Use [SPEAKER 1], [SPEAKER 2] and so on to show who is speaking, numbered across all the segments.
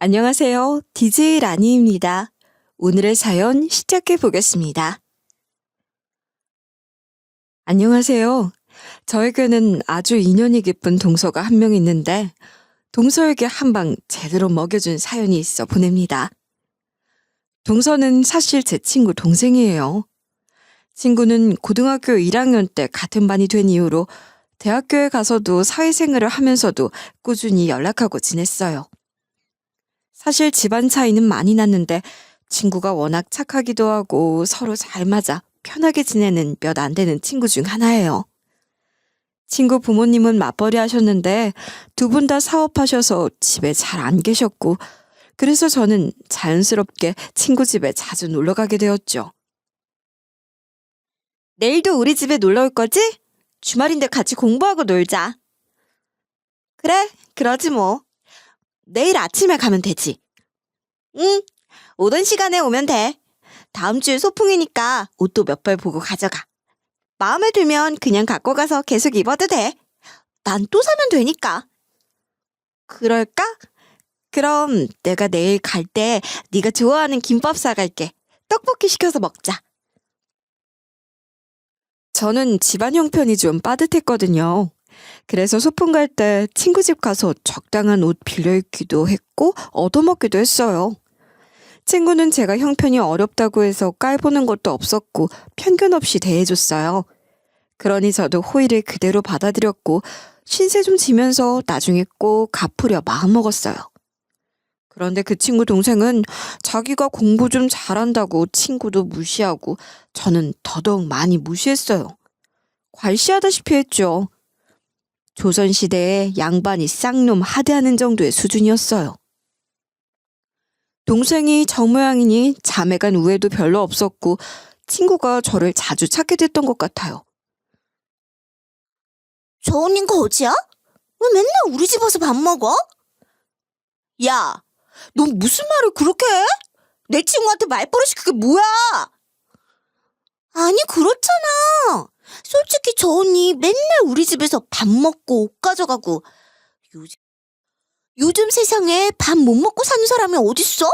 [SPEAKER 1] 안녕하세요. DJ 라니입니다. 오늘의 사연 시작해 보겠습니다. 안녕하세요. 저에게는 아주 인연이 깊은 동서가 한 명 있는데 동서에게 한 방 제대로 먹여준 사연이 있어 보냅니다. 동서는 사실 제 친구 동생이에요. 친구는 고등학교 1학년 때 같은 반이 된 이후로 대학교에 가서도 사회생활을 하면서도 꾸준히 연락하고 지냈어요. 사실 집안 차이는 많이 났는데 친구가 워낙 착하기도 하고 서로 잘 맞아 편하게 지내는 몇 안 되는 친구 중 하나예요. 친구 부모님은 맞벌이 하셨는데 두 분 다 사업하셔서 집에 잘 안 계셨고 그래서 저는 자연스럽게 친구 집에 자주 놀러 가게 되었죠. 내일도 우리 집에 놀러 올 거지? 주말인데 같이 공부하고 놀자. 그래, 그러지 뭐. 내일 아침에 가면 되지. 응, 오던 시간에 오면 돼. 다음 주에 소풍이니까 옷도 몇 벌 보고 가져가. 마음에 들면 그냥 갖고 가서 계속 입어도 돼. 난 또 사면 되니까. 그럴까? 그럼 내가 내일 갈 때 네가 좋아하는 김밥 사갈게. 떡볶이 시켜서 먹자. 저는 집안 형편이 좀 빠듯했거든요. 그래서 소풍 갈 때 친구 집 가서 적당한 옷 빌려 입기도 했고 얻어먹기도 했어요. 친구는 제가 형편이 어렵다고 해서 깔보는 것도 없었고 편견 없이 대해줬어요. 그러니 저도 호의를 그대로 받아들였고 신세 좀 지면서 나중에 꼭 갚으려 마음먹었어요. 그런데 그 친구 동생은 자기가 공부 좀 잘한다고 친구도 무시하고 저는 더더욱 많이 무시했어요. 괄시하다시피 했죠. 조선시대에 양반이 쌍놈 하대하는 정도의 수준이었어요. 동생이 저 모양이니 자매 간 우애도 별로 없었고 친구가 저를 자주 찾게 됐던 것 같아요.
[SPEAKER 2] 저 언닌 거지야? 왜 맨날 우리 집 와서 밥 먹어? 야, 넌 무슨 말을 그렇게 해? 내 친구한테 말버릇이 그게 뭐야? 아니, 그렇잖아. 솔직히 저 언니 맨날 우리 집에서 밥 먹고 옷 가져가고 요즘 세상에 밥 못 먹고 사는 사람이 어딨어?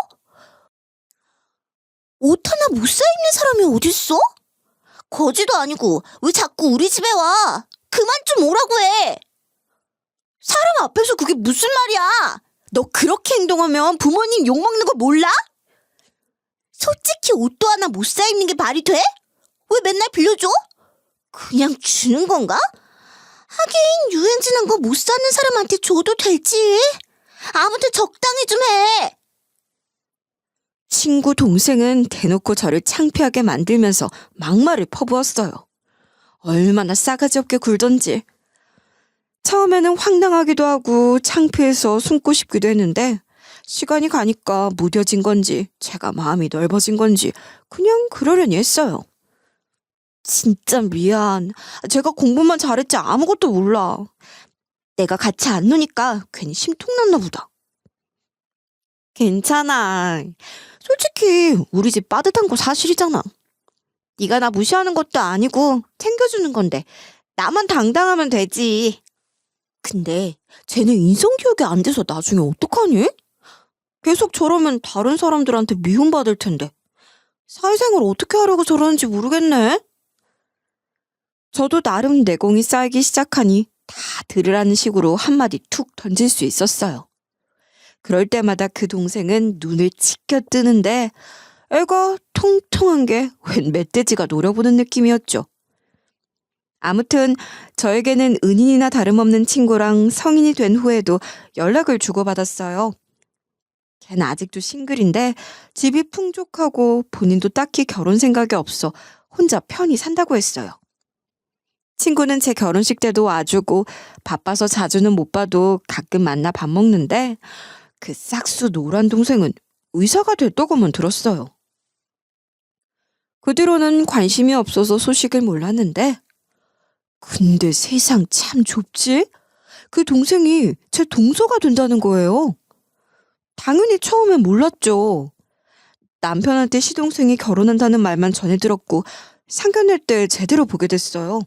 [SPEAKER 2] 옷 하나 못 사 입는 사람이 어딨어? 거지도 아니고 왜 자꾸 우리 집에 와? 그만 좀 오라고 해. 사람 앞에서 그게 무슨 말이야? 너 그렇게 행동하면 부모님 욕먹는 거 몰라? 솔직히 옷도 하나 못 사 입는 게 말이 돼? 왜 맨날 빌려줘? 그냥 주는 건가? 하긴 유행 지난 거 못 사는 사람한테 줘도 되지. 아무튼 적당히 좀 해.
[SPEAKER 1] 친구 동생은 대놓고 저를 창피하게 만들면서 막말을 퍼부었어요. 얼마나 싸가지 없게 굴던지. 처음에는 황당하기도 하고 창피해서 숨고 싶기도 했는데 시간이 가니까 무뎌진 건지 제가 마음이 넓어진 건지 그냥 그러려니 했어요. 진짜 미안. 제가 공부만 잘했지 아무것도 몰라. 내가 같이 안 노니까 괜히 심통났나 보다. 괜찮아. 솔직히 우리 집 빠듯한 거 사실이잖아. 네가 나 무시하는 것도 아니고 챙겨주는 건데 나만 당당하면 되지. 근데 쟤는 인성교육이 안 돼서 나중에 어떡하니? 계속 저러면 다른 사람들한테 미움받을 텐데. 사회생활 어떻게 하려고 저러는지 모르겠네. 저도 나름 내공이 쌓이기 시작하니 다 들으라는 식으로 한마디 툭 던질 수 있었어요. 그럴 때마다 그 동생은 눈을 치켜 뜨는데 애가 통통한 게 웬 멧돼지가 노려보는 느낌이었죠. 아무튼 저에게는 은인이나 다름없는 친구랑 성인이 된 후에도 연락을 주고받았어요. 걔는 아직도 싱글인데 집이 풍족하고 본인도 딱히 결혼 생각이 없어 혼자 편히 산다고 했어요. 친구는 제 결혼식 때도 와주고 바빠서 자주는 못 봐도 가끔 만나 밥 먹는데 그 싹수 노란 동생은 의사가 됐다고만 들었어요. 그 뒤로는 관심이 없어서 소식을 몰랐는데 근데 세상 참 좁지? 그 동생이 제 동서가 된다는 거예요. 당연히 처음엔 몰랐죠. 남편한테 시동생이 결혼한다는 말만 전해 들었고 상견례 때 제대로 보게 됐어요.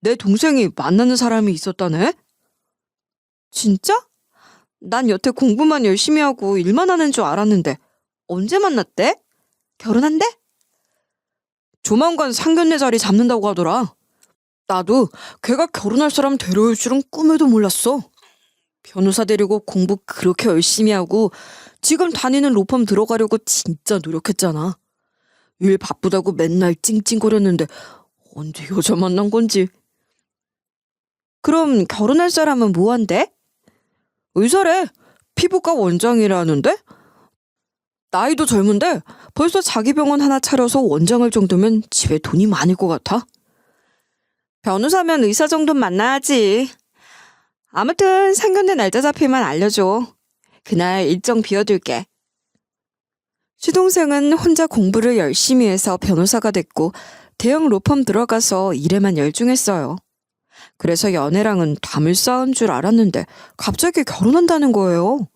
[SPEAKER 1] 내 동생이 만나는 사람이 있었다네? 진짜? 난 여태 공부만 열심히 하고 일만 하는 줄 알았는데 언제 만났대? 결혼한대? 조만간 상견례 자리 잡는다고 하더라. 나도 걔가 결혼할 사람 데려올 줄은 꿈에도 몰랐어. 변호사 데리고 공부 그렇게 열심히 하고 지금 다니는 로펌 들어가려고 진짜 노력했잖아. 일 바쁘다고 맨날 찡찡거렸는데 언제 여자 만난 건지. 그럼 결혼할 사람은 뭐 한대? 의사래. 피부과 원장이라는데? 나이도 젊은데 벌써 자기 병원 하나 차려서 원장할 정도면 집에 돈이 많을 것 같아. 변호사면 의사 정도는 만나야지. 아무튼 상견례 날짜 잡히면 알려줘. 그날 일정 비워둘게. 시동생은 혼자 공부를 열심히 해서 변호사가 됐고 대형 로펌 들어가서 일에만 열중했어요. 그래서 연애랑은 담을 쌓은 줄 알았는데 갑자기 결혼한다는 거예요.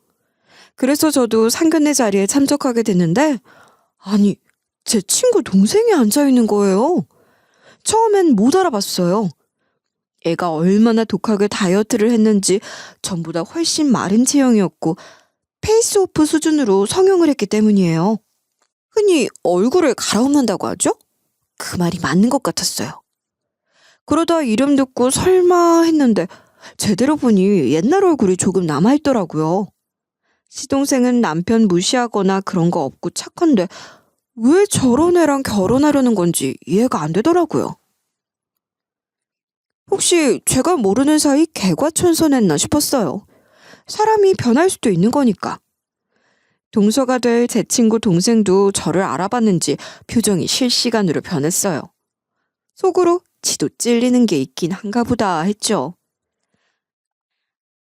[SPEAKER 1] 그래서 저도 상견례 자리에 참석하게 됐는데 아니, 제 친구 동생이 앉아있는 거예요. 처음엔 못 알아봤어요. 애가 얼마나 독하게 다이어트를 했는지 전보다 훨씬 마른 체형이었고 페이스오프 수준으로 성형을 했기 때문이에요. 흔히 얼굴을 갈아엎는다고 하죠? 그 말이 맞는 것 같았어요. 그러다 이름 듣고 설마 했는데 제대로 보니 옛날 얼굴이 조금 남아있더라고요. 시동생은 남편 무시하거나 그런 거 없고 착한데 왜 저런 애랑 결혼하려는 건지 이해가 안 되더라고요. 혹시 제가 모르는 사이 개과천선했나 싶었어요. 사람이 변할 수도 있는 거니까. 동서가 될 제 친구 동생도 저를 알아봤는지 표정이 실시간으로 변했어요. 속으로 지도 찔리는 게 있긴 한가 보다 했죠.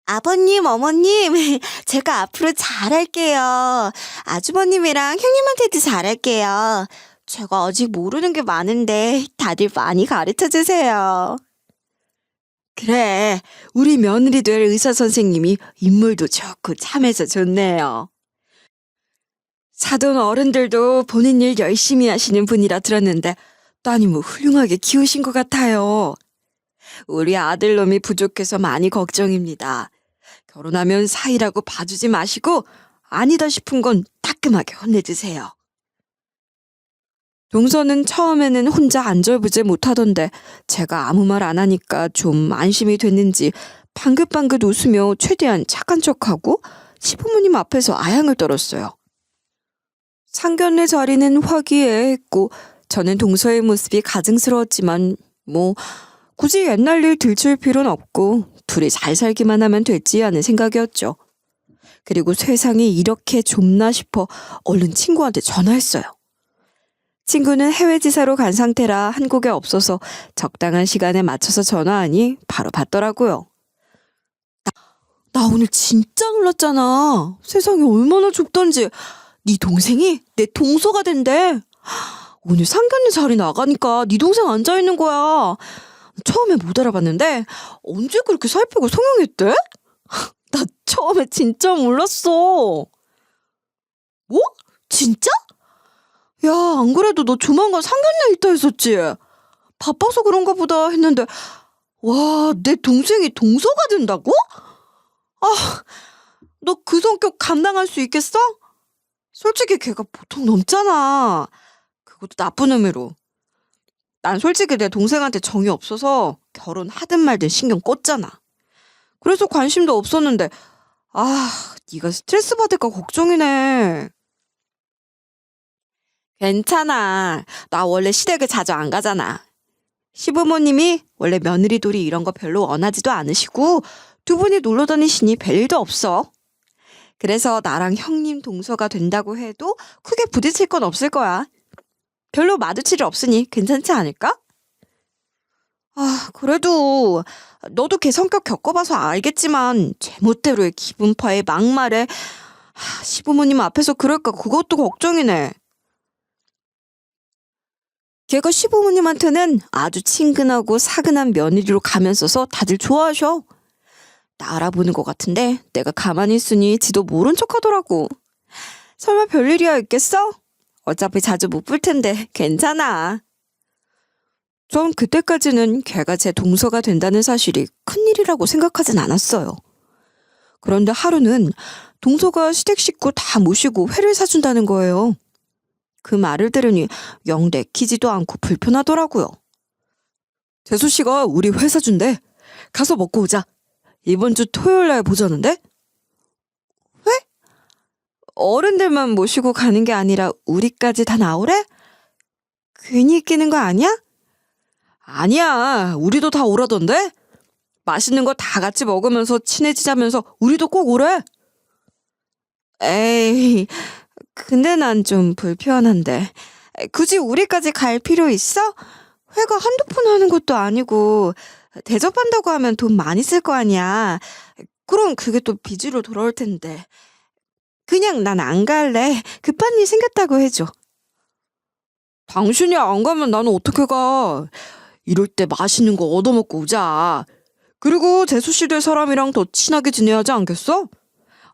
[SPEAKER 2] 아버님, 어머님, 제가 앞으로 잘할게요. 아주버님이랑 형님한테도 잘할게요. 제가 아직 모르는 게 많은데 다들 많이 가르쳐 주세요.
[SPEAKER 1] 그래, 우리 며느리 될 의사 선생님이 인물도 좋고 참해서 좋네요. 사돈 어른들도 본인 일 열심히 하시는 분이라 들었는데 따님을 훌륭하게 키우신 것 같아요. 우리 아들놈이 부족해서 많이 걱정입니다. 결혼하면 사이라고 봐주지 마시고 아니다 싶은 건 따끔하게 혼내주세요. 동서는 처음에는 혼자 안절부절 못하던데 제가 아무 말 안 하니까 좀 안심이 됐는지 방긋방긋 웃으며 최대한 착한 척하고 시부모님 앞에서 아양을 떨었어요. 상견례 자리는 화기애애했고 저는 동서의 모습이 가증스러웠지만 굳이 옛날 일 들출 필요는 없고 둘이 잘 살기만 하면 됐지 하는 생각이었죠. 그리고 세상이 이렇게 좁나 싶어 얼른 친구한테 전화했어요. 친구는 해외 지사로 간 상태라 한국에 없어서 적당한 시간에 맞춰서 전화하니 바로 받더라고요. 나 오늘 진짜 놀랐잖아. 세상이 얼마나 좁던지. 네 동생이 내 동서가 된대. 오늘 상견례 자리 나가니까 네 동생 앉아있는 거야. 처음에 못 알아봤는데 언제 그렇게 살 빼고 성형했대? 나 처음에 진짜 몰랐어. 뭐? 진짜? 야, 안 그래도 너 조만간 상견례 있다 했었지? 바빠서 그런가 보다 했는데 와, 내 동생이 동서가 된다고? 아, 너 그 성격 감당할 수 있겠어? 솔직히 걔가 보통 넘잖아. 그것도 나쁜 의미로. 난 솔직히 내 동생한테 정이 없어서 결혼하든 말든 신경 껐잖아. 그래서 관심도 없었는데 네가 스트레스 받을까 걱정이네. 괜찮아. 나 원래 시댁을 자주 안 가잖아. 시부모님이 원래 며느리돌이 이런 거 별로 원하지도 않으시고 두 분이 놀러 다니시니 별일도 없어. 그래서 나랑 형님 동서가 된다고 해도 크게 부딪힐 건 없을 거야. 별로 마주칠 일 없으니 괜찮지 않을까? 그래도 너도 걔 성격 겪어봐서 알겠지만 제멋대로의 기분파에 막말에 시부모님 앞에서 그럴까 그것도 걱정이네. 걔가 시부모님한테는 아주 친근하고 사근한 며느리로 가면서서 다들 좋아하셔. 나 알아보는 것 같은데 내가 가만히 있으니 지도 모른 척 하더라고. 설마 별일이야 있겠어? 어차피 자주 못 볼 텐데 괜찮아. 전 그때까지는 걔가 제 동서가 된다는 사실이 큰일이라고 생각하진 않았어요. 그런데 하루는 동서가 시댁 식구 다 모시고 회를 사준다는 거예요. 그 말을 들으니 영 내키지도 않고 불편하더라고요. 재수 씨가 우리 회 사준대. 가서 먹고 오자. 이번 주 토요일 날 보자는데? 회? 어른들만 모시고 가는 게 아니라 우리까지 다 나오래? 괜히 끼는 거 아니야? 아니야. 우리도 다 오라던데? 맛있는 거 다 같이 먹으면서 친해지자면서 우리도 꼭 오래. 에이, 근데 난 좀 불편한데. 굳이 우리까지 갈 필요 있어? 회가 한두 푼 하는 것도 아니고 대접한다고 하면 돈 많이 쓸 거 아니야. 그럼 그게 또 빚으로 돌아올 텐데. 그냥 난 안 갈래. 급한 일 생겼다고 해줘. 당신이 안 가면 나는 어떻게 가? 이럴 때 맛있는 거 얻어먹고 오자. 그리고 재수 씨 될 사람이랑 더 친하게 지내야 하지 않겠어?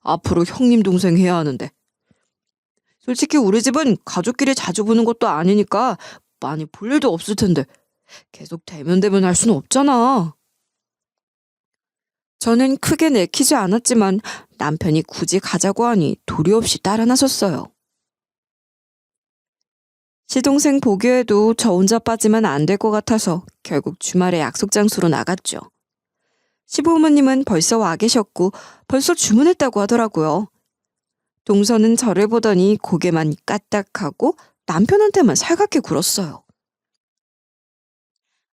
[SPEAKER 1] 앞으로 형님 동생 해야 하는데. 솔직히 우리 집은 가족끼리 자주 보는 것도 아니니까 많이 볼 일도 없을 텐데 계속 대면대면 할 수는 없잖아. 저는 크게 내키지 않았지만 남편이 굳이 가자고 하니 도리 없이 따라 나섰어요. 시동생 보기에도 저 혼자 빠지면 안 될 것 같아서 결국 주말에 약속 장소로 나갔죠. 시부모님은 벌써 와 계셨고 벌써 주문했다고 하더라고요. 동서는 저를 보더니 고개만 까딱하고 남편한테만 살갑게 굴었어요.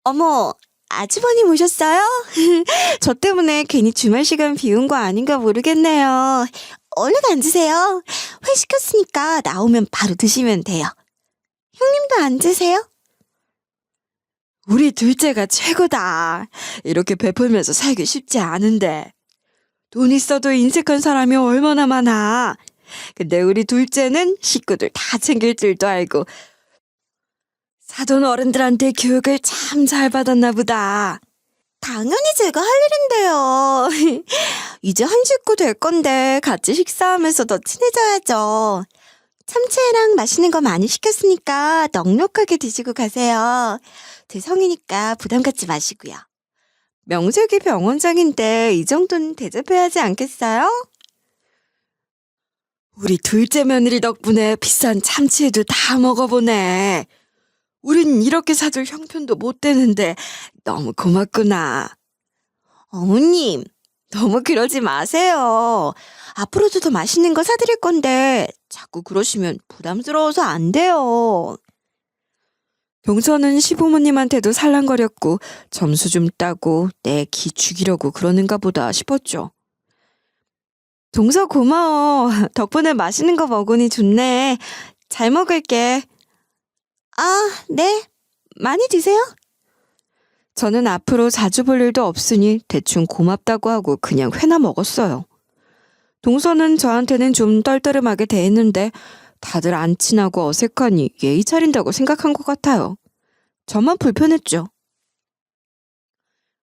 [SPEAKER 2] 어머, 아주버님 오셨어요?
[SPEAKER 1] 저 때문에 괜히 주말 시간 비운 거 아닌가 모르겠네요.
[SPEAKER 2] 얼른 앉으세요. 회 시켰으니까 나오면 바로 드시면 돼요. 형님도 앉으세요.
[SPEAKER 1] 우리 둘째가 최고다. 이렇게 베풀면서 살기 쉽지 않은데. 돈 있어도 인색한 사람이 얼마나 많아. 근데 우리 둘째는 식구들 다 챙길 줄도 알고 사돈 어른들한테 교육을 참 잘 받았나 보다.
[SPEAKER 2] 당연히 제가 할 일인데요. 이제 한 식구 될 건데 같이 식사하면서 더 친해져야죠. 참치회랑 맛있는 거 많이 시켰으니까 넉넉하게 드시고 가세요. 제 성이니까 부담 갖지 마시고요.
[SPEAKER 1] 명색이 병원장인데 이 정도는 대접해야 하지 않겠어요? 우리 둘째 며느리 덕분에 비싼 참치회도 다 먹어보네. 우린 이렇게 사줄 형편도 못 되는데 너무 고맙구나.
[SPEAKER 2] 어머님, 너무 그러지 마세요. 앞으로도 더 맛있는 거 사드릴 건데 자꾸 그러시면 부담스러워서 안 돼요.
[SPEAKER 1] 동서는 시부모님한테도 살랑거렸고 점수 좀 따고 내 기 죽이려고 그러는가 보다 싶었죠. 동서 고마워. 덕분에 맛있는 거 먹으니 좋네. 잘 먹을게.
[SPEAKER 2] 아, 네. 많이 드세요.
[SPEAKER 1] 저는 앞으로 자주 볼 일도 없으니 대충 고맙다고 하고 그냥 회나 먹었어요. 동서는 저한테는 좀 떨떠름하게 대했는데 다들 안 친하고 어색하니 예의 차린다고 생각한 것 같아요. 저만 불편했죠.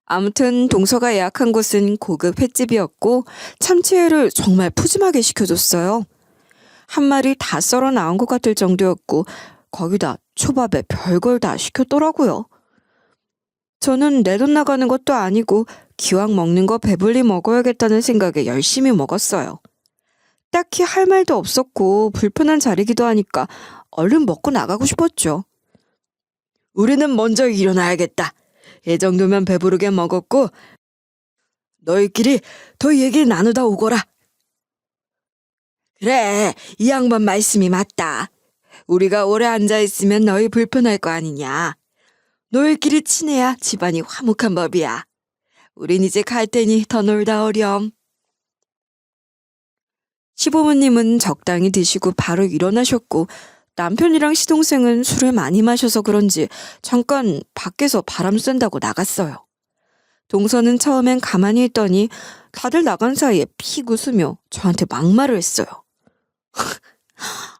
[SPEAKER 1] 아무튼 동서가 예약한 곳은 고급 횟집이었고 참치회를 정말 푸짐하게 시켜줬어요. 한 마리 다 썰어 나온 것 같을 정도였고 거기다 초밥에 별걸 다 시켰더라고요. 저는 내 돈 나가는 것도 아니고 기왕 먹는 거 배불리 먹어야겠다는 생각에 열심히 먹었어요. 딱히 할 말도 없었고 불편한 자리기도 하니까 얼른 먹고 나가고 싶었죠. 우리는 먼저 일어나야겠다. 이 정도면 배부르게 먹었고 너희끼리 더 얘기 나누다 오거라. 그래, 이 양반 말씀이 맞다. 우리가 오래 앉아있으면 너희 불편할 거 아니냐. 너희끼리 친해야 집안이 화목한 법이야. 우린 이제 갈 테니 더 놀다 오렴. 시부모님은 적당히 드시고 바로 일어나셨고 남편이랑 시동생은 술을 많이 마셔서 그런지 잠깐 밖에서 바람 쐰다고 나갔어요. 동서는 처음엔 가만히 있더니 다들 나간 사이에 픽 웃으며 저한테 막말을 했어요.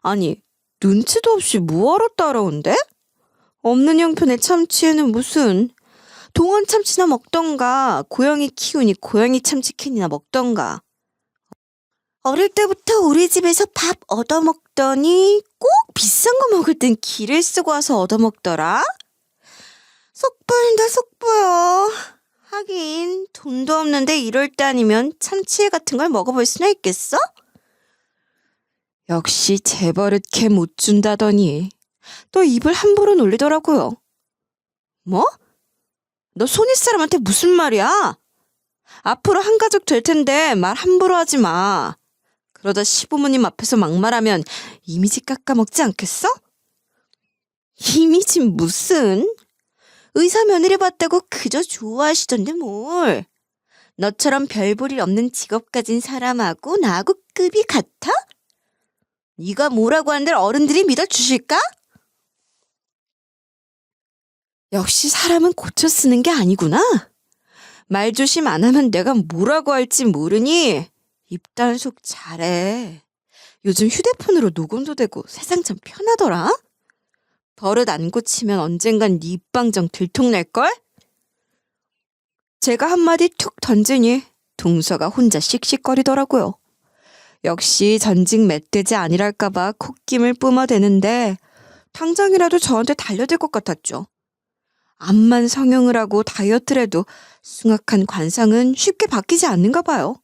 [SPEAKER 1] 아니, 눈치도 없이 뭐하러 따라온대? 없는 형편의 참치에는 무슨 동원 참치나 먹던가 고양이 키우니 고양이 참치캔이나 먹던가.
[SPEAKER 2] 어릴 때부터 우리 집에서 밥 얻어먹더니 꼭 비싼 거 먹을 땐 기를 쓰고 와서 얻어먹더라. 속 보인다, 속 보여.
[SPEAKER 1] 하긴 돈도 없는데 이럴 때 아니면 참치회 같은 걸 먹어볼 수나 있겠어? 역시 재버릇게 못 준다더니 또 입을 함부로 놀리더라고요. 뭐? 너 손윗 사람한테 무슨 말이야? 앞으로 한 가족 될 텐데 말 함부로 하지 마. 그러다 시부모님 앞에서 막말하면 이미지 깎아먹지 않겠어? 이미지 무슨? 의사 며느리 봤다고 그저 좋아하시던데 뭘. 너처럼 별 볼 일 없는 직업 가진 사람하고 나하고 급이 같아? 네가 뭐라고 한들 어른들이 믿어주실까? 역시 사람은 고쳐 쓰는 게 아니구나. 말 조심 안 하면 내가 뭐라고 할지 모르니 입단속 잘해. 요즘 휴대폰으로 녹음도 되고 세상 참 편하더라. 버릇 안 고치면 언젠간 네 입방정 들통날걸? 제가 한마디 툭 던지니 동서가 혼자 씩씩거리더라고요. 역시 전직 멧돼지 아니랄까봐 콧김을 뿜어대는데 당장이라도 저한테 달려들 것 같았죠. 암만 성형을 하고 다이어트를 해도 숭악한 관상은 쉽게 바뀌지 않는가 봐요.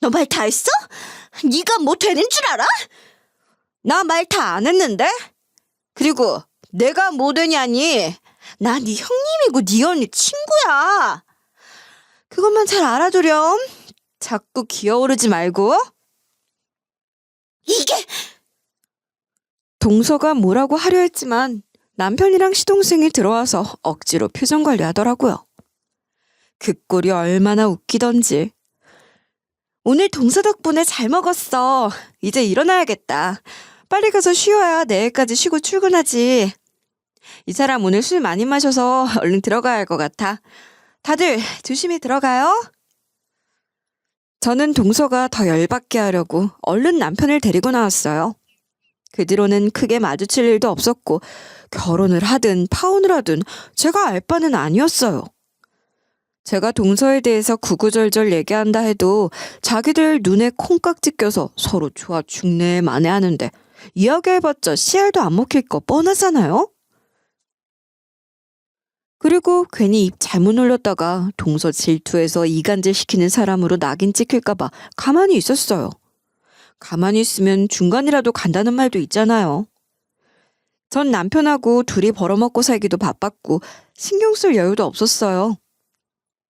[SPEAKER 2] 너 말 다 했어? 네가 뭐 되는 줄 알아?
[SPEAKER 1] 나 말 다 안 했는데? 그리고 내가 뭐 되냐니? 나 네 형님이고 네 언니 친구야. 그것만 잘 알아두렴. 자꾸 기어오르지 말고.
[SPEAKER 2] 이게
[SPEAKER 1] 동서가 뭐라고 하려 했지만 남편이랑 시동생이 들어와서 억지로 표정 관리하더라고요. 그 꼴이 얼마나 웃기던지. 오늘 동서 덕분에 잘 먹었어. 이제 일어나야겠다. 빨리 가서 쉬어야 내일까지 쉬고 출근하지. 이 사람 오늘 술 많이 마셔서 얼른 들어가야 할 것 같아. 다들 조심히 들어가요. 저는 동서가 더 열받게 하려고 얼른 남편을 데리고 나왔어요. 그 뒤로는 크게 마주칠 일도 없었고 결혼을 하든 파혼을 하든 제가 알 바는 아니었어요. 제가 동서에 대해서 구구절절 얘기한다 해도 자기들 눈에 콩깍지 껴서 서로 좋아 죽네 만회하는데 이야기해봤자 씨알도 안 먹힐 거 뻔하잖아요. 그리고 괜히 입 잘못 놀렸다가 동서 질투해서 이간질 시키는 사람으로 낙인 찍힐까봐 가만히 있었어요. 가만히 있으면 중간이라도 간다는 말도 있잖아요. 전 남편하고 둘이 벌어먹고 살기도 바빴고 신경 쓸 여유도 없었어요.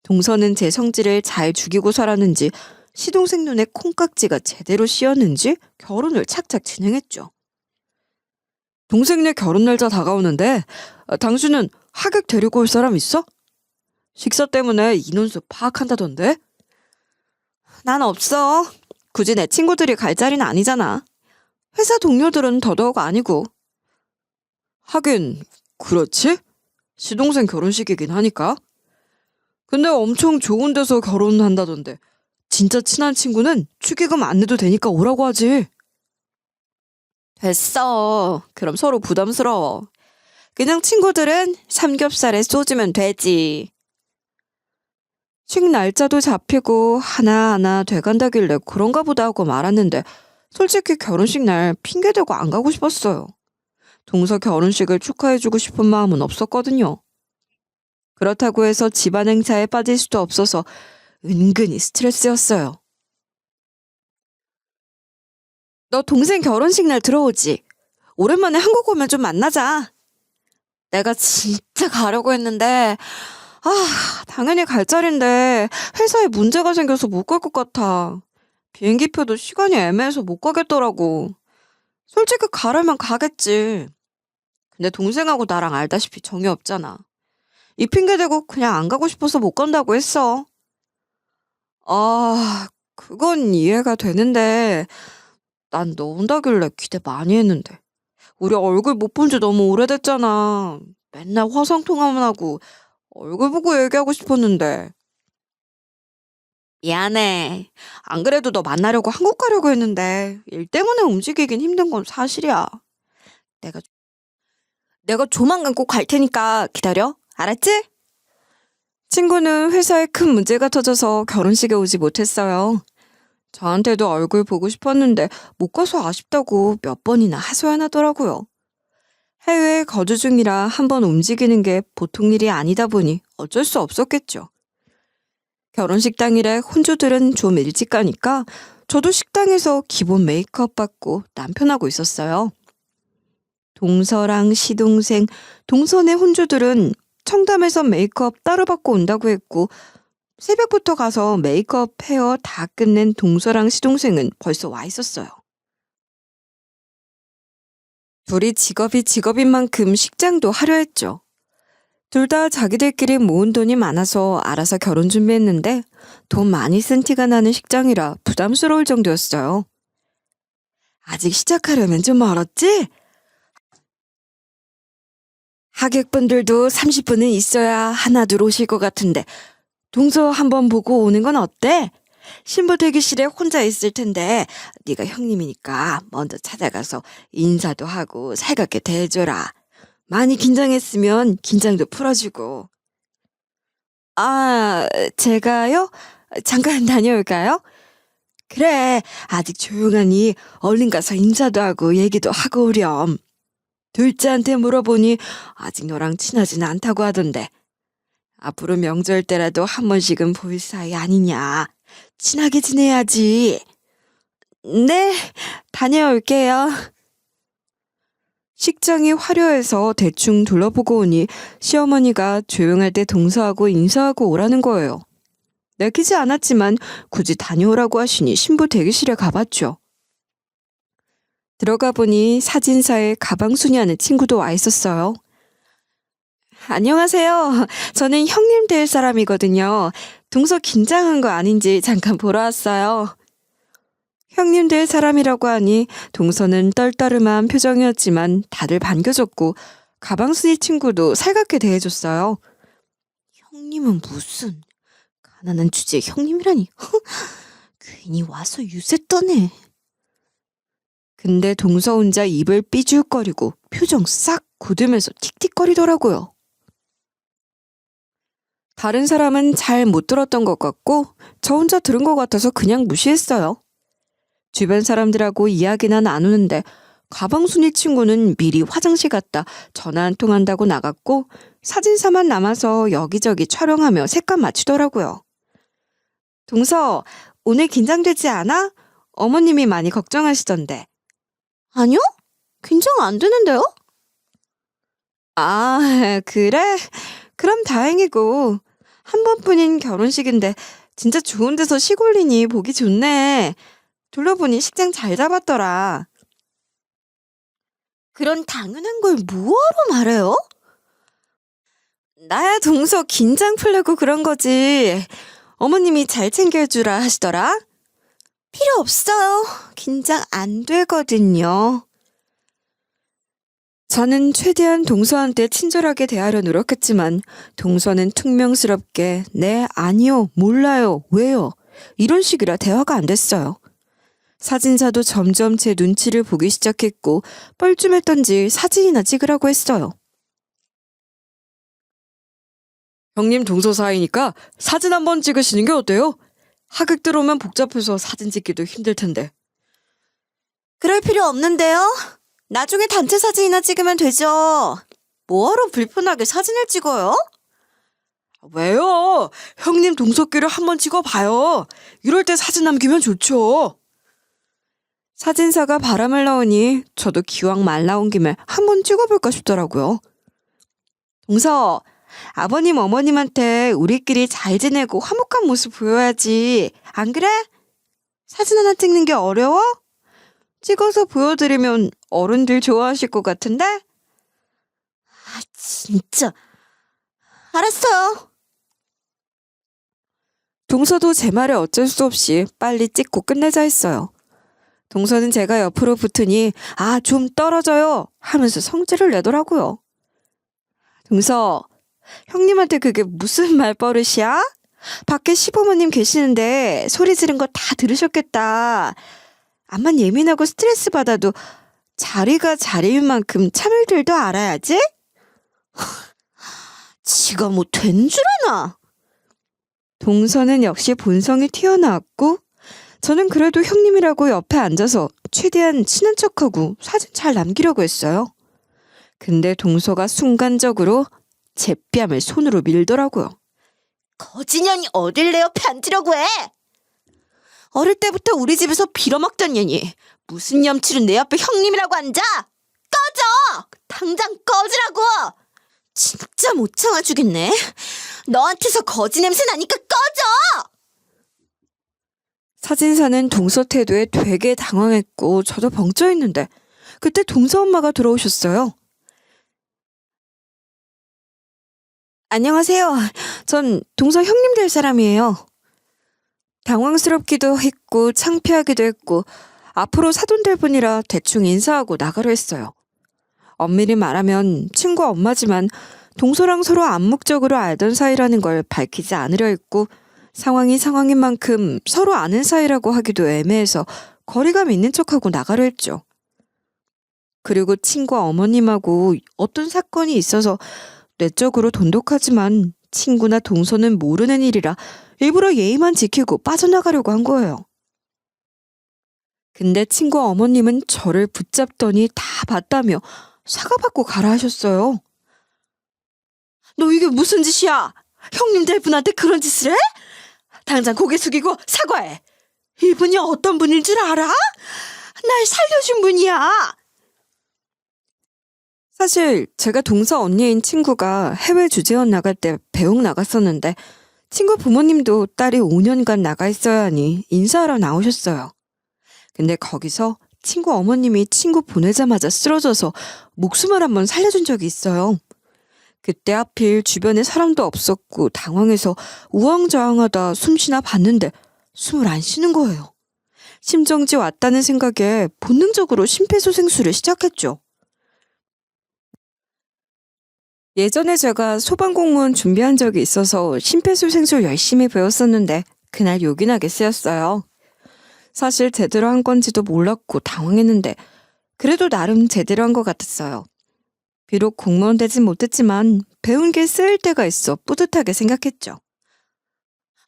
[SPEAKER 1] 동서는 제 성질을 잘 죽이고 살았는지 시동생 눈에 콩깍지가 제대로 씌었는지 결혼을 착착 진행했죠. 동생네 결혼 날짜 다가오는데 당신은 하객 데리고 올 사람 있어? 식사 때문에 인원수 파악한다던데? 난 없어. 굳이 내 친구들이 갈 자리는 아니잖아. 회사 동료들은 더더욱 아니고. 하긴 그렇지? 시동생 결혼식이긴 하니까. 근데 엄청 좋은 데서 결혼한다던데 진짜 친한 친구는 축의금 안 내도 되니까 오라고 하지. 됐어. 그럼 서로 부담스러워. 그냥 친구들은 삼겹살에 쏘주면 되지. 식 날짜도 잡히고 하나하나 돼간다길래 그런가 보다 하고 말았는데 솔직히 결혼식 날 핑계대고 안 가고 싶었어요. 동서 결혼식을 축하해주고 싶은 마음은 없었거든요. 그렇다고 해서 집안 행사에 빠질 수도 없어서 은근히 스트레스였어요. 너 동생 결혼식 날 들어오지? 오랜만에 한국 오면 좀 만나자. 내가 진짜 가려고 했는데 당연히 갈 자리인데 회사에 문제가 생겨서 못 갈 것 같아. 비행기표도 시간이 애매해서 못 가겠더라고. 솔직히 가려면 가겠지. 근데 동생하고 나랑 알다시피 정이 없잖아. 이 핑계 대고 그냥 안 가고 싶어서 못 간다고 했어. 그건 이해가 되는데 난 너 온다길래 기대 많이 했는데. 우리 얼굴 못 본 지 너무 오래됐잖아. 맨날 화상통화만 하고 얼굴 보고 얘기하고 싶었는데. 미안해. 안 그래도 너 만나려고 한국 가려고 했는데 일 때문에 움직이긴 힘든 건 사실이야. 내가 조만간 꼭 갈 테니까 기다려. 알았지? 친구는 회사에 큰 문제가 터져서 결혼식에 오지 못했어요. 저한테도 얼굴 보고 싶었는데 못 가서 아쉽다고 몇 번이나 하소연하더라고요. 해외에 거주 중이라 한번 움직이는 게 보통 일이 아니다 보니 어쩔 수 없었겠죠. 결혼식 당일에 혼주들은 좀 일찍 가니까 저도 식당에서 기본 메이크업 받고 남편하고 있었어요. 동서랑 시동생, 동선의 혼주들은 청담에서 메이크업 따로 받고 온다고 했고 새벽부터 가서 메이크업 헤어 다 끝낸 동서랑 시동생은 벌써 와 있었어요. 둘이 직업이 직업인 만큼 식장도 화려했죠. 둘 다 자기들끼리 모은 돈이 많아서 알아서 결혼 준비했는데 돈 많이 쓴 티가 나는 식장이라 부담스러울 정도였어요. 아직 시작하려면 좀 멀었지? 하객분들도 30분은 있어야 하나둘 오실 것 같은데 동서 한번 보고 오는 건 어때? 신부 대기실에 혼자 있을 텐데 네가 형님이니까 먼저 찾아가서 인사도 하고 살갑게 대해줘라. 많이 긴장했으면 긴장도 풀어주고. 아, 제가요? 잠깐 다녀올까요? 그래, 아직 조용하니 얼른 가서 인사도 하고 얘기도 하고 오렴. 둘째한테 물어보니 아직 너랑 친하지는 않다고 하던데. 앞으로 명절 때라도 한 번씩은 볼 사이 아니냐. 친하게 지내야지. 네, 다녀올게요. 식장이 화려해서 대충 둘러보고 오니 시어머니가 조용할 때 동서하고 인사하고 오라는 거예요. 내키지 않았지만 굳이 다녀오라고 하시니 신부 대기실에 가봤죠. 들어가 보니 사진사에 가방순이 하는 친구도 와 있었어요. 안녕하세요. 저는 형님 될 사람이거든요. 동서 긴장한 거 아닌지 잠깐 보러 왔어요. 형님 될 사람이라고 하니 동서는 떨떠름한 표정이었지만 다들 반겨줬고 가방순이 친구도 살갑게 대해줬어요. 형님은 무슨 가난한 주제에 형님이라니. 괜히 와서 유세 떠네. 근데 동서 혼자 입을 삐죽거리고 표정 싹 굳으면서 틱틱거리더라고요. 다른 사람은 잘 못 들었던 것 같고 저 혼자 들은 것 같아서 그냥 무시했어요. 주변 사람들하고 이야기나 나누는데 가방순이 친구는 미리 화장실 갔다 전화 한 통 한다고 나갔고 사진사만 남아서 여기저기 촬영하며 색감 맞추더라고요. 동서, 오늘 긴장되지 않아? 어머님이 많이 걱정하시던데.
[SPEAKER 2] 아니요? 긴장 안 되는데요?
[SPEAKER 1] 아, 그래? 그럼 다행이고. 한 번뿐인 결혼식인데 진짜 좋은 데서 시골리니 보기 좋네. 둘러보니 식장 잘 잡았더라.
[SPEAKER 2] 그런 당연한 걸 뭐하러 말해요?
[SPEAKER 1] 나야 동서 긴장 풀려고 그런 거지. 어머님이 잘 챙겨주라 하시더라.
[SPEAKER 2] 필요 없어요.
[SPEAKER 1] 긴장 안 되거든요. 저는 최대한 동서한테 친절하게 대하려 노력했지만 동서는 퉁명스럽게 네, 아니요, 몰라요, 왜요? 이런 식이라 대화가 안 됐어요. 사진사도 점점 제 눈치를 보기 시작했고 뻘쭘했던지 사진이나 찍으라고 했어요. 형님 동서 사이니까 사진 한번 찍으시는 게 어때요? 하객들 오면 복잡해서 사진 찍기도 힘들 텐데.
[SPEAKER 2] 그럴 필요 없는데요. 나중에 단체 사진이나 찍으면 되죠. 뭐하러 불편하게 사진을 찍어요?
[SPEAKER 1] 왜요? 형님 동서끼를 한번 찍어봐요. 이럴 때 사진 남기면 좋죠. 사진사가 바람을 넣으니 저도 기왕 말 나온 김에 한번 찍어볼까 싶더라고요. 동서, 아버님 어머님한테 우리끼리 잘 지내고 화목한 모습 보여야지. 안 그래? 사진 하나 찍는 게 어려워? 찍어서 보여드리면 어른들 좋아하실 것 같은데?
[SPEAKER 2] 아, 진짜. 알았어요.
[SPEAKER 1] 동서도 제 말에 어쩔 수 없이 빨리 찍고 끝내자 했어요. 동서는 제가 옆으로 붙으니 아, 좀 떨어져요 하면서 성질을 내더라고요. 동서, 형님한테 그게 무슨 말버릇이야? 밖에 시부모님 계시는데 소리 지른 거 다 들으셨겠다. 암만 예민하고 스트레스 받아도 자리가 자리인 만큼 참을 줄도 알아야지?
[SPEAKER 2] 지가 뭐 된 줄 아나?
[SPEAKER 1] 동서는 역시 본성이 튀어나왔고 저는 그래도 형님이라고 옆에 앉아서 최대한 친한 척하고 사진 잘 남기려고 했어요. 근데 동서가 순간적으로 제 뺨을 손으로 밀더라고요.
[SPEAKER 2] 거지년이 어딜 내 옆에 앉으려고 해?
[SPEAKER 1] 어릴 때부터 우리 집에서 빌어먹던 년이 무슨 염치로 내 옆에 형님이라고 앉아?
[SPEAKER 2] 꺼져! 당장 꺼지라고!
[SPEAKER 1] 진짜 못 참아주겠네.
[SPEAKER 2] 너한테서 거지 냄새 나니까 꺼져!
[SPEAKER 1] 사진사는 동서 태도에 되게 당황했고 저도 벙쪄있는데 그때 동서 엄마가 들어오셨어요. 안녕하세요. 전 동서 형님 될 사람이에요. 당황스럽기도 했고 창피하기도 했고 앞으로 사돈 될 분이라 대충 인사하고 나가려 했어요. 엄밀히 말하면 친구 엄마지만 동서랑 서로 암묵적으로 알던 사이라는 걸 밝히지 않으려 했고 상황이 상황인 만큼 서로 아는 사이라고 하기도 애매해서 거리감 있는 척하고 나가려 했죠. 그리고 친구 어머님하고 어떤 사건이 있어서 내적으로 돈독하지만 친구나 동서는 모르는 일이라 일부러 예의만 지키고 빠져나가려고 한 거예요. 근데 친구 어머님은 저를 붙잡더니 다 봤다며 사과받고 가라 하셨어요. 너 이게 무슨 짓이야? 형님 될 분한테 그런 짓을 해? 당장 고개 숙이고 사과해. 이분이 어떤 분인 줄 알아? 날 살려준 분이야. 사실 제가 동서 언니인 친구가 해외 주재원 나갈 때 배웅 나갔었는데 친구 부모님도 딸이 5년간 나가 있어야 하니 인사하러 나오셨어요. 근데 거기서 친구 어머님이 친구 보내자마자 쓰러져서 목숨을 한번 살려준 적이 있어요. 그때 하필 주변에 사람도 없었고 당황해서 우왕좌왕하다 숨쉬나 봤는데 숨을 안 쉬는 거예요. 심정지 왔다는 생각에 본능적으로 심폐소생술을 시작했죠. 예전에 제가 소방공무원 준비한 적이 있어서 심폐소생술 열심히 배웠었는데 그날 요긴하게 쓰였어요. 사실 제대로 한 건지도 몰랐고 당황했는데 그래도 나름 제대로 한 것 같았어요. 비록 공무원 되진 못했지만 배운 게 쓰일 때가 있어 뿌듯하게 생각했죠.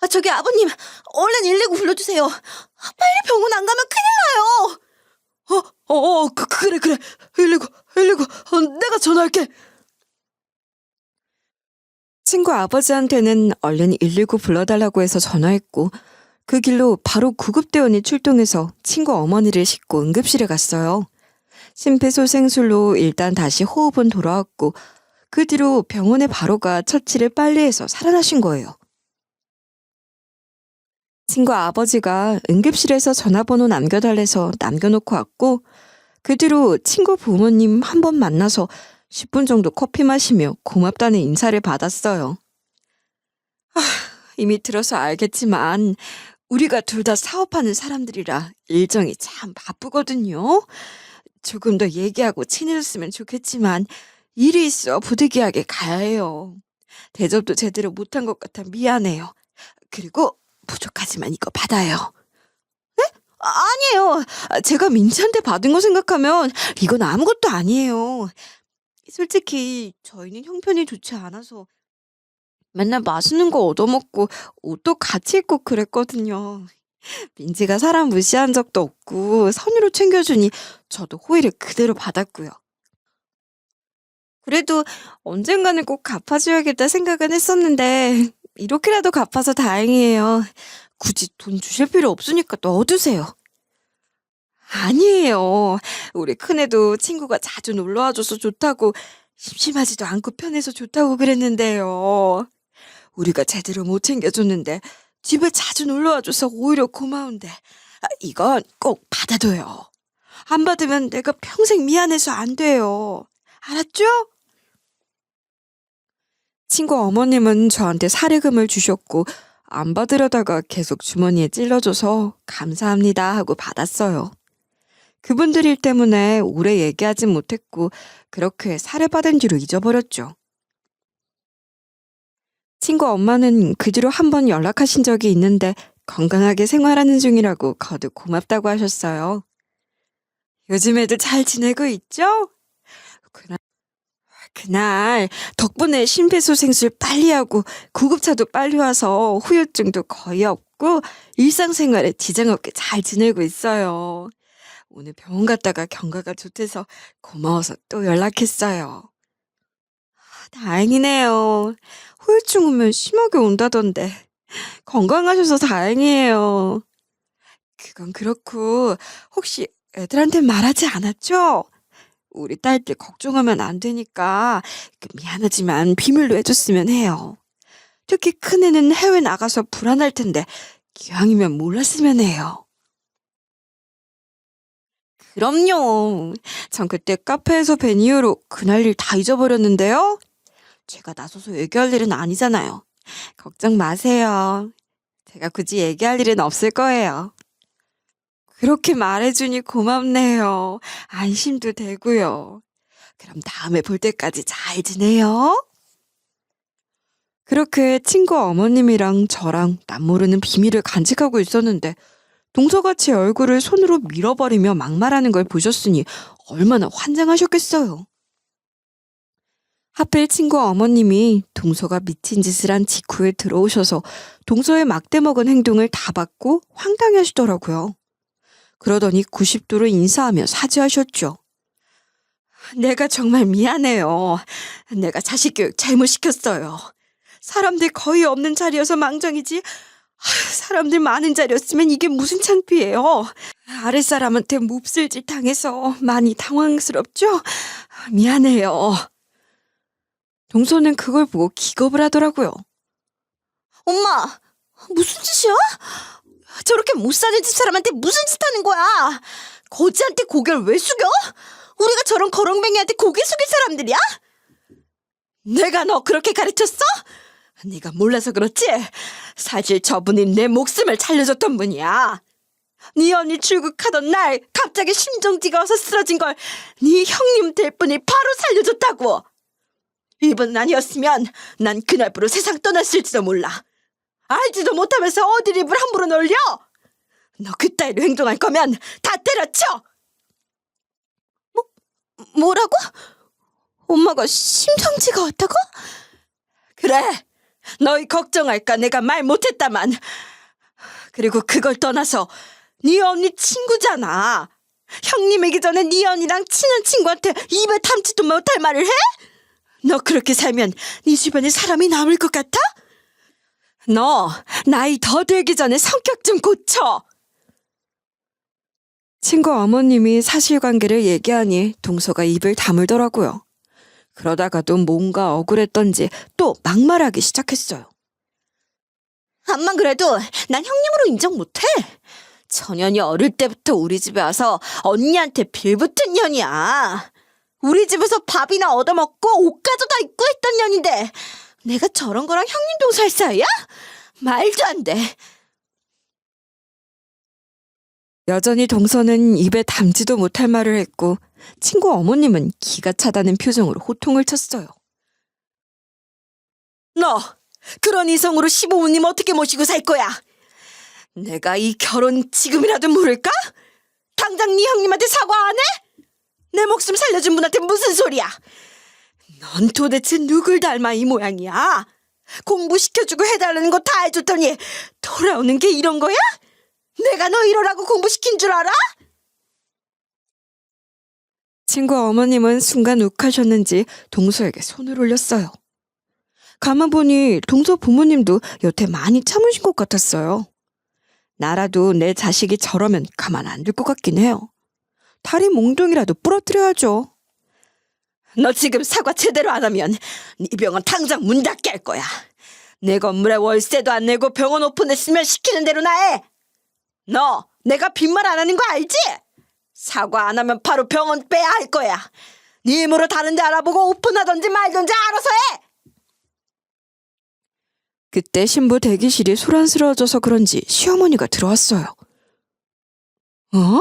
[SPEAKER 2] 저기 아버님, 얼른 119 불러주세요. 빨리 병원 안 가면 큰일 나요.
[SPEAKER 1] 그래. 119. 내가 전화할게. 친구 아버지한테는 얼른 119 불러달라고 해서 전화했고 그 길로 바로 구급대원이 출동해서 친구 어머니를 싣고 응급실에 갔어요. 심폐소생술로 일단 다시 호흡은 돌아왔고 그 뒤로 병원에 바로 가 처치를 빨리 해서 살아나신 거예요. 친구 아버지가 응급실에서 전화번호 남겨달래서 남겨놓고 왔고 그 뒤로 친구 부모님 한 번 만나서 10분 정도 커피 마시며 고맙다는 인사를 받았어요. 이미 들어서 알겠지만 우리가 둘 다 사업하는 사람들이라 일정이 참 바쁘거든요. 조금 더 얘기하고 친해졌으면 좋겠지만 일이 있어 부득이하게 가야 해요. 대접도 제대로 못한 것 같아 미안해요. 그리고 부족하지만 이거 받아요. 네? 아니에요. 제가 민지한테 받은 거 생각하면 이건 아무것도 아니에요. 솔직히 저희는 형편이 좋지 않아서 맨날 맛있는 거 얻어먹고 옷도 같이 입고 그랬거든요. 민지가 사람 무시한 적도 없고 선의로 챙겨주니 저도 호의를 그대로 받았고요. 그래도 언젠가는 꼭 갚아줘야겠다 생각은 했었는데 이렇게라도 갚아서 다행이에요. 굳이 돈 주실 필요 없으니까 넣어두세요. 아니에요. 우리 큰애도 친구가 자주 놀러와줘서 좋다고 심심하지도 않고 편해서 좋다고 그랬는데요. 우리가 제대로 못 챙겨줬는데 집에 자주 놀러와줘서 오히려 고마운데 이건 꼭 받아둬요. 안 받으면 내가 평생 미안해서 안 돼요. 알았죠? 친구 어머님은 저한테 사례금을 주셨고 안 받으려다가 계속 주머니에 찔러줘서 감사합니다 하고 받았어요. 그분들 일 때문에 오래 얘기하진 못했고 그렇게 사례받은 뒤로 잊어버렸죠. 친구 엄마는 그 뒤로 한 번 연락하신 적이 있는데 건강하게 생활하는 중이라고 거듭 고맙다고 하셨어요. 요즘 애들 잘 지내고 있죠? 그날 덕분에 심폐소생술 빨리 하고 구급차도 빨리 와서 후유증도 거의 없고 일상생활에 지장 없게 잘 지내고 있어요. 오늘 병원 갔다가 경과가 좋대서 고마워서 또 연락했어요. 다행이네요. 후유증 오면 심하게 온다던데. 건강하셔서 다행이에요. 그건 그렇고, 혹시 애들한테 말하지 않았죠? 우리 딸들 걱정하면 안 되니까 미안하지만 비밀로 해줬으면 해요. 특히 큰애는 해외 나가서 불안할 텐데 기왕이면 몰랐으면 해요. 그럼요. 전 그때 카페에서 뵌 이후로 그날 일 다 잊어버렸는데요. 제가 나서서 얘기할 일은 아니잖아요. 걱정 마세요. 제가 굳이 얘기할 일은 없을 거예요. 그렇게 말해주니 고맙네요. 안심도 되고요. 그럼 다음에 볼 때까지 잘 지내요. 그렇게 친구 어머님이랑 저랑 남모르는 비밀을 간직하고 있었는데 동서가 제 얼굴을 손으로 밀어버리며 막말하는 걸 보셨으니 얼마나 환장하셨겠어요. 하필 친구 어머님이 동서가 미친 짓을 한 직후에 들어오셔서 동서의 막대먹은 행동을 다 받고 황당해하시더라고요. 그러더니 90도로 인사하며 사죄하셨죠. 내가 정말 미안해요. 내가 자식 교육 잘못 시켰어요. 사람들 거의 없는 자리여서 망정이지. 사람들 많은 자리였으면 이게 무슨 창피해요. 아랫사람한테 몹쓸 짓 당해서 많이 당황스럽죠? 미안해요. 동서는 그걸 보고 기겁을 하더라고요.
[SPEAKER 2] 엄마, 무슨 짓이야? 저렇게 못 사는 집 사람한테 무슨 짓 하는 거야? 거지한테 고개를 왜 숙여? 우리가 저런 거렁뱅이한테 고개 숙일 사람들이야? 내가 너 그렇게 가르쳤어? 네가 몰라서 그렇지? 사실 저분이 내 목숨을 살려줬던 분이야. 네 언니 출국하던 날 갑자기 심정지가 와서 쓰러진 걸 네 형님 될 분이 바로 살려줬다고. 이분 아니었으면 난 그날부로 세상 떠났을지도 몰라. 알지도 못하면서 어딜 입을 함부로 놀려? 너 그따위로 행동할 거면 다 때려쳐! 뭐라고? 엄마가 심정지가 왔다고? 그래, 너희 걱정할까 내가 말 못했다만. 그리고 그걸 떠나서 네 언니 친구잖아. 형님이기 전에 네 언니랑 친한 친구한테 입에 담지도 못할 말을 해? 너 그렇게 살면 네 주변에 사람이 남을 것 같아? 너 나이 더 들기 전에 성격 좀 고쳐.
[SPEAKER 1] 친구 어머님이 사실관계를 얘기하니 동서가 입을 다물더라고요. 그러다가도 뭔가 억울했던지 또 막말하기 시작했어요.
[SPEAKER 2] 암만 그래도 난 형님으로 인정 못해. 전현이 어릴 때부터 우리 집에 와서 언니한테 빌붙은 년이야. 우리 집에서 밥이나 얻어먹고 옷가도 다 입고 했던 년인데 내가 저런 거랑 형님 동살 사이야? 말도 안 돼.
[SPEAKER 1] 여전히 동서는 입에 담지도 못할 말을 했고 친구 어머님은 기가 차다는 표정으로 호통을 쳤어요.
[SPEAKER 2] 너 그런 이성으로 시부모님 어떻게 모시고 살 거야? 내가 이 결혼 지금이라도 물을까? 당장 네 형님한테 사과 안 해? 내 목숨 살려준 분한테 무슨 소리야? 넌 도대체 누굴 닮아 이 모양이야? 공부시켜주고 해달라는 거 다 해줬더니 돌아오는 게 이런 거야? 내가 너 이러라고 공부시킨 줄 알아?
[SPEAKER 1] 친구 어머님은 순간 욱하셨는지 동서에게 손을 올렸어요. 가만 보니 동서 부모님도 여태 많이 참으신 것 같았어요. 나라도 내 자식이 저러면 가만 안 둘 것 같긴 해요. 다리 몽둥이라도 부러뜨려야죠.
[SPEAKER 2] 너 지금 사과 제대로 안 하면 네 병원 당장 문 닫게 할 거야. 내 건물에 월세도 안 내고 병원 오픈했으면 시키는 대로 나 해. 너 내가 빈말 안 하는 거 알지? 사과 안 하면 바로 병원 빼야 할 거야. 네 힘으로 다른 데 알아보고 오픈하던지 말던지 알아서 해.
[SPEAKER 1] 그때 신부 대기실이 소란스러워져서 그런지 시어머니가 들어왔어요. 어?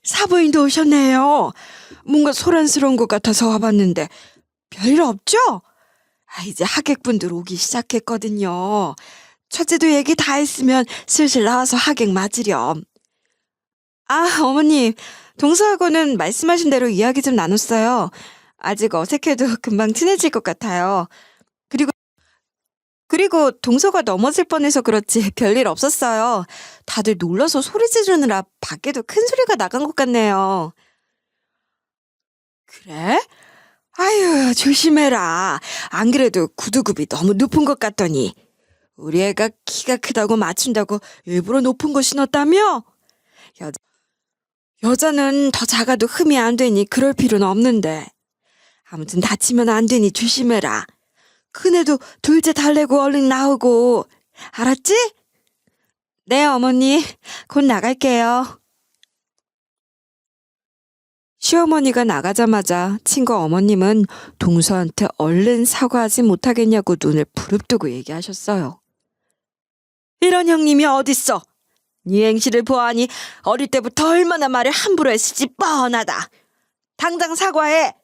[SPEAKER 1] 사부인도 오셨네요. 뭔가 소란스러운 것 같아서 와봤는데 별일 없죠? 이제 하객분들 오기 시작했거든요. 첫째도 얘기 다 했으면 슬슬 나와서 하객 맞으렴. 어머님, 동서하고는 말씀하신 대로 이야기 좀 나눴어요. 아직 어색해도 금방 친해질 것 같아요. 그리고 동서가 넘어질 뻔해서 그렇지 별일 없었어요. 다들 놀라서 소리 지르느라 밖에도 큰 소리가 나간 것 같네요.
[SPEAKER 2] 그래?
[SPEAKER 1] 아유, 조심해라. 안 그래도 구두굽이 너무 높은 것 같더니. 우리 애가 키가 크다고 맞춘다고 일부러 높은 거 신었다며? 여자는 더 작아도 흠이 안 되니 그럴 필요는 없는데. 아무튼 다치면 안 되니 조심해라. 큰애도 둘째 달래고 얼른 나오고. 알았지? 네, 어머니. 곧 나갈게요. 시어머니가 나가자마자 친구 어머님은 동서한테 얼른 사과하지 못하겠냐고 눈을 부릅뜨고 얘기하셨어요. 이런 형님이 어딨어? 네 행실을 보아하니 어릴 때부터 얼마나 말을 함부로 했을지 뻔하다. 당장 사과해.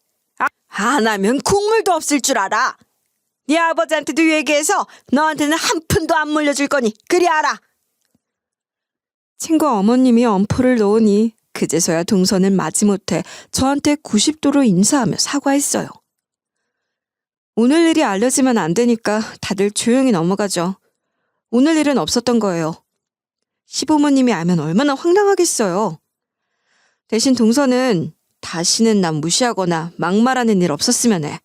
[SPEAKER 1] 안 하면 국물도 없을 줄 알아. 네 아버지한테도 얘기해서 너한테는 한 푼도 안 물려줄 거니 그리 알아. 친구 어머님이 엄포를 놓으니 그제서야 동서는 마지못해 저한테 90도로 인사하며 사과했어요. 오늘 일이 알려지면 안 되니까 다들 조용히 넘어가죠. 오늘 일은 없었던 거예요. 시부모님이 알면 얼마나 황당하겠어요. 대신 동서는 다시는 남 무시하거나 막말하는 일 없었으면 해.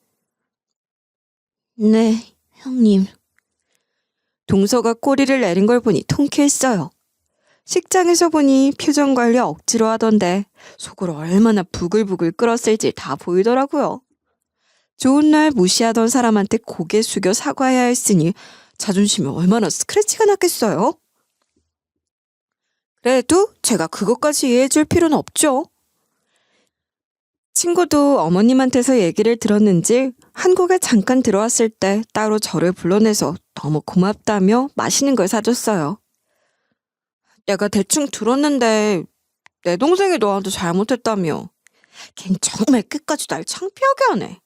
[SPEAKER 2] 네, 형님.
[SPEAKER 1] 동서가 꼬리를 내린 걸 보니 통쾌했어요. 식장에서 보니 표정 관리 억지로 하던데 속으로 얼마나 부글부글 끓었을지 다 보이더라고요. 좋은 날 무시하던 사람한테 고개 숙여 사과해야 했으니 자존심이 얼마나 스크래치가 났겠어요? 그래도 제가 그것까지 이해해줄 필요는 없죠. 친구도 어머님한테서 얘기를 들었는지 한국에 잠깐 들어왔을 때 따로 저를 불러내서 너무 고맙다며 맛있는 걸 사줬어요. 내가 대충 들었는데 내 동생이 너한테 잘못했다며. 걘 정말 끝까지 날 창피하게 하네.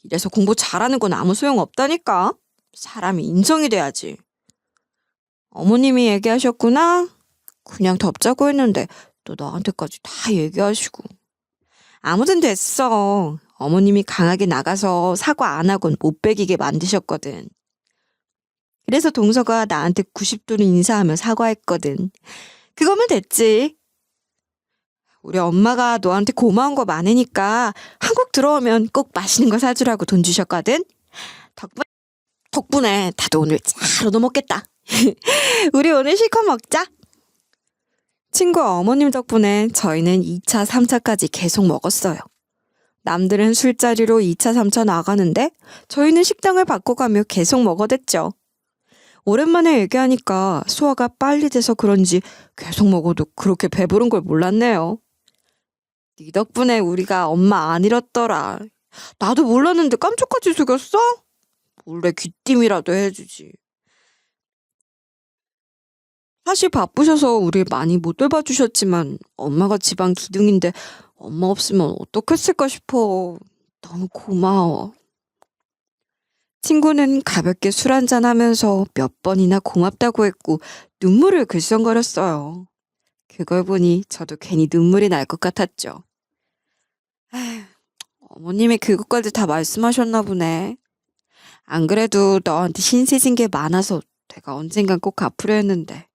[SPEAKER 1] 이래서 공부 잘하는 건 아무 소용없다니까. 사람이 인정이 돼야지. 어머님이 얘기하셨구나. 그냥 덮자고 했는데 또 너한테까지 다 얘기하시고. 아무튼 됐어. 어머님이 강하게 나가서 사과 안 하곤 못 배기게 만드셨거든. 그래서 동서가 나한테 90도로 인사하며 사과했거든. 그거면 됐지. 우리 엄마가 너한테 고마운 거 많으니까 한국 들어오면 꼭 맛있는 거 사주라고 돈 주셨거든. 덕분에 다들 오늘 잘 얻어먹겠다. 우리 오늘 실컷 먹자. 친구 어머님 덕분에 저희는 2차, 3차까지 계속 먹었어요. 남들은 술자리로 2차, 3차 나가는데 저희는 식당을 바꿔가며 계속 먹어댔죠. 오랜만에 얘기하니까 소화가 빨리 돼서 그런지 계속 먹어도 그렇게 배부른 걸 몰랐네요. 네 덕분에 우리가 엄마 안 잃었더라. 나도 몰랐는데 깜짝까지 속였어? 원래 귀띔이라도 해주지. 사실 바쁘셔서 우리 많이 못 돌봐주셨지만 엄마가 집안 기둥인데 엄마 없으면 어떡했을까 싶어. 너무 고마워. 친구는 가볍게 술 한잔 하면서 몇 번이나 고맙다고 했고 눈물을 글썽거렸어요. 그걸 보니 저도 괜히 눈물이 날 것 같았죠. 에휴, 어머님이 그것까지 다 말씀하셨나 보네. 안 그래도 너한테 신세진 게 많아서 내가 언젠간 꼭 갚으려 했는데.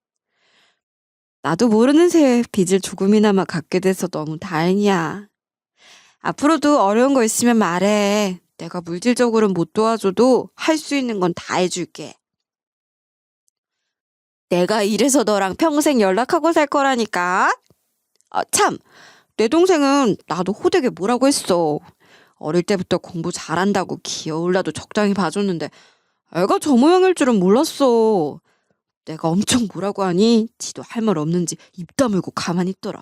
[SPEAKER 1] 나도 모르는 새에 빚을 조금이나마 갚게 돼서 너무 다행이야. 앞으로도 어려운 거 있으면 말해. 내가 물질적으로는 못 도와줘도 할 수 있는 건 다 해줄게. 내가 이래서 너랑 평생 연락하고 살 거라니까. 참, 내 동생은 나도 호되게 뭐라고 했어. 어릴 때부터 공부 잘한다고 귀여울라도 적당히 봐줬는데 애가 저 모양일 줄은 몰랐어. 내가 엄청 뭐라고 하니 지도 할 말 없는지 입 다물고 가만히 있더라.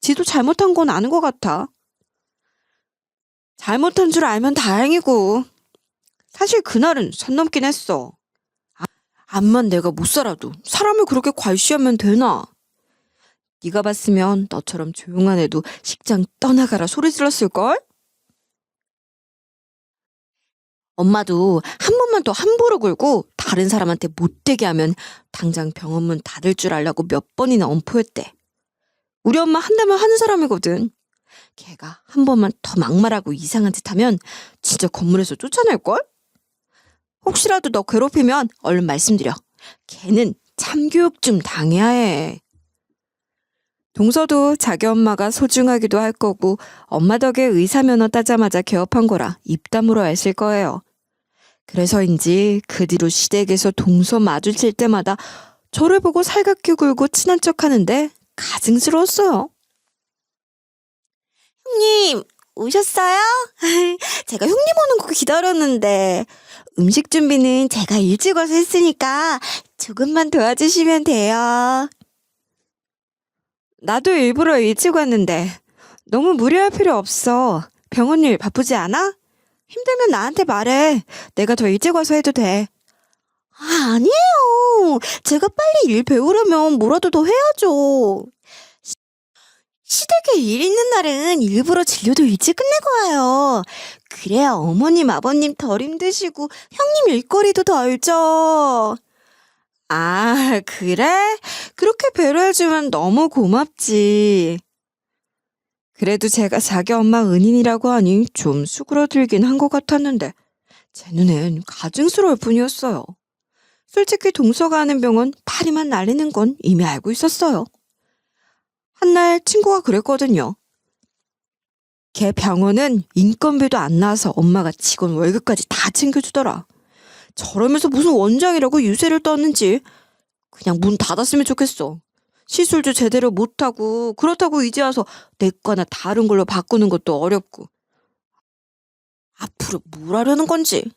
[SPEAKER 1] 지도 잘못한 건 아는 것 같아. 잘못한 줄 알면 다행이고. 사실 그날은 선 넘긴 했어. 암만 내가 못 살아도 사람을 그렇게 괄시하면 되나? 네가 봤으면 너처럼 조용한 애도 식장 떠나가라 소리 질렀을걸? 엄마도 한 번만 더 함부로 굴고 다른 사람한테 못되게 하면 당장 병원 문 닫을 줄 알라고 몇 번이나 엄포했대. 우리 엄마 한다면 하는 사람이거든. 걔가 한 번만 더 막말하고 이상한 짓 하면 진짜 건물에서 쫓아낼걸? 혹시라도 너 괴롭히면 얼른 말씀드려. 걔는 참교육 좀 당해야 해. 동서도 자기 엄마가 소중하기도 할 거고 엄마 덕에 의사 면허 따자마자 개업한 거라 입 다물어 했을 거예요. 그래서인지 그 뒤로 시댁에서 동서 마주칠 때마다 저를 보고 살갑게 굴고 친한 척 하는데 가증스러웠어요.
[SPEAKER 2] 형님, 오셨어요? 제가 형님 오는 거 기다렸는데. 음식 준비는 제가 일찍 와서 했으니까 조금만 도와주시면 돼요.
[SPEAKER 1] 나도 일부러 일찍 왔는데 너무 무리할 필요 없어. 병원 일 바쁘지 않아? 힘들면 나한테 말해. 내가 더 일찍 와서 해도 돼.
[SPEAKER 2] 아니에요. 제가 빨리 일 배우려면 뭐라도 더 해야죠. 시댁에 일 있는 날은 일부러 진료도 일찍 끝내고 와요. 그래야 어머님, 아버님 덜 힘드시고 형님 일거리도 덜죠.
[SPEAKER 1] 아, 그래? 그렇게 배려해주면 너무 고맙지. 그래도 제가 자기 엄마 은인이라고 하니 좀 수그러들긴 한 것 같았는데 제 눈엔 가증스러울 뿐이었어요. 솔직히 동서가 하는 병은 파리만 날리는 건 이미 알고 있었어요. 한날 친구가 그랬거든요. 걔 병원은 인건비도 안 나와서 엄마가 직원 월급까지 다 챙겨주더라. 저러면서 무슨 원장이라고 유세를 떴는지 그냥 문 닫았으면 좋겠어. 시술도 제대로 못하고 그렇다고 이제 와서 내 거나 다른 걸로 바꾸는 것도 어렵고. 앞으로 뭘 하려는 건지.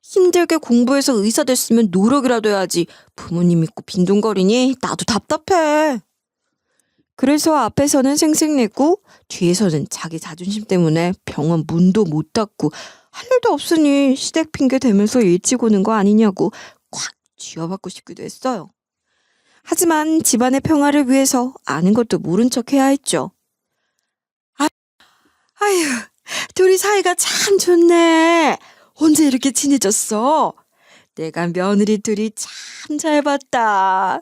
[SPEAKER 1] 힘들게 공부해서 의사 됐으면 노력이라도 해야지. 부모님 믿고 빈둥거리니 나도 답답해. 그래서 앞에서는 생색내고 뒤에서는 자기 자존심 때문에 병원 문도 못 닫고 할 일도 없으니 시댁 핑계 대면서 일찍 오는 거 아니냐고 콱 쥐어받고 싶기도 했어요. 하지만 집안의 평화를 위해서 아는 것도 모른 척 해야 했죠. 아휴, 둘이 사이가 참 좋네. 언제 이렇게 친해졌어? 내가 며느리 둘이 참 잘 봤다.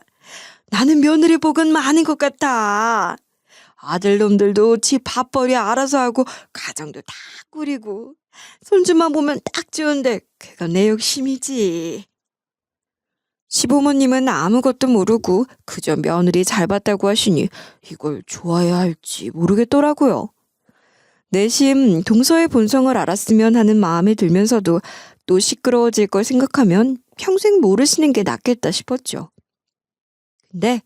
[SPEAKER 1] 나는 며느리 복은 많은 것 같아. 아들놈들도 지 밥벌이 알아서 하고 가정도 다 꾸리고 손주만 보면 딱 좋은데 그건 내 욕심이지. 시부모님은 아무것도 모르고 그저 며느리 잘 봤다고 하시니 이걸 좋아해야 할지 모르겠더라고요. 내심 동서의 본성을 알았으면 하는 마음이 들면서도 또 시끄러워질 걸 생각하면 평생 모르시는 게 낫겠다 싶었죠. 근데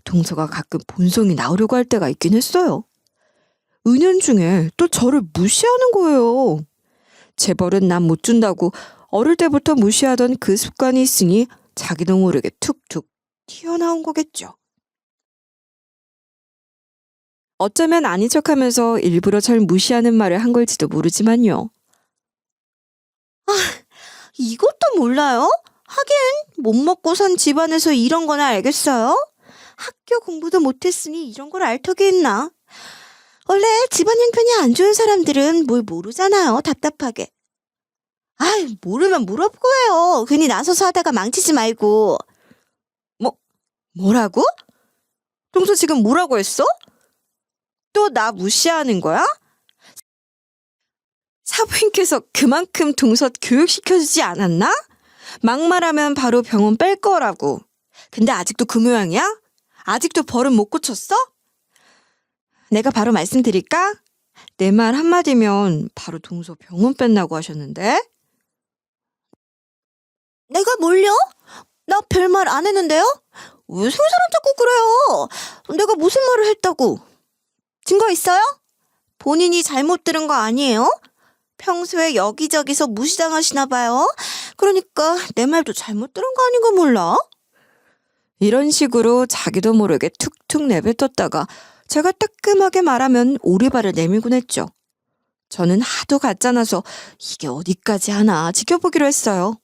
[SPEAKER 1] 동서가 가끔 본성이 나오려고 할 때가 있긴 했어요. 은연중에 또 저를 무시하는 거예요. 재벌은 남 못 준다고 어릴 때부터 무시하던 그 습관이 있으니 자기도 모르게 툭툭 튀어나온 거겠죠. 어쩌면 아닌 척하면서 일부러 절 무시하는 말을 한 걸지도 모르지만요.
[SPEAKER 2] 이것도 몰라요? 하긴 못 먹고 산 집안에서 이런 거나 알겠어요? 학교 공부도 못했으니 이런 걸 알 턱이 있나? 원래 집안 형편이 안 좋은 사람들은 뭘 모르잖아요, 답답하게. 아이, 모르면 물어보고 해요. 괜히 나서서 하다가 망치지 말고.
[SPEAKER 1] 뭐라고? 동서 지금 뭐라고 했어? 또 나 무시하는 거야? 사부인께서 그만큼 동서 교육시켜주지 않았나? 막말하면 바로 병원 뺄 거라고. 근데 아직도 그 모양이야? 아직도 버릇 못 고쳤어? 내가 바로 말씀드릴까? 내 말 한마디면 바로 동서 병원 뺀다고 하셨는데?
[SPEAKER 2] 내가 뭘요? 나 별말 안 했는데요? 왜 솔사람 잡고 그래요? 내가 무슨 말을 했다고? 증거 있어요? 본인이 잘못 들은 거 아니에요? 평소에 여기저기서 무시당하시나 봐요. 그러니까 내 말도 잘못 들은 거 아닌 거 몰라?
[SPEAKER 1] 이런 식으로 자기도 모르게 툭툭 내뱉었다가 제가 따끔하게 말하면 오리발을 내밀곤 했죠. 저는 하도 가짜나서 이게 어디까지 하나 지켜보기로 했어요.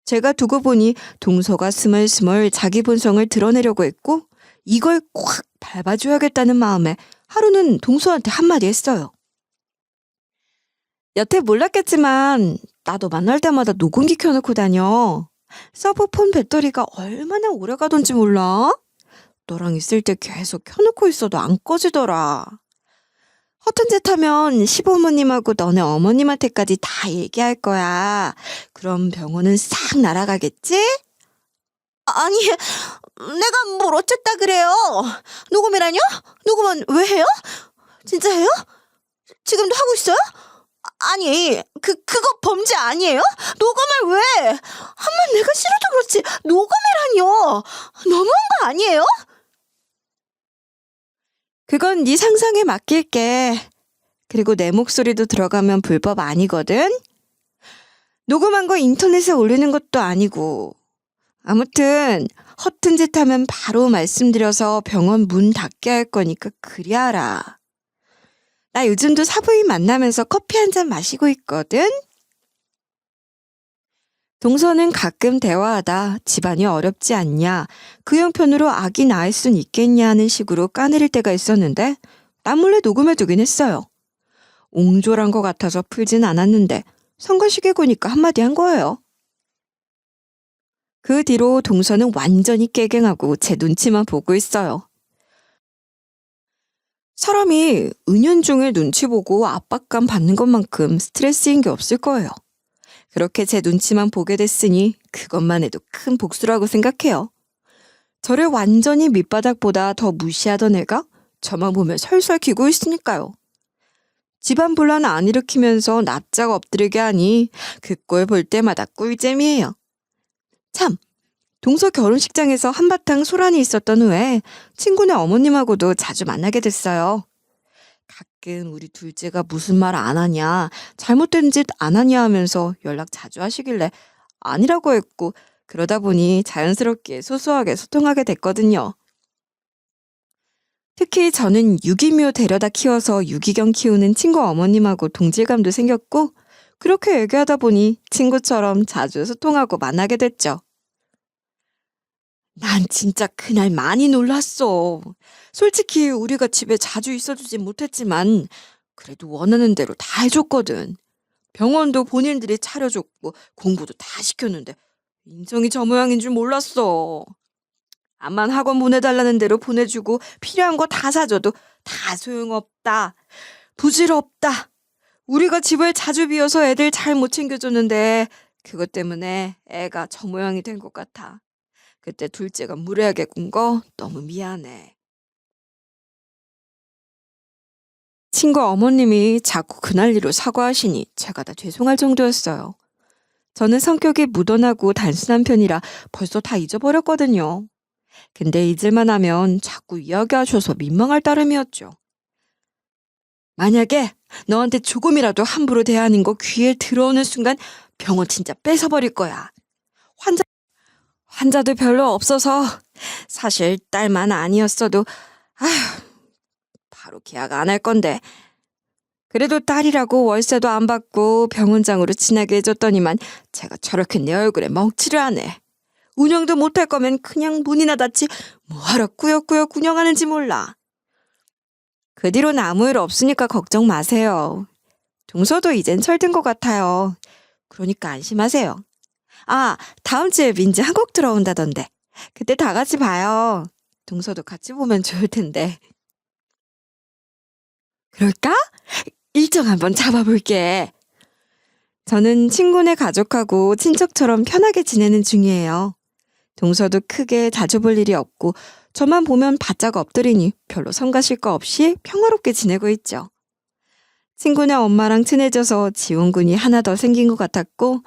[SPEAKER 1] 제가 두고 보니 동서가 스멀스멀 자기 본성을 드러내려고 했고 이걸 콱 밟아줘야겠다는 마음에 하루는 동서한테 한마디 했어요. 여태 몰랐겠지만 나도 만날 때마다 녹음기 켜놓고 다녀. 서브폰 배터리가 얼마나 오래 가던지 몰라? 너랑 있을 때 계속 켜놓고 있어도 안 꺼지더라. 허튼 짓 하면 시부모님하고 너네 어머님한테까지 다 얘기할 거야. 그럼 병원은 싹 날아가겠지?
[SPEAKER 2] 아니, 내가 뭘 어쨌다 그래요? 녹음이라뇨? 녹음은 왜 해요? 진짜 해요? 지금도 하고 있어요? 아니, 그거 범죄 아니에요? 녹음을 왜? 한번 내가 싫어도 그렇지, 녹음이라뇨? 너무한 거 아니에요?
[SPEAKER 1] 그건 네 상상에 맡길게. 그리고 내 목소리도 들어가면 불법 아니거든? 녹음한 거 인터넷에 올리는 것도 아니고. 아무튼 허튼 짓 하면 바로 말씀드려서 병원 문 닫게 할 거니까 그리 알아. 나 요즘도 사부인 만나면서 커피 한 잔 마시고 있거든? 동서는 가끔 대화하다 집안이 어렵지 않냐, 그 형편으로 아기 낳을 순 있겠냐 하는 식으로 까내릴 때가 있었는데 난 몰래 녹음해두긴 했어요. 옹졸한 것 같아서 풀진 않았는데 성가시게 보니까 한마디 한 거예요. 그 뒤로 동서는 완전히 깨갱하고 제 눈치만 보고 있어요. 사람이 은연중에 눈치 보고 압박감 받는 것만큼 스트레스인 게 없을 거예요. 그렇게 제 눈치만 보게 됐으니 그것만 해도 큰 복수라고 생각해요. 저를 완전히 밑바닥보다 더 무시하던 애가 저만 보면 설설 기고 있으니까요. 집안 분란 안 일으키면서 납작 엎드리게 하니 그 꼴 볼 때마다 꿀잼이에요. 참, 동서 결혼식장에서 한바탕 소란이 있었던 후에 친구네 어머님하고도 자주 만나게 됐어요. 가끔 우리 둘째가 무슨 말 안 하냐, 잘못된 짓 안 하냐 하면서 연락 자주 하시길래 아니라고 했고, 그러다 보니 자연스럽게 소소하게 소통하게 됐거든요. 특히 저는 유기묘 데려다 키워서 유기견 키우는 친구 어머님하고 동질감도 생겼고, 그렇게 얘기하다 보니 친구처럼 자주 소통하고 만나게 됐죠. 난 진짜 그날 많이 놀랐어. 솔직히 우리가 집에 자주 있어주진 못했지만 그래도 원하는 대로 다 해줬거든. 병원도 본인들이 차려줬고 공부도 다 시켰는데 인성이 저 모양인 줄 몰랐어. 암만 학원 보내달라는 대로 보내주고 필요한 거 다 사줘도 다 소용없다. 부질없다. 우리가 집을 자주 비워서 애들 잘 못 챙겨줬는데 그것 때문에 애가 저 모양이 된 것 같아. 그때 둘째가 무례하게 군 거 너무 미안해. 친구 어머님이 자꾸 그 난리로 사과하시니 제가 다 죄송할 정도였어요. 저는 성격이 무던하고 단순한 편이라 벌써 다 잊어버렸거든요. 근데 잊을만 하면 자꾸 이야기하셔서 민망할 따름이었죠. 만약에 너한테 조금이라도 함부로 대하는 거 귀에 들어오는 순간 병원 진짜 뺏어버릴 거야. 환자도 별로 없어서 사실 딸만 아니었어도 바로 계약 안 할 건데, 그래도 딸이라고 월세도 안 받고 병원장으로 지나게 해줬더니만 제가 저렇게 내 얼굴에 멍치를 하네. 운영도 못할 거면 그냥 문이나 닫지 뭐하러 꾸역꾸역 운영하는지 몰라. 그 뒤로는 아무 일 없으니까 걱정 마세요. 동서도 이젠 철든 것 같아요. 그러니까 안심하세요. 아, 다음 주에 민지 한국 들어온다던데. 그때 다 같이 봐요. 동서도 같이 보면 좋을 텐데. 그럴까? 일정 한번 잡아볼게. 저는 친구네 가족하고 친척처럼 편하게 지내는 중이에요. 동서도 크게 자주 볼 일이 없고 저만 보면 바짝 엎드리니 별로 성가실 거 없이 평화롭게 지내고 있죠. 친구네 엄마랑 친해져서 지원군이 하나 더 생긴 것 같았고,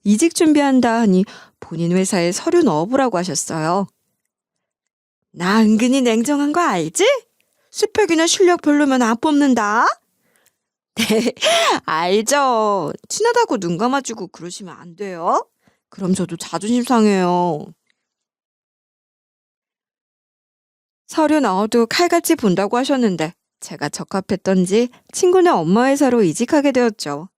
[SPEAKER 1] 이직 준비한다 하니 본인 회사에 서류 넣어보라고 하셨어요. 나 은근히 냉정한 거 알지? 스펙이나 실력 별로면 안 뽑는다. 네, 알죠. 친하다고 눈 감아주고 그러시면 안 돼요. 그럼 저도 자존심 상해요. 서류 넣어도 칼같이 본다고 하셨는데 제가 적합했던지 친구네 엄마 회사로 이직하게 되었죠.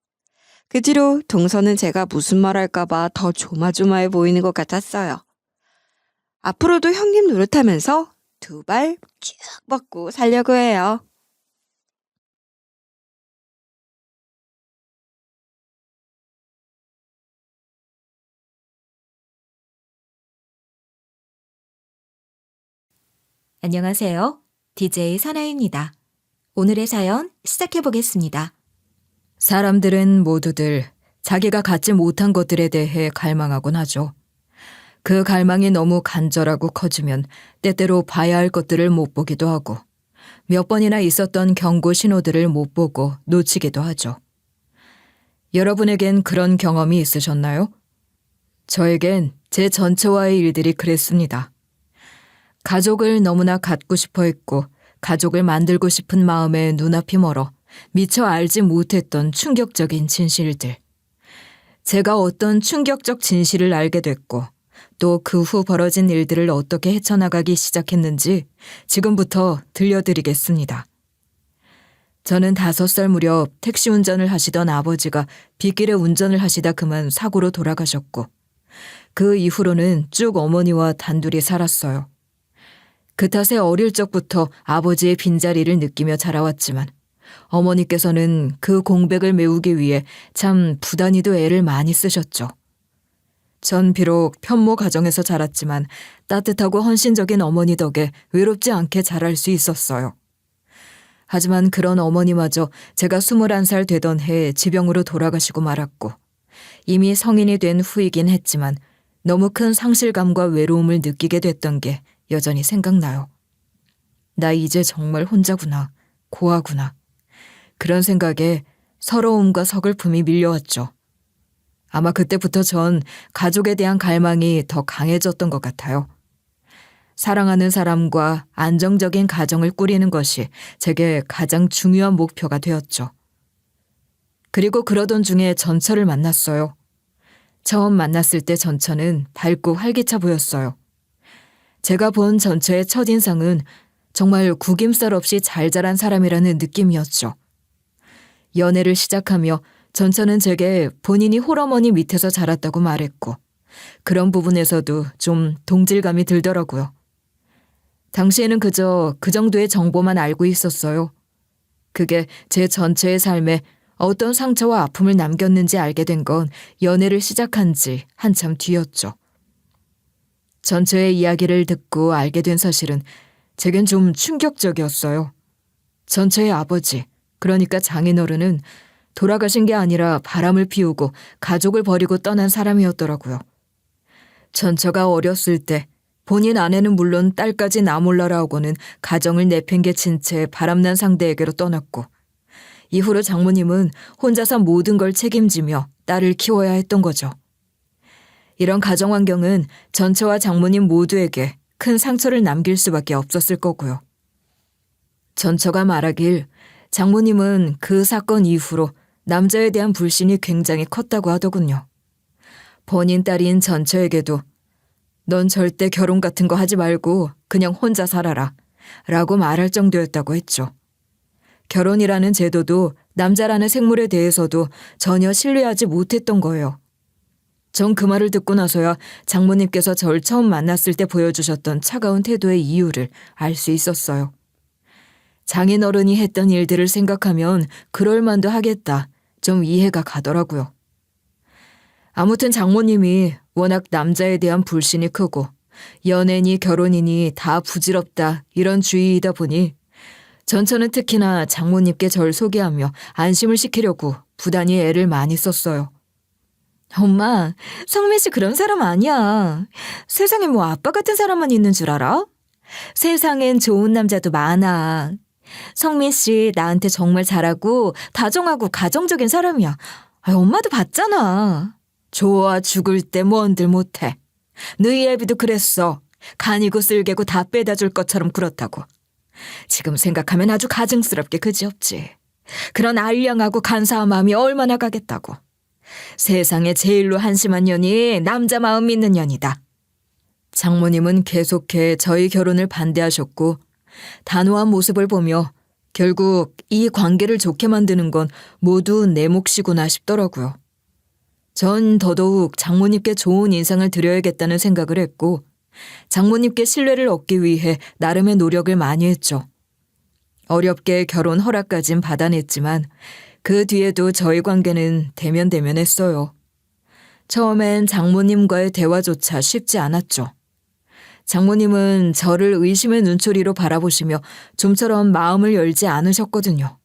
[SPEAKER 1] 그 뒤로 동서는 제가 무슨 말 할까봐 더 조마조마해 보이는 것 같았어요. 앞으로도 형님 노릇하면서 두 발 쭉 뻗고 살려고 해요.
[SPEAKER 3] 안녕하세요. DJ 사나입니다. 오늘의 사연 시작해 보겠습니다. 사람들은 모두들 자기가 갖지 못한 것들에 대해 갈망하곤 하죠. 그 갈망이 너무 간절하고 커지면 때때로 봐야 할 것들을 못 보기도 하고 몇 번이나 있었던 경고 신호들을 못 보고 놓치기도 하죠. 여러분에겐 그런 경험이 있으셨나요? 저에겐 제 전처와의 일들이 그랬습니다. 가족을 너무나 갖고 싶어 했고 가족을 만들고 싶은 마음에 눈앞이 멀어 미처 알지 못했던 충격적인 진실들. 제가 어떤 충격적 진실을 알게 됐고 또 그 후 벌어진 일들을 어떻게 헤쳐나가기 시작했는지 지금부터 들려드리겠습니다. 저는 5살 무렵 택시 운전을 하시던 아버지가 빗길에 운전을 하시다 그만 사고로 돌아가셨고 그 이후로는 쭉 어머니와 단둘이 살았어요. 그 탓에 어릴 적부터 아버지의 빈자리를 느끼며 자라왔지만 어머니께서는 그 공백을 메우기 위해 참 부단히도 애를 많이 쓰셨죠. 전 비록 편모 가정에서 자랐지만 따뜻하고 헌신적인 어머니 덕에 외롭지 않게 자랄 수 있었어요. 하지만 그런 어머니마저 제가 21살 되던 해에 지병으로 돌아가시고 말았고 이미 성인이 된 후이긴 했지만 너무 큰 상실감과 외로움을 느끼게 됐던 게 여전히 생각나요. 나 이제 정말 혼자구나, 고아구나. 그런 생각에 서러움과 서글픔이 밀려왔죠. 아마 그때부터 전 가족에 대한 갈망이 더 강해졌던 것 같아요. 사랑하는 사람과 안정적인 가정을 꾸리는 것이 제게 가장 중요한 목표가 되었죠. 그리고 그러던 중에 전처를 만났어요. 처음 만났을 때 전처는 밝고 활기차 보였어요. 제가 본 전처의 첫인상은 정말 구김살 없이 잘 자란 사람이라는 느낌이었죠. 연애를 시작하며 전처는 제게 본인이 홀어머니 밑에서 자랐다고 말했고 그런 부분에서도 좀 동질감이 들더라고요. 당시에는 그저 그 정도의 정보만 알고 있었어요. 그게 제 전체의 삶에 어떤 상처와 아픔을 남겼는지 알게 된 건 연애를 시작한 지 한참 뒤였죠. 전처의 이야기를 듣고 알게 된 사실은 제겐 좀 충격적이었어요. 전처의 아버지, 그러니까 장인어른은 돌아가신 게 아니라 바람을 피우고 가족을 버리고 떠난 사람이었더라고요. 전처가 어렸을 때 본인 아내는 물론 딸까지 나 몰라라 하고는 가정을 내팽개친 채 바람난 상대에게로 떠났고 이후로 장모님은 혼자서 모든 걸 책임지며 딸을 키워야 했던 거죠. 이런 가정 환경은 전처와 장모님 모두에게 큰 상처를 남길 수밖에 없었을 거고요. 전처가 말하길 장모님은 그 사건 이후로 남자에 대한 불신이 굉장히 컸다고 하더군요. 본인 딸인 전처에게도 넌 절대 결혼 같은 거 하지 말고 그냥 혼자 살아라 라고 말할 정도였다고 했죠. 결혼이라는 제도도 남자라는 생물에 대해서도 전혀 신뢰하지 못했던 거예요. 전 그 말을 듣고 나서야 장모님께서 절 처음 만났을 때 보여주셨던 차가운 태도의 이유를 알 수 있었어요. 장인어른이 했던 일들을 생각하면 그럴만도 하겠다. 좀 이해가 가더라고요. 아무튼 장모님이 워낙 남자에 대한 불신이 크고 연애니 결혼이니 다 부질없다 이런 주의이다 보니 전처는 특히나 장모님께 절 소개하며 안심을 시키려고 부단히 애를 많이 썼어요. 엄마, 성민 씨 그런 사람 아니야. 세상에 뭐 아빠 같은 사람만 있는 줄 알아? 세상엔 좋은 남자도 많아. 성민 씨 나한테 정말 잘하고 다정하고 가정적인 사람이야. 엄마도 봤잖아. 좋아 죽을 때 뭔들 못해. 너희 애비도 그랬어. 간이고 쓸개고 다 빼다 줄 것처럼 그렇다고. 지금 생각하면 아주 가증스럽게 그지없지. 그런 알량하고 간사한 마음이 얼마나 가겠다고. 세상에 제일로 한심한 년이 남자 마음 믿는 년이다. 장모님은 계속해 저희 결혼을 반대하셨고 단호한 모습을 보며 결국 이 관계를 좋게 만드는 건 모두 내 몫이구나 싶더라고요. 전 더더욱 장모님께 좋은 인상을 드려야겠다는 생각을 했고 장모님께 신뢰를 얻기 위해 나름의 노력을 많이 했죠. 어렵게 결혼 허락까진 받아냈지만 그 뒤에도 저희 관계는 대면대면했어요. 처음엔 장모님과의 대화조차 쉽지 않았죠. 장모님은 저를 의심의 눈초리로 바라보시며 좀처럼 마음을 열지 않으셨거든요.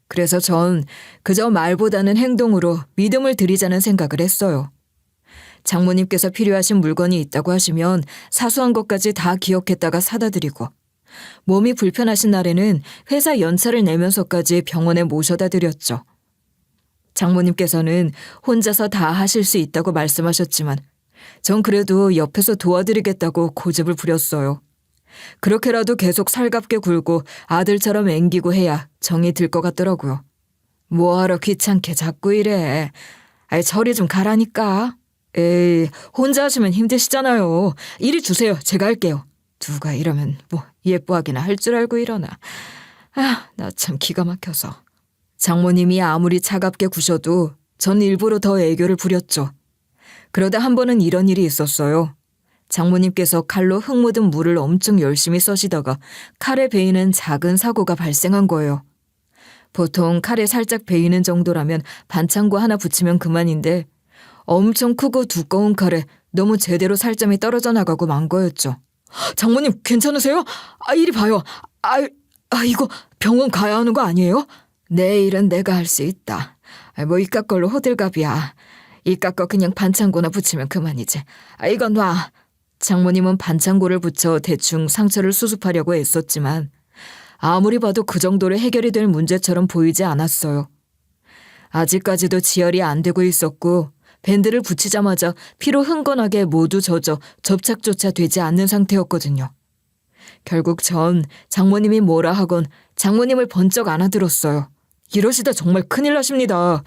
[SPEAKER 3] 그래서 전 그저 말보다는 행동으로 믿음을 드리자는 생각을 했어요. 장모님께서 필요하신 물건이 있다고 하시면 사소한 것까지 다 기억했다가 사다 드리고, 몸이 불편하신 날에는 회사 연차를 내면서까지 병원에 모셔다 드렸죠. 장모님께서는 혼자서 다 하실 수 있다고 말씀하셨지만 전 그래도 옆에서 도와드리겠다고 고집을 부렸어요. 그렇게라도 계속 살갑게 굴고 아들처럼 앵기고 해야 정이 들 것 같더라고요. 뭐하러 귀찮게 자꾸 이래. 아이, 저리 좀 가라니까. 에이, 혼자 하시면 힘드시잖아요. 이리 주세요. 제가 할게요. 누가 이러면 뭐 예뻐하기나 할 줄 알고 이러나. 아, 나 참 기가 막혀서. 장모님이 아무리 차갑게 구셔도 전 일부러 더 애교를 부렸죠. 그러다 한 번은 이런 일이 있었어요. 장모님께서 칼로 흙 묻은 물을 엄청 열심히 써시다가 칼에 베이는 작은 사고가 발생한 거예요. 보통 칼에 살짝 베이는 정도라면 반창고 하나 붙이면 그만인데 엄청 크고 두꺼운 칼에 너무 제대로 살점이 떨어져 나가고 만 거였죠. 장모님 괜찮으세요? 아, 이리 봐요. 이거 병원 가야 하는 거 아니에요? 내 일은 내가 할 수 있다. 뭐 이깟 걸로 호들갑이야. 이깟 거 그냥 반창고나 붙이면 그만이지. 이건 놔. 장모님은 반창고를 붙여 대충 상처를 수습하려고 애썼지만 아무리 봐도 그 정도로 해결이 될 문제처럼 보이지 않았어요. 아직까지도 지혈이 안 되고 있었고 밴드를 붙이자마자 피로 흥건하게 모두 젖어 접착조차 되지 않는 상태였거든요. 결국 전 장모님이 뭐라 하건 장모님을 번쩍 안아들었어요. 이러시다 정말 큰일 나십니다.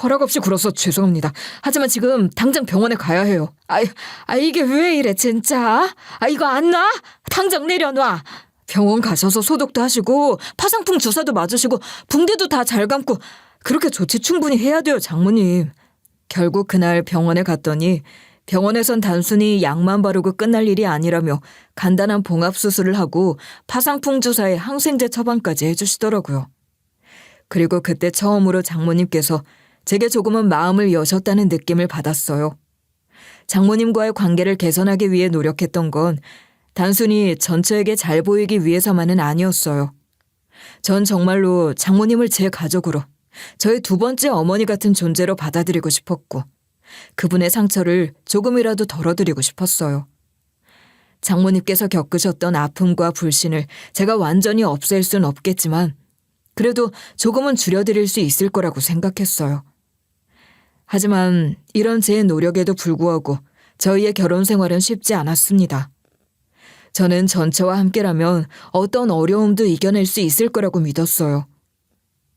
[SPEAKER 3] 허락 없이 굴어서 죄송합니다. 하지만 지금 당장 병원에 가야 해요. 이게 왜 이래 진짜? 이거 안 나? 당장 내려놔. 병원 가셔서 소독도 하시고 파상풍 주사도 맞으시고 붕대도 다 잘 감고 그렇게 조치 충분히 해야 돼요, 장모님. 결국 그날 병원에 갔더니 병원에선 단순히 약만 바르고 끝날 일이 아니라며 간단한 봉합수술을 하고 파상풍 주사에 항생제 처방까지 해주시더라고요. 그리고 그때 처음으로 장모님께서 제게 조금은 마음을 여셨다는 느낌을 받았어요. 장모님과의 관계를 개선하기 위해 노력했던 건 단순히 전처에게 잘 보이기 위해서만은 아니었어요. 전 정말로 장모님을 제 가족으로, 저의 두 번째 어머니 같은 존재로 받아들이고 싶었고 그분의 상처를 조금이라도 덜어드리고 싶었어요. 장모님께서 겪으셨던 아픔과 불신을 제가 완전히 없앨 순 없겠지만 그래도 조금은 줄여드릴 수 있을 거라고 생각했어요. 하지만 이런 제 노력에도 불구하고 저희의 결혼 생활은 쉽지 않았습니다. 저는 전처와 함께라면 어떤 어려움도 이겨낼 수 있을 거라고 믿었어요.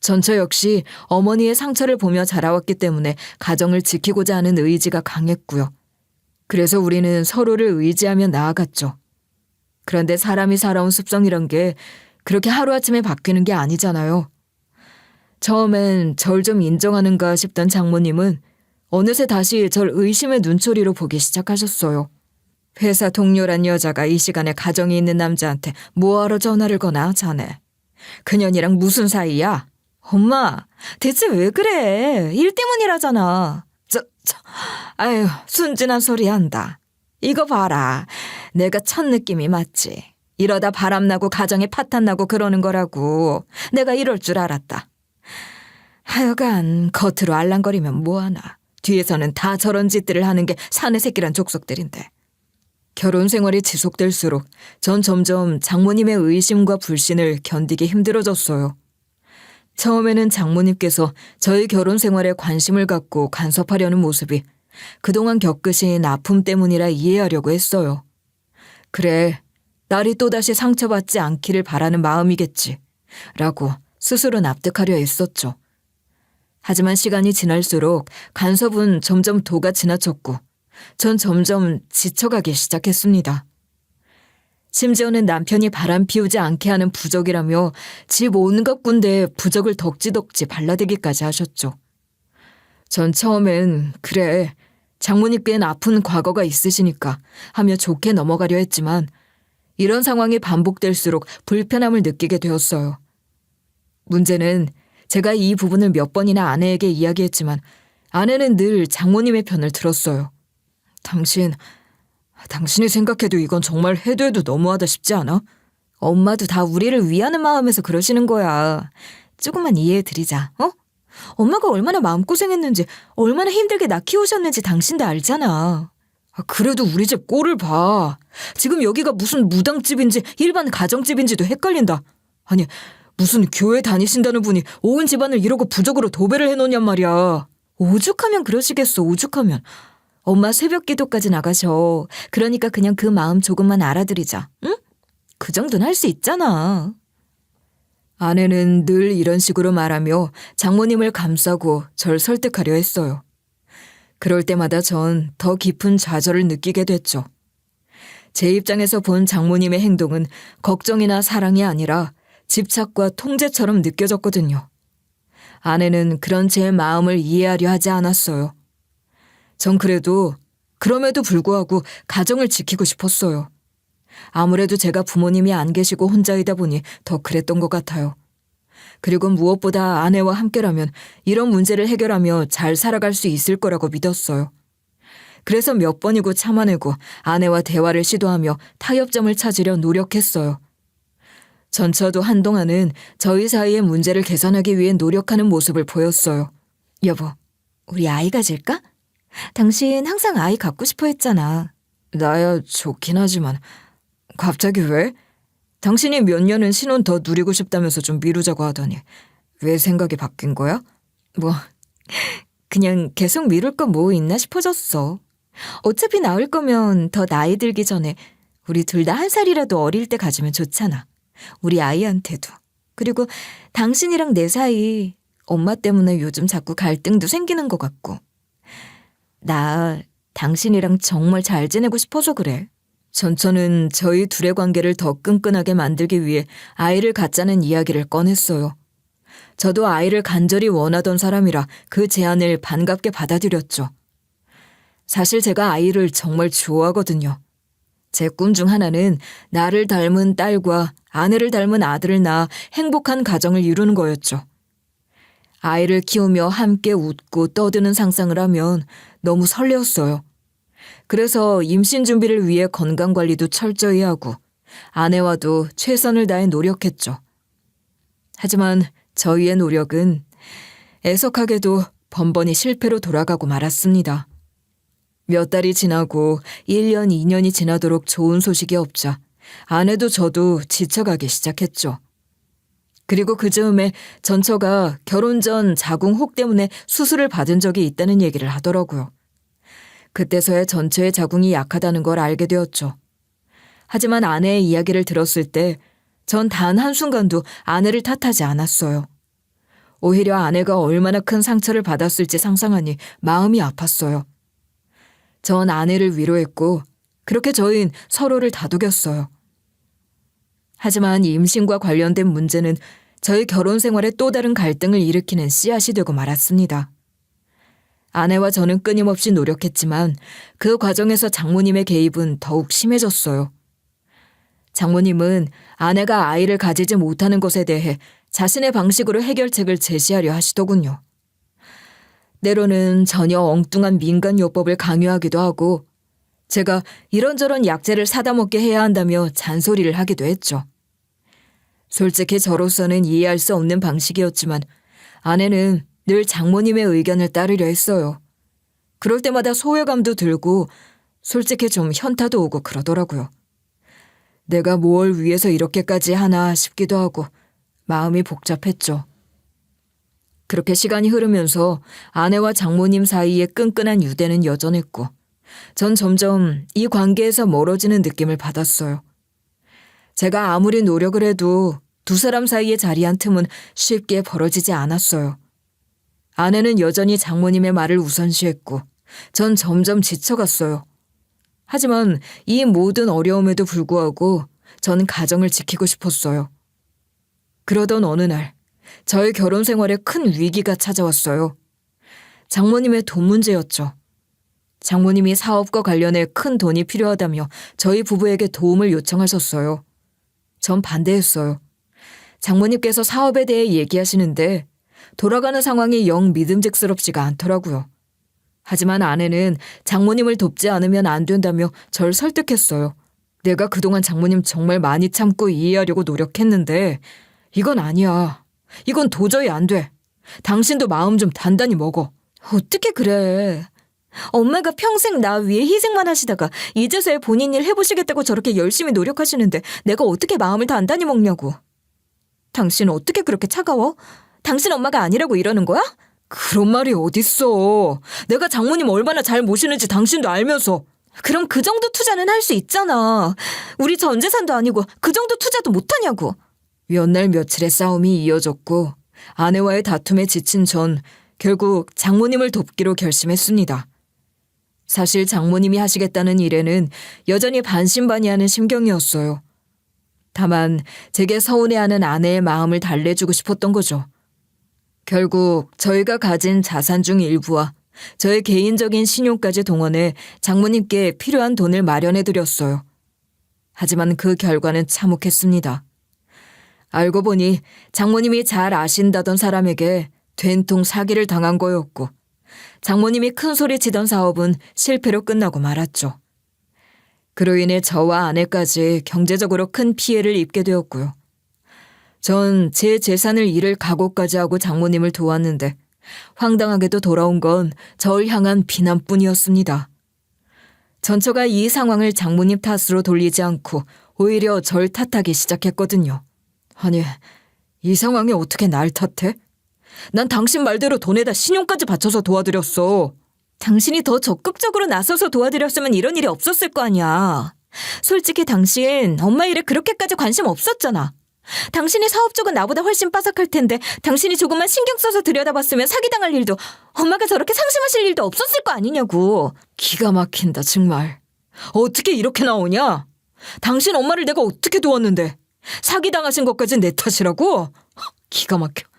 [SPEAKER 3] 전처 역시 어머니의 상처를 보며 자라왔기 때문에 가정을 지키고자 하는 의지가 강했고요. 그래서 우리는 서로를 의지하며 나아갔죠. 그런데 사람이 살아온 습성이란 게 그렇게 하루아침에 바뀌는 게 아니잖아요. 처음엔 절 좀 인정하는가 싶던 장모님은 어느새 다시 절 의심의 눈초리로 보기 시작하셨어요. 회사 동료란 여자가 이 시간에 가정이 있는 남자한테 뭐하러 전화를 거나 자네. 그년이랑 무슨 사이야? 엄마, 대체 왜 그래? 일 때문이라잖아. 아유, 순진한 소리 한다. 이거 봐라. 내가 첫 느낌이 맞지. 이러다 바람나고 가정에 파탄나고 그러는 거라고. 내가 이럴 줄 알았다. 하여간 겉으로 알랑거리면 뭐하나. 뒤에서는 다 저런 짓들을 하는 게 사내 새끼란 족속들인데. 결혼 생활이 지속될수록 전 점점 장모님의 의심과 불신을 견디기 힘들어졌어요. 처음에는 장모님께서 저희 결혼 생활에 관심을 갖고 간섭하려는 모습이 그동안 겪으신 아픔 때문이라 이해하려고 했어요. 그래, 딸이 또다시 상처받지 않기를 바라는 마음이겠지 라고 스스로 납득하려 애썼죠. 하지만 시간이 지날수록 간섭은 점점 도가 지나쳤고 전 점점 지쳐가기 시작했습니다. 심지어는 남편이 바람 피우지 않게 하는 부적이라며 집 온갖 군데에 부적을 덕지덕지 발라대기까지 하셨죠. 전 처음엔 그래, 장모님께는 아픈 과거가 있으시니까 하며 좋게 넘어가려 했지만 이런 상황이 반복될수록 불편함을 느끼게 되었어요. 문제는 제가 이 부분을 몇 번이나 아내에게 이야기했지만 아내는 늘 장모님의 편을 들었어요. 당신이 생각해도 이건 정말 해도 해도 너무하다 싶지 않아? 엄마도 다 우리를 위하는 마음에서 그러시는 거야. 조금만 이해해드리자, 어? 엄마가 얼마나 마음고생했는지, 얼마나 힘들게 나 키우셨는지 당신도 알잖아. 그래도 우리 집 꼴을 봐. 지금 여기가 무슨 무당집인지 일반 가정집인지도 헷갈린다. 아니, 무슨 교회 다니신다는 분이 온 집안을 이러고 부적으로 도배를 해놓냔 말이야. 오죽하면 그러시겠어, 오죽하면. 엄마 새벽 기도까지 나가셔. 그러니까 그냥 그 마음 조금만 알아들이자, 응? 그 정도는 할 수 있잖아. 아내는 늘 이런 식으로 말하며 장모님을 감싸고 절 설득하려 했어요. 그럴 때마다 전 더 깊은 좌절을 느끼게 됐죠. 제 입장에서 본 장모님의 행동은 걱정이나 사랑이 아니라 집착과 통제처럼 느껴졌거든요. 아내는 그런 제 마음을 이해하려 하지 않았어요. 전 그럼에도 불구하고 가정을 지키고 싶었어요. 아무래도 제가 부모님이 안 계시고 혼자이다 보니 더 그랬던 것 같아요. 그리고 무엇보다 아내와 함께라면 이런 문제를 해결하며 잘 살아갈 수 있을 거라고 믿었어요. 그래서 몇 번이고 참아내고 아내와 대화를 시도하며 타협점을 찾으려 노력했어요. 전처도 한동안은 저희 사이의 문제를 개선하기 위해 노력하는 모습을 보였어요. 여보, 우리 아이 가질까? 당신 항상 아이 갖고 싶어 했잖아. 나야 좋긴 하지만 갑자기 왜? 당신이 몇 년은 신혼 더 누리고 싶다면서 좀 미루자고 하더니 왜 생각이 바뀐 거야? 뭐 그냥 계속 미룰 거 뭐 있나 싶어졌어. 어차피 낳을 거면 더 나이 들기 전에 우리 둘 다 1살이라도 어릴 때 가지면 좋잖아. 우리 아이한테도. 그리고 당신이랑 내 사이 엄마 때문에 요즘 자꾸 갈등도 생기는 것 같고. 나 당신이랑 정말 잘 지내고 싶어서 그래. 전처는 저희 둘의 관계를 더 끈끈하게 만들기 위해 아이를 갖자는 이야기를 꺼냈어요. 저도 아이를 간절히 원하던 사람이라 그 제안을 반갑게 받아들였죠. 사실 제가 아이를 정말 좋아하거든요. 제 꿈 중 하나는 나를 닮은 딸과 아내를 닮은 아들을 낳아 행복한 가정을 이루는 거였죠. 아이를 키우며 함께 웃고 떠드는 상상을 하면 너무 설레었어요. 그래서 임신 준비를 위해 건강관리도 철저히 하고 아내와도 최선을 다해 노력했죠. 하지만 저희의 노력은 애석하게도 번번이 실패로 돌아가고 말았습니다. 몇 달이 지나고 1년, 2년이 지나도록 좋은 소식이 없자 아내도 저도 지쳐가기 시작했죠. 그리고 그 즈음에 전처가 결혼 전 자궁 혹 때문에 수술을 받은 적이 있다는 얘기를 하더라고요. 그때서야 전처의 자궁이 약하다는 걸 알게 되었죠. 하지만 아내의 이야기를 들었을 때 전 단 한순간도 아내를 탓하지 않았어요. 오히려 아내가 얼마나 큰 상처를 받았을지 상상하니 마음이 아팠어요. 전 아내를 위로했고 그렇게 저희는 서로를 다독였어요. 하지만 임신과 관련된 문제는 저희 결혼 생활에 또 다른 갈등을 일으키는 씨앗이 되고 말았습니다. 아내와 저는 끊임없이 노력했지만 그 과정에서 장모님의 개입은 더욱 심해졌어요. 장모님은 아내가 아이를 가지지 못하는 것에 대해 자신의 방식으로 해결책을 제시하려 하시더군요. 때로는 전혀 엉뚱한 민간요법을 강요하기도 하고 제가 이런저런 약재를 사다 먹게 해야 한다며 잔소리를 하기도 했죠. 솔직히 저로서는 이해할 수 없는 방식이었지만 아내는 늘 장모님의 의견을 따르려 했어요. 그럴 때마다 소외감도 들고 솔직히 좀 현타도 오고 그러더라고요. 내가 뭘 위해서 이렇게까지 하나 싶기도 하고 마음이 복잡했죠. 그렇게 시간이 흐르면서 아내와 장모님 사이의 끈끈한 유대는 여전했고 전 점점 이 관계에서 멀어지는 느낌을 받았어요. 제가 아무리 노력을 해도 두 사람 사이의 자리한 틈은 쉽게 벌어지지 않았어요. 아내는 여전히 장모님의 말을 우선시했고 전 점점 지쳐갔어요. 하지만 이 모든 어려움에도 불구하고 전 가정을 지키고 싶었어요. 그러던 어느 날 저의 결혼 생활에 큰 위기가 찾아왔어요. 장모님의 돈 문제였죠. 장모님이 사업과 관련해 큰 돈이 필요하다며 저희 부부에게 도움을 요청하셨어요. 전 반대했어요. 장모님께서 사업에 대해 얘기하시는데 돌아가는 상황이 영 믿음직스럽지가 않더라고요. 하지만 아내는 장모님을 돕지 않으면 안 된다며 절 설득했어요. 내가 그동안 장모님 정말 많이 참고 이해하려고 노력했는데 이건 아니야. 이건 도저히 안 돼. 당신도 마음 좀 단단히 먹어.
[SPEAKER 4] 어떻게 그래. 엄마가 평생 나 위해 희생만 하시다가 이제서야 본인 일 해보시겠다고 저렇게 열심히 노력하시는데 내가 어떻게 마음을 단단히 먹냐고. 당신 어떻게 그렇게 차가워? 당신 엄마가 아니라고 이러는 거야?
[SPEAKER 3] 그런 말이 어딨어. 내가 장모님 얼마나 잘 모시는지 당신도 알면서.
[SPEAKER 4] 그럼 그 정도 투자는 할 수 있잖아. 우리 전 재산도 아니고 그 정도 투자도 못하냐고.
[SPEAKER 3] 몇 날 며칠의 싸움이 이어졌고 아내와의 다툼에 지친 전 결국 장모님을 돕기로 결심했습니다. 사실 장모님이 하시겠다는 일에는 여전히 반신반의하는 심경이었어요. 다만 제게 서운해하는 아내의 마음을 달래주고 싶었던 거죠. 결국 저희가 가진 자산 중 일부와 저의 개인적인 신용까지 동원해 장모님께 필요한 돈을 마련해드렸어요. 하지만 그 결과는 참혹했습니다. 알고 보니 장모님이 잘 아신다던 사람에게 된통 사기를 당한 거였고 장모님이 큰 소리 치던 사업은 실패로 끝나고 말았죠. 그로 인해 저와 아내까지 경제적으로 큰 피해를 입게 되었고요. 전 제 재산을 잃을 각오까지 하고 장모님을 도왔는데 황당하게도 돌아온 건 저를 향한 비난뿐이었습니다. 전처가 이 상황을 장모님 탓으로 돌리지 않고 오히려 절 탓하기 시작했거든요. 아니, 이 상황이 어떻게 날 탓해? 난 당신 말대로 돈에다 신용까지 바쳐서 도와드렸어.
[SPEAKER 4] 당신이 더 적극적으로 나서서 도와드렸으면 이런 일이 없었을 거 아니야. 솔직히 당신 엄마 일에 그렇게까지 관심 없었잖아. 당신이 사업 쪽은 나보다 훨씬 빠삭할 텐데 당신이 조금만 신경 써서 들여다봤으면 사기당할 일도 엄마가 저렇게 상심하실 일도 없었을 거 아니냐고.
[SPEAKER 3] 기가 막힌다 정말. 어떻게 이렇게 나오냐? 당신 엄마를 내가 어떻게 도왔는데 사기당하신 것까지 내 탓이라고? 기가 막혀.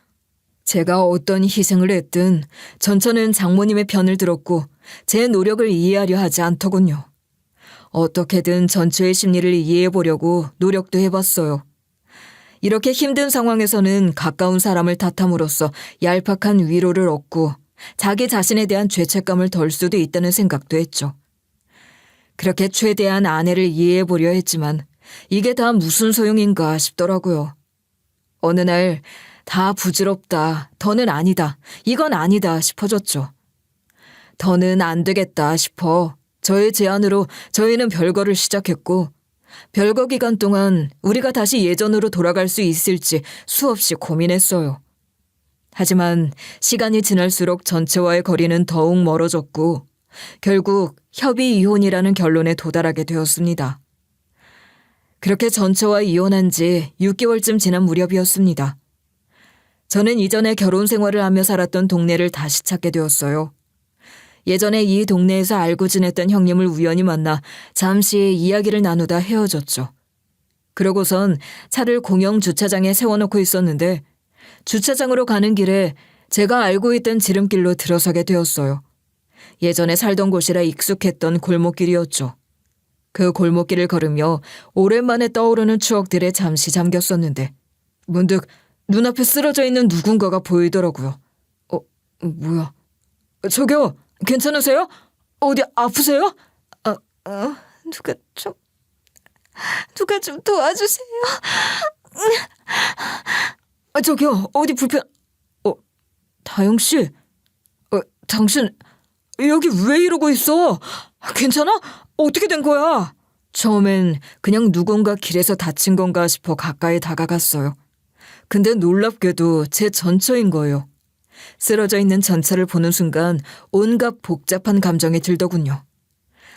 [SPEAKER 3] 제가 어떤 희생을 했든 전처는 장모님의 편을 들었고 제 노력을 이해하려 하지 않더군요. 어떻게든 전처의 심리를 이해해보려고 노력도 해봤어요. 이렇게 힘든 상황에서는 가까운 사람을 탓함으로써 얄팍한 위로를 얻고 자기 자신에 대한 죄책감을 덜 수도 있다는 생각도 했죠. 그렇게 최대한 아내를 이해해보려 했지만 이게 다 무슨 소용인가 싶더라고요. 어느 날 다 부질없다, 더는 아니다, 이건 아니다 싶어졌죠. 더는 안 되겠다 싶어 저의 제안으로 저희는 별거를 시작했고 별거 기간 동안 우리가 다시 예전으로 돌아갈 수 있을지 수없이 고민했어요. 하지만 시간이 지날수록 전체와의 거리는 더욱 멀어졌고 결국 협의 이혼이라는 결론에 도달하게 되었습니다. 그렇게 전처와 이혼한 지 6개월쯤 지난 무렵이었습니다. 저는 이전에 결혼 생활을 하며 살았던 동네를 다시 찾게 되었어요. 예전에 이 동네에서 알고 지냈던 형님을 우연히 만나 잠시 이야기를 나누다 헤어졌죠. 그러고선 차를 공영 주차장에 세워놓고 있었는데 주차장으로 가는 길에 제가 알고 있던 지름길로 들어서게 되었어요. 예전에 살던 곳이라 익숙했던 골목길이었죠. 그 골목길을 걸으며 오랜만에 떠오르는 추억들에 잠시 잠겼었는데 문득 눈앞에 쓰러져 있는 누군가가 보이더라고요. 뭐야? 저기요, 괜찮으세요? 어디 아프세요?
[SPEAKER 4] 누가 좀 도와주세요.
[SPEAKER 3] 저기요, 어디 다영 씨? 당신 여기 왜 이러고 있어? 괜찮아? 어떻게 된 거야? 처음엔 그냥 누군가 길에서 다친 건가 싶어 가까이 다가갔어요. 근데 놀랍게도 제 전처인 거예요. 쓰러져 있는 전처를 보는 순간 온갖 복잡한 감정이 들더군요.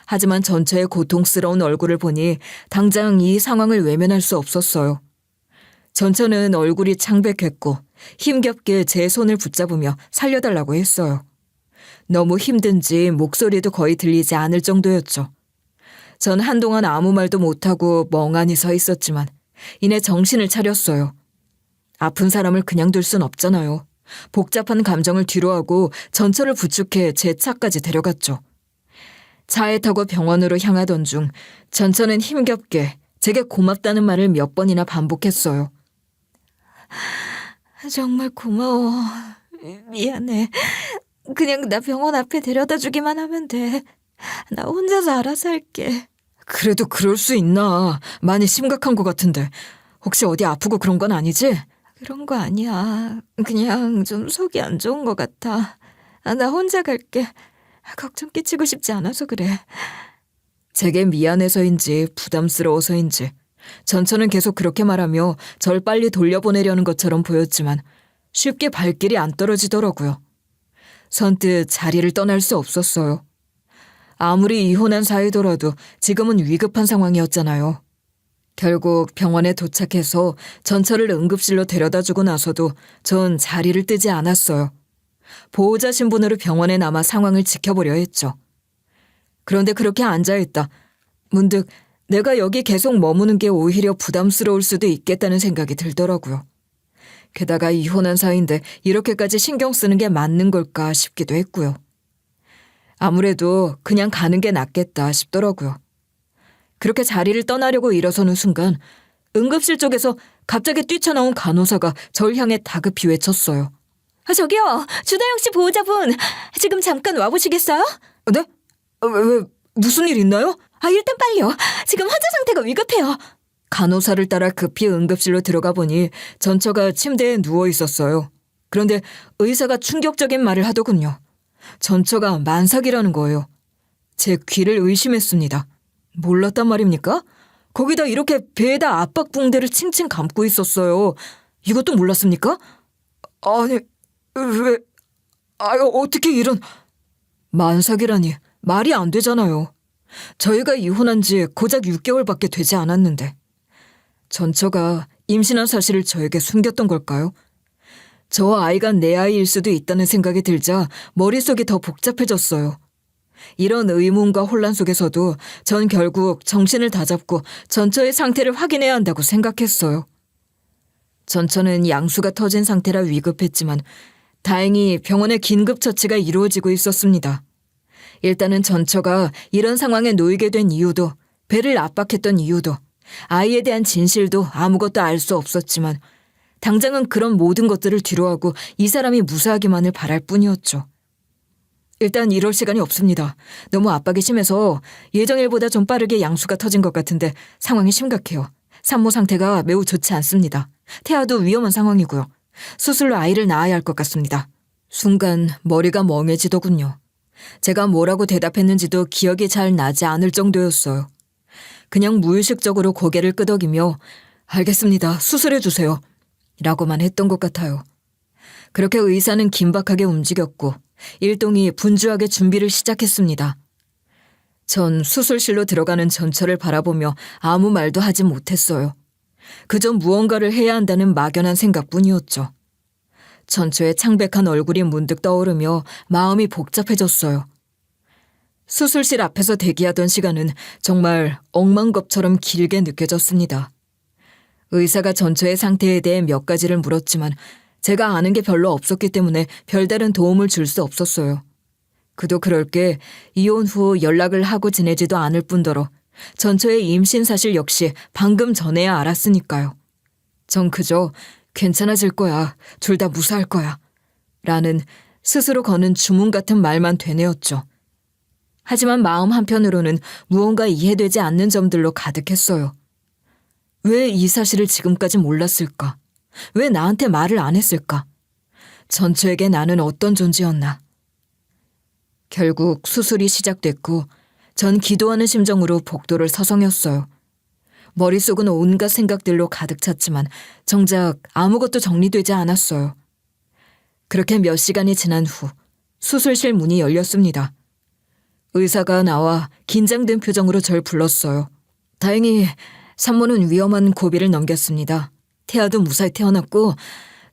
[SPEAKER 3] 하지만 전처의 고통스러운 얼굴을 보니 당장 이 상황을 외면할 수 없었어요. 전처는 얼굴이 창백했고 힘겹게 제 손을 붙잡으며 살려달라고 했어요. 너무 힘든지 목소리도 거의 들리지 않을 정도였죠. 전 한동안 아무 말도 못하고 멍하니 서 있었지만 이내 정신을 차렸어요. 아픈 사람을 그냥 둘 순 없잖아요. 복잡한 감정을 뒤로하고 전처를 부축해 제 차까지 데려갔죠. 차에 타고 병원으로 향하던 중 전처는 힘겹게 제게 고맙다는 말을 몇 번이나 반복했어요.
[SPEAKER 4] 정말 고마워. 미안해. 그냥 나 병원 앞에 데려다 주기만 하면 돼. 나 혼자서 알아서 할게.
[SPEAKER 3] 그래도 그럴 수 있나. 많이 심각한 것 같은데. 혹시 어디 아프고 그런 건 아니지?
[SPEAKER 4] 그런 거 아니야. 그냥 좀 속이 안 좋은 것 같아. 나 혼자 갈게. 걱정 끼치고 싶지 않아서 그래.
[SPEAKER 3] 제게 미안해서인지 부담스러워서인지 전처는 계속 그렇게 말하며 절 빨리 돌려보내려는 것처럼 보였지만 쉽게 발길이 안 떨어지더라고요. 선뜻 자리를 떠날 수 없었어요. 아무리 이혼한 사이더라도 지금은 위급한 상황이었잖아요. 결국 병원에 도착해서 전처를 응급실로 데려다주고 나서도 전 자리를 뜨지 않았어요. 보호자 신분으로 병원에 남아 상황을 지켜보려 했죠. 그런데 그렇게 앉아있다 문득 내가 여기 계속 머무는 게 오히려 부담스러울 수도 있겠다는 생각이 들더라고요. 게다가 이혼한 사이인데 이렇게까지 신경 쓰는 게 맞는 걸까 싶기도 했고요. 아무래도 그냥 가는 게 낫겠다 싶더라고요. 그렇게 자리를 떠나려고 일어서는 순간 응급실 쪽에서 갑자기 뛰쳐나온 간호사가 절 향해 다급히 외쳤어요.
[SPEAKER 4] 저기요, 주다영 씨 보호자분, 지금 잠깐 와보시겠어요?
[SPEAKER 3] 네? 왜 무슨 일 있나요?
[SPEAKER 4] 일단 빨리요. 지금 환자 상태가 위급해요.
[SPEAKER 3] 간호사를 따라 급히 응급실로 들어가 보니 전처가 침대에 누워 있었어요. 그런데 의사가 충격적인 말을 하더군요. 전처가 만삭이라는 거예요. 제 귀를 의심했습니다. 몰랐단 말입니까? 거기다 이렇게 배에다 압박 붕대를 칭칭 감고 있었어요. 이것도 몰랐습니까? 아니, 왜, 어떻게 이런... 만삭이라니 말이 안 되잖아요. 저희가 이혼한 지 고작 6개월밖에 되지 않았는데 전처가 임신한 사실을 저에게 숨겼던 걸까요? 저 아이가 내 아이일 수도 있다는 생각이 들자 머릿속이 더 복잡해졌어요. 이런 의문과 혼란 속에서도 전 결국 정신을 다잡고 전처의 상태를 확인해야 한다고 생각했어요. 전처는 양수가 터진 상태라 위급했지만 다행히 병원의 긴급 처치가 이루어지고 있었습니다. 일단은 전처가 이런 상황에 놓이게 된 이유도, 배를 압박했던 이유도, 아이에 대한 진실도 아무것도 알 수 없었지만 당장은 그런 모든 것들을 뒤로하고 이 사람이 무사하기만을 바랄 뿐이었죠. 일단 이럴 시간이 없습니다. 너무 압박이 심해서 예정일보다 좀 빠르게 양수가 터진 것 같은데 상황이 심각해요. 산모 상태가 매우 좋지 않습니다. 태아도 위험한 상황이고요. 수술로 아이를 낳아야 할 것 같습니다. 순간 머리가 멍해지더군요. 제가 뭐라고 대답했는지도 기억이 잘 나지 않을 정도였어요. 그냥 무의식적으로 고개를 끄덕이며 알겠습니다. 수술해 주세요. 라고만 했던 것 같아요. 그렇게 의사는 긴박하게 움직였고 일동이 분주하게 준비를 시작했습니다. 전 수술실로 들어가는 전처를 바라보며 아무 말도 하지 못했어요. 그저 무언가를 해야 한다는 막연한 생각뿐이었죠. 전처의 창백한 얼굴이 문득 떠오르며 마음이 복잡해졌어요. 수술실 앞에서 대기하던 시간은 정말 억만겁처럼 길게 느껴졌습니다. 의사가 전처의 상태에 대해 몇 가지를 물었지만 제가 아는 게 별로 없었기 때문에 별다른 도움을 줄 수 없었어요. 그도 그럴 게 이혼 후 연락을 하고 지내지도 않을 뿐더러 전처의 임신 사실 역시 방금 전에야 알았으니까요. 전 그저 괜찮아질 거야, 둘 다 무사할 거야 라는 스스로 거는 주문 같은 말만 되뇌었죠. 하지만 마음 한편으로는 무언가 이해되지 않는 점들로 가득했어요. 왜 이 사실을 지금까지 몰랐을까? 왜 나한테 말을 안 했을까? 전처에게 나는 어떤 존재였나? 결국 수술이 시작됐고 전 기도하는 심정으로 복도를 서성였어요. 머릿속은 온갖 생각들로 가득 찼지만 정작 아무것도 정리되지 않았어요. 그렇게 몇 시간이 지난 후 수술실 문이 열렸습니다. 의사가 나와 긴장된 표정으로 절 불렀어요. 다행히 산모는 위험한 고비를 넘겼습니다. 태아도 무사히 태어났고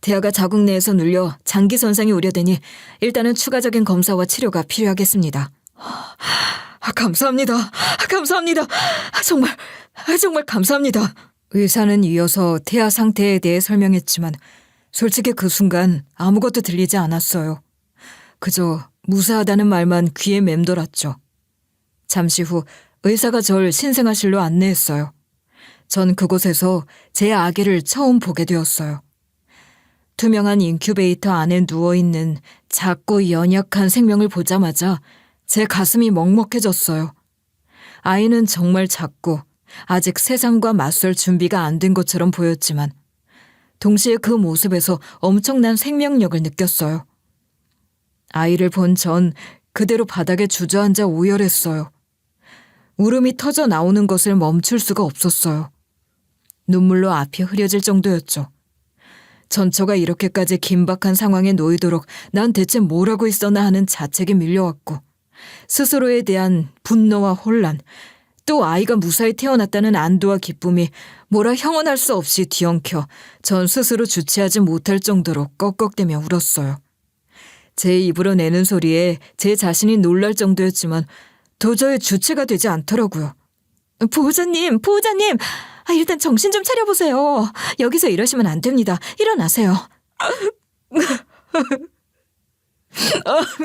[SPEAKER 3] 태아가 자궁 내에서 눌려 장기 손상이 우려되니 일단은 추가적인 검사와 치료가 필요하겠습니다. 감사합니다. 감사합니다. 정말 감사합니다. 의사는 이어서 태아 상태에 대해 설명했지만 솔직히 그 순간 아무것도 들리지 않았어요. 그저 무사하다는 말만 귀에 맴돌았죠. 잠시 후 의사가 절 신생아실로 안내했어요. 전 그곳에서 제 아기를 처음 보게 되었어요. 투명한 인큐베이터 안에 누워있는 작고 연약한 생명을 보자마자 제 가슴이 먹먹해졌어요. 아이는 정말 작고 아직 세상과 맞설 준비가 안 된 것처럼 보였지만 동시에 그 모습에서 엄청난 생명력을 느꼈어요. 아이를 본 전 그대로 바닥에 주저앉아 오열했어요. 울음이 터져 나오는 것을 멈출 수가 없었어요. 눈물로 앞이 흐려질 정도였죠. 전처가 이렇게까지 긴박한 상황에 놓이도록 난 대체 뭘 하고 있었나 하는 자책이 밀려왔고, 스스로에 대한 분노와 혼란, 또 아이가 무사히 태어났다는 안도와 기쁨이 뭐라 형언할 수 없이 뒤엉켜 전 스스로 주체하지 못할 정도로 꺽꺽대며 울었어요. 제 입으로 내는 소리에 제 자신이 놀랄 정도였지만 도저히 주체가 되지 않더라고요.
[SPEAKER 4] 보호자님, 일단 정신 좀 차려보세요. 여기서 이러시면 안 됩니다. 일어나세요.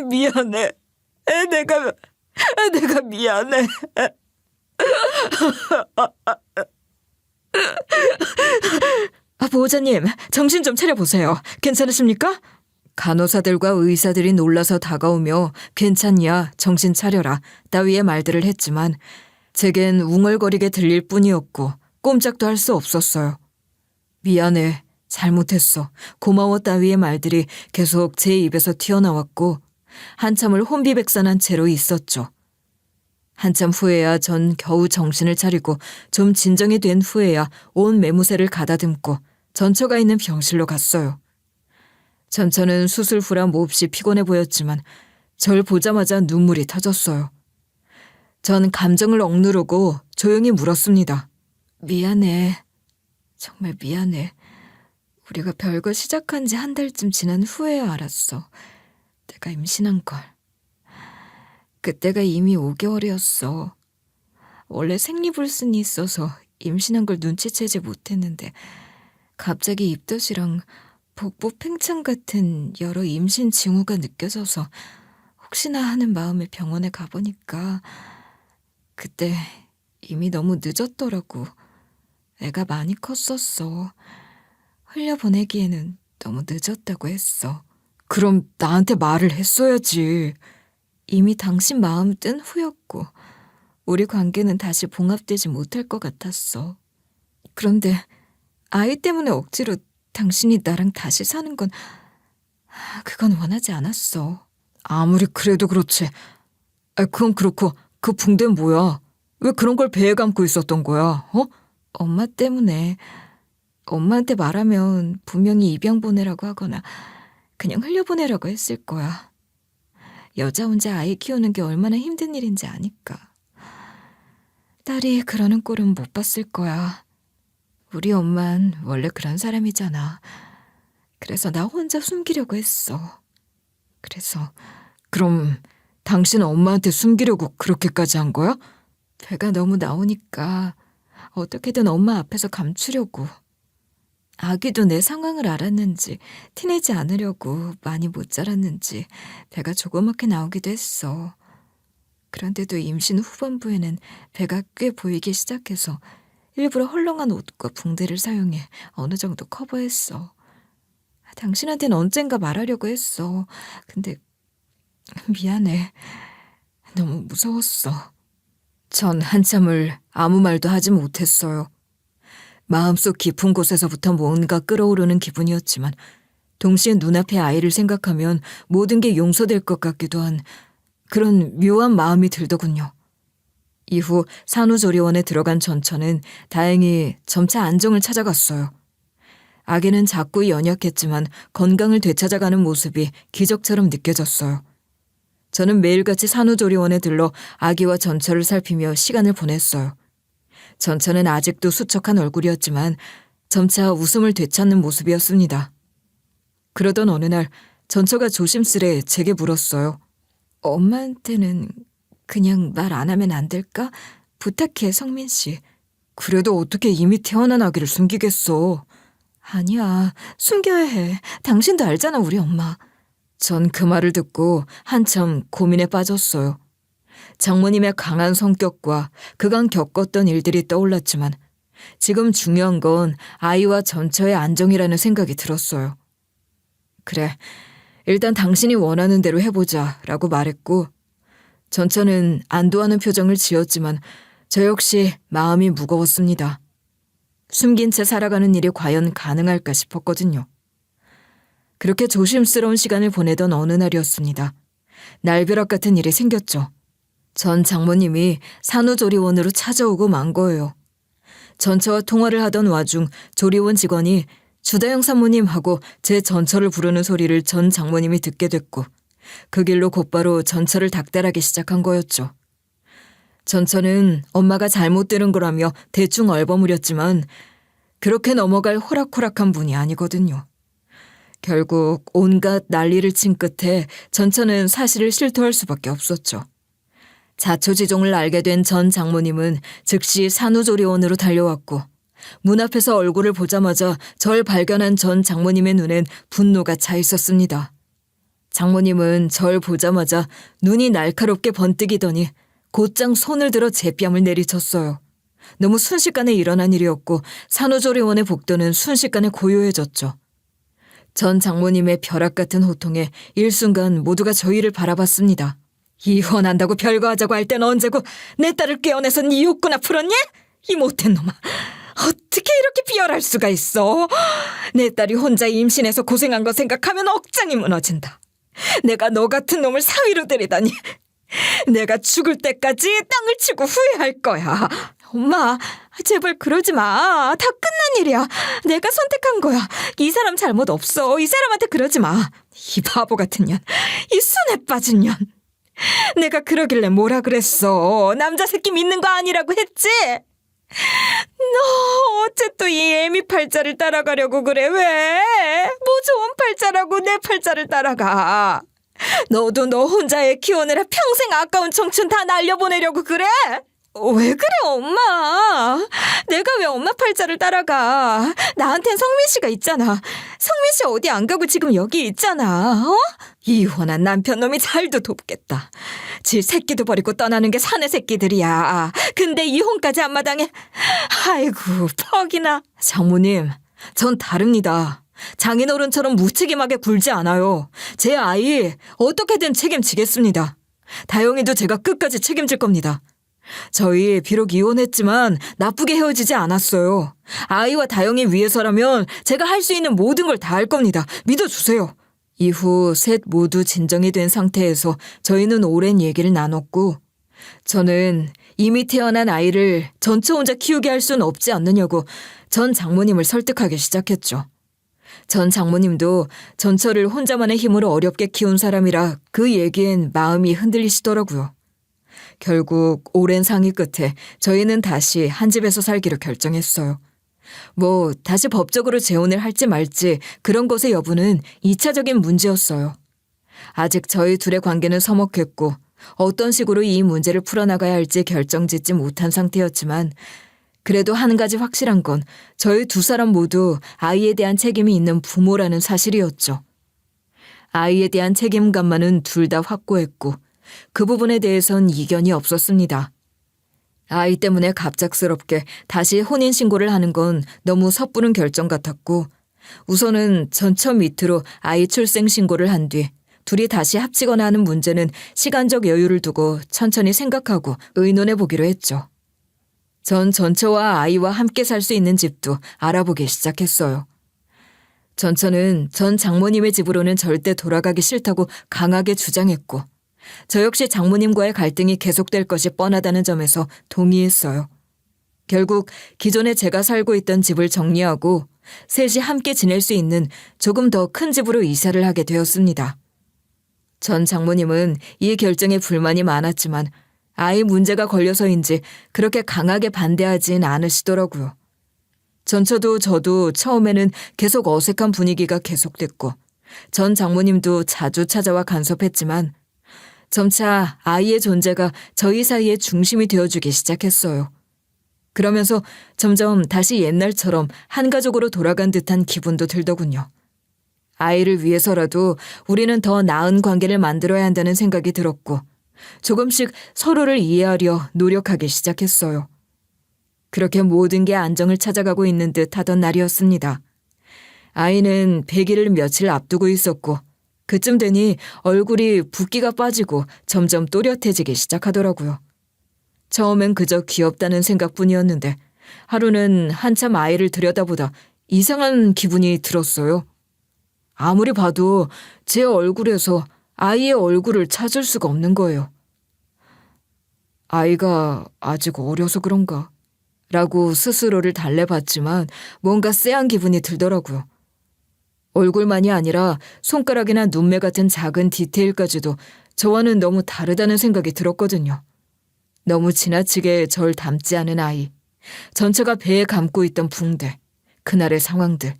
[SPEAKER 3] 미안해. 내가 미안해.
[SPEAKER 4] 보호자님, 정신 좀 차려보세요. 괜찮으십니까?
[SPEAKER 3] 간호사들과 의사들이 놀라서 다가오며 괜찮냐, 정신 차려라 따위의 말들을 했지만 제겐 웅얼거리게 들릴 뿐이었고 꼼짝도 할 수 없었어요. 미안해, 잘못했어, 고마워 따위의 말들이 계속 제 입에서 튀어나왔고 한참을 혼비백산한 채로 있었죠. 한참 후에야 전 겨우 정신을 차리고 좀 진정이 된 후에야 온 매무새를 가다듬고 전처가 있는 병실로 갔어요. 전처는 수술 후라 몹시 피곤해 보였지만 절 보자마자 눈물이 터졌어요. 전 감정을 억누르고 조용히 물었습니다. 미안해. 정말 미안해. 우리가 별거 시작한 지 한 달쯤 지난 후에야 알았어. 내가 임신한 걸. 그때가 이미 5개월이었어. 원래 생리불순이 있어서 임신한 걸 눈치채지 못했는데 갑자기 입덧이랑 복부 팽창 같은 여러 임신 징후가 느껴져서 혹시나 하는 마음에 병원에 가보니까 그때 이미 너무 늦었더라고. 애가 많이 컸었어. 흘려보내기에는 너무 늦었다고 했어. 그럼 나한테 말을 했어야지. 이미 당신 마음 뜬 후였고 우리 관계는 다시 봉합되지 못할 것 같았어. 그런데 아이 때문에 억지로 당신이 나랑 다시 사는 건 그건 원하지 않았어. 아무리 그래도 그렇지. 그건 그렇고 그 붕대는 뭐야? 왜 그런 걸 배에 감고 있었던 거야? 엄마 때문에. 엄마한테 말하면 분명히 입양 보내라고 하거나 그냥 흘려보내라고 했을 거야. 여자 혼자 아이 키우는 게 얼마나 힘든 일인지 아니까. 딸이 그러는 꼴은 못 봤을 거야. 우리 엄만 원래 그런 사람이잖아. 그래서 나 혼자 숨기려고 했어. 그래서 그럼 당신은 엄마한테 숨기려고 그렇게까지 한 거야? 배가 너무 나오니까 어떻게든 엄마 앞에서 감추려고. 아기도 내 상황을 알았는지 티내지 않으려고 많이 못 자랐는지 배가 조그맣게 나오기도 했어. 그런데도 임신 후반부에는 배가 꽤 보이기 시작해서 일부러 헐렁한 옷과 붕대를 사용해 어느 정도 커버했어. 당신한테는 언젠가 말하려고 했어. 근데 미안해. 너무 무서웠어. 전 한참을 아무 말도 하지 못했어요. 마음속 깊은 곳에서부터 뭔가 끓어오르는 기분이었지만 동시에 눈앞의 아이를 생각하면 모든 게 용서될 것 같기도 한 그런 묘한 마음이 들더군요. 이후 산후조리원에 들어간 전처는 다행히 점차 안정을 찾아갔어요. 아기는 작고 연약했지만 건강을 되찾아가는 모습이 기적처럼 느껴졌어요. 저는 매일같이 산후조리원에 들러 아기와 전처를 살피며 시간을 보냈어요. 전처는 아직도 수척한 얼굴이었지만 점차 웃음을 되찾는 모습이었습니다. 그러던 어느 날 전처가 조심스레 제게 물었어요. 엄마한테는 그냥 말 안 하면 안 될까? 부탁해, 성민 씨. 그래도 어떻게 이미 태어난 아기를 숨기겠어. 아니야, 숨겨야 해. 당신도 알잖아, 우리 엄마. 전 그 말을 듣고 한참 고민에 빠졌어요. 장모님의 강한 성격과 그간 겪었던 일들이 떠올랐지만 지금 중요한 건 아이와 전처의 안정이라는 생각이 들었어요. 그래, 일단 당신이 원하는 대로 해보자 라고 말했고 전처는 안도하는 표정을 지었지만 저 역시 마음이 무거웠습니다. 숨긴 채 살아가는 일이 과연 가능할까 싶었거든요. 그렇게 조심스러운 시간을 보내던 어느 날이었습니다. 날벼락 같은 일이 생겼죠. 전 장모님이 산후조리원으로 찾아오고 만 거예요. 전처와 통화를 하던 와중 조리원 직원이 주다영 산모님하고 제 전처를 부르는 소리를 전 장모님이 듣게 됐고 그 길로 곧바로 전처를 닥달하기 시작한 거였죠. 전처는 엄마가 잘못 들은 거라며 대충 얼버무렸지만 그렇게 넘어갈 호락호락한 분이 아니거든요. 결국 온갖 난리를 친 끝에 전처는 사실을 실토할 수밖에 없었죠. 자초지종을 알게 된 전 장모님은 즉시 산후조리원으로 달려왔고 문 앞에서 얼굴을 보자마자 절 발견한 전 장모님의 눈엔 분노가 차 있었습니다. 장모님은 절 보자마자 눈이 날카롭게 번뜩이더니 곧장 손을 들어 제 뺨을 내리쳤어요. 너무 순식간에 일어난 일이었고 산후조리원의 복도는 순식간에 고요해졌죠. 전 장모님의 벼락 같은 호통에 일순간 모두가 저희를 바라봤습니다. 이혼한다고 별거하자고 할 땐 언제고 내 딸을 깨어내서 네 욕구나 풀었냐? 이 못된 놈아. 어떻게 이렇게 비열할 수가 있어? 내 딸이 혼자 임신해서 고생한 거 생각하면 억장이 무너진다. 내가 너 같은 놈을 사위로 들이다니. 내가 죽을 때까지 땅을 치고 후회할 거야. 엄마, 제발 그러지 마. 다 끝난 일이야. 내가 선택한 거야. 이 사람 잘못 없어. 이 사람한테 그러지 마. 이 바보 같은 년. 이 순에 빠진 년. 내가 그러길래 뭐라 그랬어. 남자 새끼 믿는 거 아니라고 했지? 너 어째 또 이 애미 팔자를 따라가려고 그래? 왜? 뭐 좋은 팔자라고 내 팔자를 따라가. 너도 너 혼자 애 키우느라 평생 아까운 청춘 다 날려보내려고 그래? 왜 그래 엄마? 내가 왜 엄마 팔자를 따라가? 나한텐 성민 씨가 있잖아. 성민 씨 어디 안 가고 지금 여기 있잖아. 어? 이혼한 남편 놈이 잘도 돕겠다. 지 새끼도 버리고 떠나는 게 사내 새끼들이야. 근데 이혼까지 안 마당해. 아이고 퍽이나. 장모님, 전 다릅니다. 장인어른처럼 무책임하게 굴지 않아요. 제 아이 어떻게든 책임지겠습니다. 다영이도 제가 끝까지 책임질 겁니다. 저희 비록 이혼했지만 나쁘게 헤어지지 않았어요. 아이와 다영이 위해서라면 제가 할 수 있는 모든 걸 다 할 겁니다. 믿어주세요. 이후 셋 모두 진정이 된 상태에서 저희는 오랜 얘기를 나눴고 저는 이미 태어난 아이를 전처 혼자 키우게 할 수는 없지 않느냐고 전 장모님을 설득하기 시작했죠. 전 장모님도 전처를 혼자만의 힘으로 어렵게 키운 사람이라 그 얘기엔 마음이 흔들리시더라고요. 결국 오랜 상의 끝에 저희는 다시 한 집에서 살기로 결정했어요. 뭐 다시 법적으로 재혼을 할지 말지 그런 것의 여부는 2차적인 문제였어요. 아직 저희 둘의 관계는 서먹했고 어떤 식으로 이 문제를 풀어나가야 할지 결정짓지 못한 상태였지만 그래도 한 가지 확실한 건 저희 두 사람 모두 아이에 대한 책임이 있는 부모라는 사실이었죠. 아이에 대한 책임감만은 둘 다 확고했고 그 부분에 대해선 이견이 없었습니다. 아이 때문에 갑작스럽게 다시 혼인신고를 하는 건 너무 섣부른 결정 같았고 우선은 전처 밑으로 아이 출생신고를 한 뒤 둘이 다시 합치거나 하는 문제는 시간적 여유를 두고 천천히 생각하고 의논해 보기로 했죠. 전 전처와 아이와 함께 살 수 있는 집도 알아보기 시작했어요. 전처는 전 장모님의 집으로는 절대 돌아가기 싫다고 강하게 주장했고 저 역시 장모님과의 갈등이 계속될 것이 뻔하다는 점에서 동의했어요. 결국 기존에 제가 살고 있던 집을 정리하고 셋이 함께 지낼 수 있는 조금 더 큰 집으로 이사를 하게 되었습니다. 전 장모님은 이 결정에 불만이 많았지만 아이 문제가 걸려서인지 그렇게 강하게 반대하진 않으시더라고요. 전처도 저도 처음에는 계속 어색한 분위기가 계속됐고 전 장모님도 자주 찾아와 간섭했지만 점차 아이의 존재가 저희 사이의 중심이 되어주기 시작했어요. 그러면서 점점 다시 옛날처럼 한 가족으로 돌아간 듯한 기분도 들더군요. 아이를 위해서라도 우리는 더 나은 관계를 만들어야 한다는 생각이 들었고 조금씩 서로를 이해하려 노력하기 시작했어요. 그렇게 모든 게 안정을 찾아가고 있는 듯 하던 날이었습니다. 아이는 100일을 며칠 앞두고 있었고 그쯤 되니 얼굴이 붓기가 빠지고 점점 또렷해지기 시작하더라고요. 처음엔 그저 귀엽다는 생각뿐이었는데 하루는 한참 아이를 들여다보다 이상한 기분이 들었어요. 아무리 봐도 제 얼굴에서 아이의 얼굴을 찾을 수가 없는 거예요. 아이가 아직 어려서 그런가? 라고 스스로를 달래봤지만 뭔가 쎄한 기분이 들더라고요. 얼굴만이 아니라 손가락이나 눈매 같은 작은 디테일까지도 저와는 너무 다르다는 생각이 들었거든요. 너무 지나치게 절 닮지 않은 아이, 전체가 배에 감고 있던 붕대, 그날의 상황들.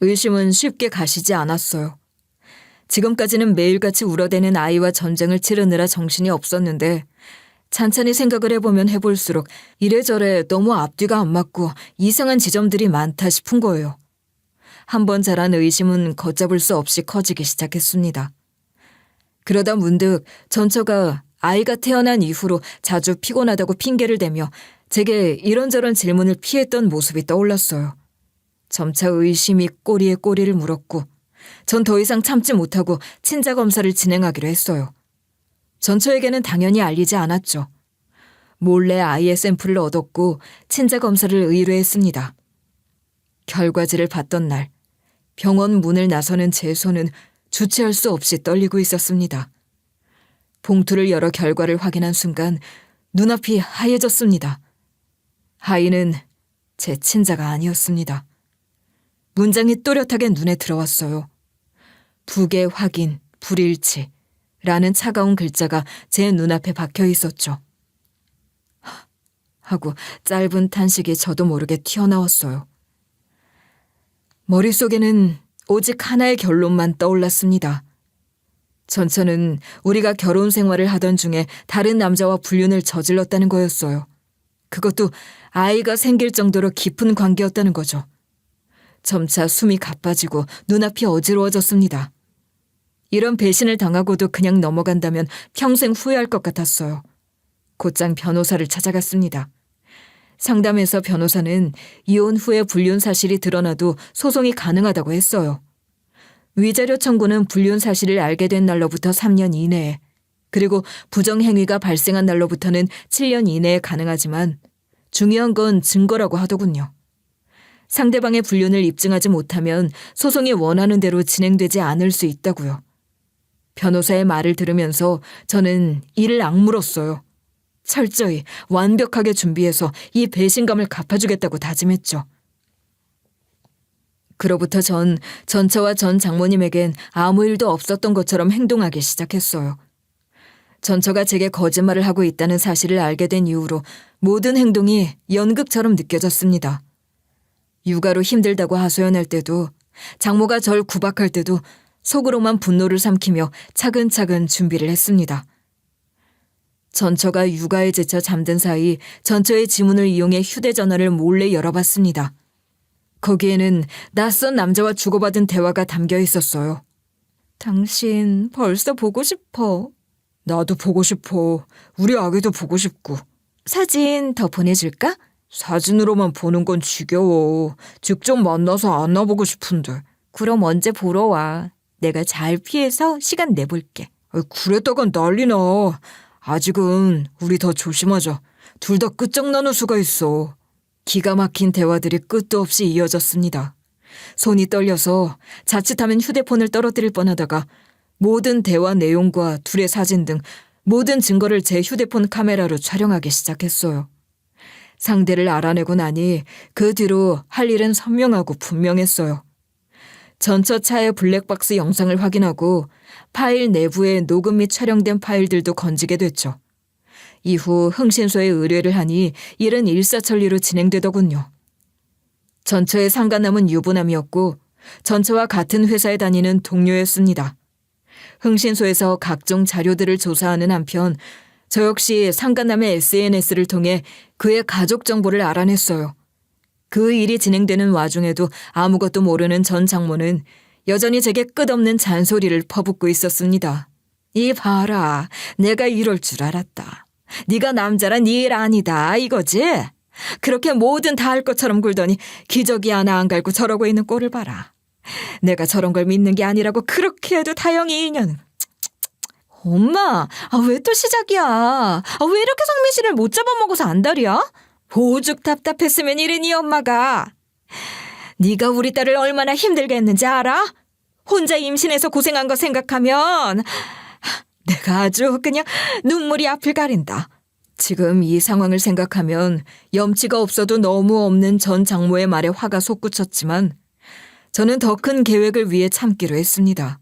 [SPEAKER 3] 의심은 쉽게 가시지 않았어요. 지금까지는 매일같이 울어대는 아이와 전쟁을 치르느라 정신이 없었는데 찬찬히 생각을 해보면 해볼수록 이래저래 너무 앞뒤가 안 맞고 이상한 지점들이 많다 싶은 거예요. 한번 자란 의심은 걷잡을 수 없이 커지기 시작했습니다. 그러다 문득 전처가 아이가 태어난 이후로 자주 피곤하다고 핑계를 대며 제게 이런저런 질문을 피했던 모습이 떠올랐어요. 점차 의심이 꼬리에 꼬리를 물었고 전 더 이상 참지 못하고 친자 검사를 진행하기로 했어요. 전처에게는 당연히 알리지 않았죠. 몰래 아이의 샘플을 얻었고 친자 검사를 의뢰했습니다. 결과지를 받던 날 병원 문을 나서는 제 손은 주체할 수 없이 떨리고 있었습니다. 봉투를 열어 결과를 확인한 순간 눈앞이 하얘졌습니다. 아이는 제 친자가 아니었습니다. 문장이 또렷하게 눈에 들어왔어요. 북의 확인, 불일치 라는 차가운 글자가 제 눈앞에 박혀 있었죠. 하고 짧은 탄식이 저도 모르게 튀어나왔어요. 머릿속에는 오직 하나의 결론만 떠올랐습니다. 전처는 우리가 결혼 생활을 하던 중에 다른 남자와 불륜을 저질렀다는 거였어요. 그것도 아이가 생길 정도로 깊은 관계였다는 거죠. 점차 숨이 가빠지고 눈앞이 어지러워졌습니다. 이런 배신을 당하고도 그냥 넘어간다면 평생 후회할 것 같았어요. 곧장 변호사를 찾아갔습니다. 상담에서 변호사는 이혼 후에 불륜 사실이 드러나도 소송이 가능하다고 했어요. 위자료 청구는 불륜 사실을 알게 된 날로부터 3년 이내에, 그리고 부정행위가 발생한 날로부터는 7년 이내에 가능하지만 중요한 건 증거라고 하더군요. 상대방의 불륜을 입증하지 못하면 소송이 원하는 대로 진행되지 않을 수 있다고요. 변호사의 말을 들으면서 저는 이를 악물었어요. 철저히 완벽하게 준비해서 이 배신감을 갚아주겠다고 다짐했죠. 그로부터 전 전처와 전 장모님에겐 아무 일도 없었던 것처럼 행동하기 시작했어요. 전처가 제게 거짓말을 하고 있다는 사실을 알게 된 이후로 모든 행동이 연극처럼 느껴졌습니다. 육아로 힘들다고 하소연할 때도, 장모가 절 구박할 때도 속으로만 분노를 삼키며 차근차근 준비를 했습니다. 전처가 육아에 지쳐 잠든 사이 전처의 지문을 이용해 휴대전화를 몰래 열어봤습니다. 거기에는 낯선 남자와 주고받은 대화가 담겨 있었어요. 당신 벌써 보고 싶어. 나도 보고 싶어. 우리 아기도 보고 싶고. 사진 더 보내줄까? 사진으로만 보는 건 지겨워. 직접 만나서 안아보고 싶은데. 그럼 언제 보러 와. 내가 잘 피해서 시간 내볼게. 그랬다간 난리나. 아직은 우리 더 조심하자. 둘 다 끝장나는 수가 있어. 기가 막힌 대화들이 끝도 없이 이어졌습니다. 손이 떨려서 자칫하면 휴대폰을 떨어뜨릴 뻔하다가 모든 대화 내용과 둘의 사진 등 모든 증거를 제 휴대폰 카메라로 촬영하기 시작했어요. 상대를 알아내고 나니 그 뒤로 할 일은 선명하고 분명했어요. 전처 차의 블랙박스 영상을 확인하고 파일 내부에 녹음 및 촬영된 파일들도 건지게 됐죠. 이후 흥신소에 의뢰를 하니 일은 일사천리로 진행되더군요. 전처의 상간남은 유부남이었고 전처와 같은 회사에 다니는 동료였습니다. 흥신소에서 각종 자료들을 조사하는 한편 저 역시 상간남의 SNS를 통해 그의 가족 정보를 알아냈어요. 그 일이 진행되는 와중에도 아무것도 모르는 전 장모는 여전히 제게 끝없는 잔소리를 퍼붓고 있었습니다. 이 봐라, 내가 이럴 줄 알았다. 네가 남자라 네 일 아니다 이거지? 그렇게 뭐든 다 할 것처럼 굴더니 기저귀 하나 안 갈고 저러고 있는 꼴을 봐라. 내가 저런 걸 믿는 게 아니라고 그렇게 해도 다영이 인연은. 엄마, 왜 또 시작이야? 왜 이렇게 성민 씨를 못 잡아먹어서 안달이야?
[SPEAKER 4] 오죽 답답했으면 이러니 엄마가. 네가 우리 딸을 얼마나 힘들게 했는지 알아? 혼자 임신해서 고생한 거 생각하면 내가 아주 그냥 눈물이 앞을 가린다.
[SPEAKER 3] 지금 이 상황을 생각하면 염치가 없어도 너무 없는 전 장모의 말에 화가 솟구쳤지만 저는 더 큰 계획을 위해 참기로 했습니다.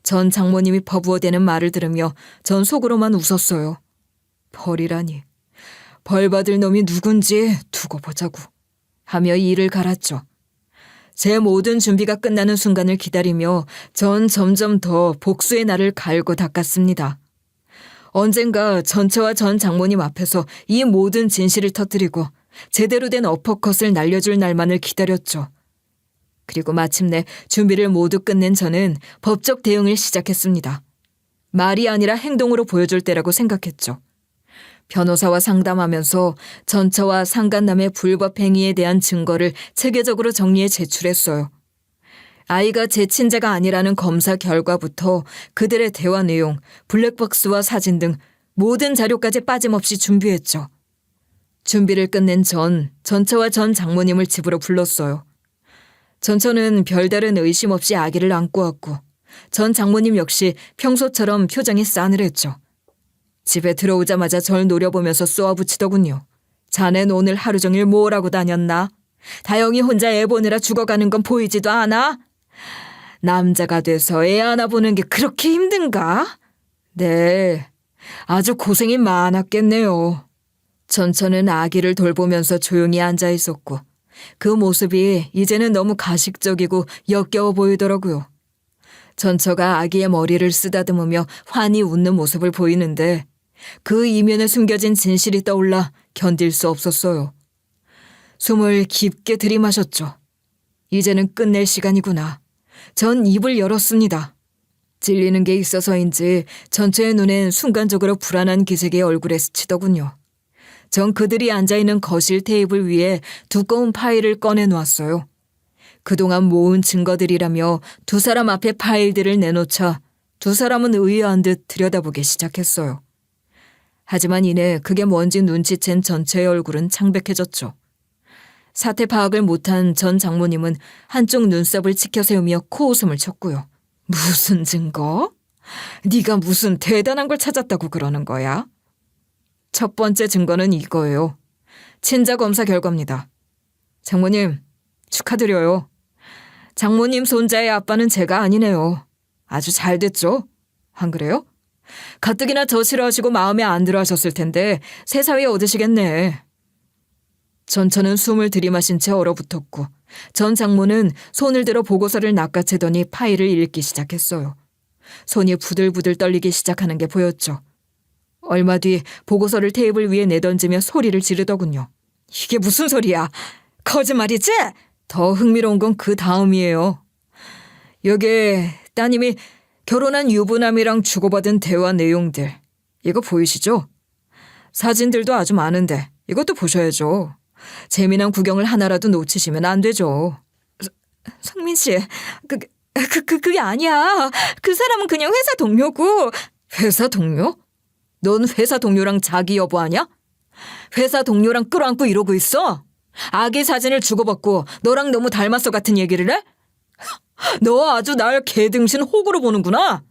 [SPEAKER 3] 전 장모님이 버부어대는 말을 들으며 전 속으로만 웃었어요. 벌이라니. 벌 받을 놈이 누군지 두고 보자고 하며 이를 갈았죠. 제 모든 준비가 끝나는 순간을 기다리며 전 점점 더 복수의 날을 갈고 닦았습니다. 언젠가 전처와 전 장모님 앞에서 이 모든 진실을 터뜨리고 제대로 된 어퍼컷을 날려줄 날만을 기다렸죠. 그리고 마침내 준비를 모두 끝낸 저는 법적 대응을 시작했습니다. 말이 아니라 행동으로 보여줄 때라고 생각했죠. 변호사와 상담하면서 전처와 상간남의 불법 행위에 대한 증거를 체계적으로 정리해 제출했어요. 아이가 제 친자가 아니라는 검사 결과부터 그들의 대화 내용, 블랙박스와 사진 등 모든 자료까지 빠짐없이 준비했죠. 준비를 끝낸 전처와 전 장모님을 집으로 불렀어요. 전처는 별다른 의심 없이 아기를 안고 왔고 전 장모님 역시 평소처럼 표정이 싸늘했죠. 집에 들어오자마자 절 노려보면서 쏘아붙이더군요. 자넨 오늘 하루 종일 뭘 하고 다녔나? 다영이 혼자 애 보느라 죽어가는 건 보이지도 않아? 남자가 돼서 애 하나 보는 게 그렇게 힘든가? 네, 아주 고생이 많았겠네요. 전처는 아기를 돌보면서 조용히 앉아 있었고 그 모습이 이제는 너무 가식적이고 역겨워 보이더라고요. 전처가 아기의 머리를 쓰다듬으며 환히 웃는 모습을 보이는데 그 이면에 숨겨진 진실이 떠올라 견딜 수 없었어요. 숨을 깊게 들이마셨죠. 이제는 끝낼 시간이구나. 전 입을 열었습니다. 찔리는 게 있어서인지 전처의 눈엔 순간적으로 불안한 기색이 얼굴에 스치더군요. 전 그들이 앉아있는 거실 테이블 위에 두꺼운 파일을 꺼내놓았어요. 그동안 모은 증거들이라며 두 사람 앞에 파일들을 내놓자 두 사람은 의아한 듯 들여다보기 시작했어요. 하지만 이내 그게 뭔지 눈치챈 전체의 얼굴은 창백해졌죠. 사태 파악을 못한 전 장모님은 한쪽 눈썹을 치켜세우며 코웃음을 쳤고요. 무슨 증거? 네가 무슨 대단한 걸 찾았다고 그러는 거야? 첫 번째 증거는 이거예요. 친자 검사 결과입니다. 장모님, 축하드려요. 장모님 손자의 아빠는 제가 아니네요. 아주 잘 됐죠? 안 그래요? 가뜩이나 저 싫어하시고 마음에 안 들어 하셨을 텐데 새사위 얻으시겠네. 전처는 숨을 들이마신 채 얼어붙었고 전 장모는 손을 들어 보고서를 낚아채더니 파일을 읽기 시작했어요. 손이 부들부들 떨리기 시작하는 게 보였죠. 얼마 뒤 보고서를 테이블 위에 내던지며 소리를 지르더군요. 이게 무슨 소리야? 거짓말이지? 더 흥미로운 건 그 다음이에요. 여기에 따님이 결혼한 유부남이랑 주고받은 대화 내용들. 이거 보이시죠? 사진들도 아주 많은데 이것도 보셔야죠. 재미난 구경을 하나라도 놓치시면 안 되죠. 성민 씨, 그게 아니야. 그 사람은 그냥 회사 동료고. 회사 동료? 넌 회사 동료랑 자기 여보 아냐? 회사 동료랑 끌어안고 이러고 있어? 아기 사진을 주고받고 너랑 너무 닮았어 같은 얘기를 해? 너 아주 날 개등신 호구로 보는구나.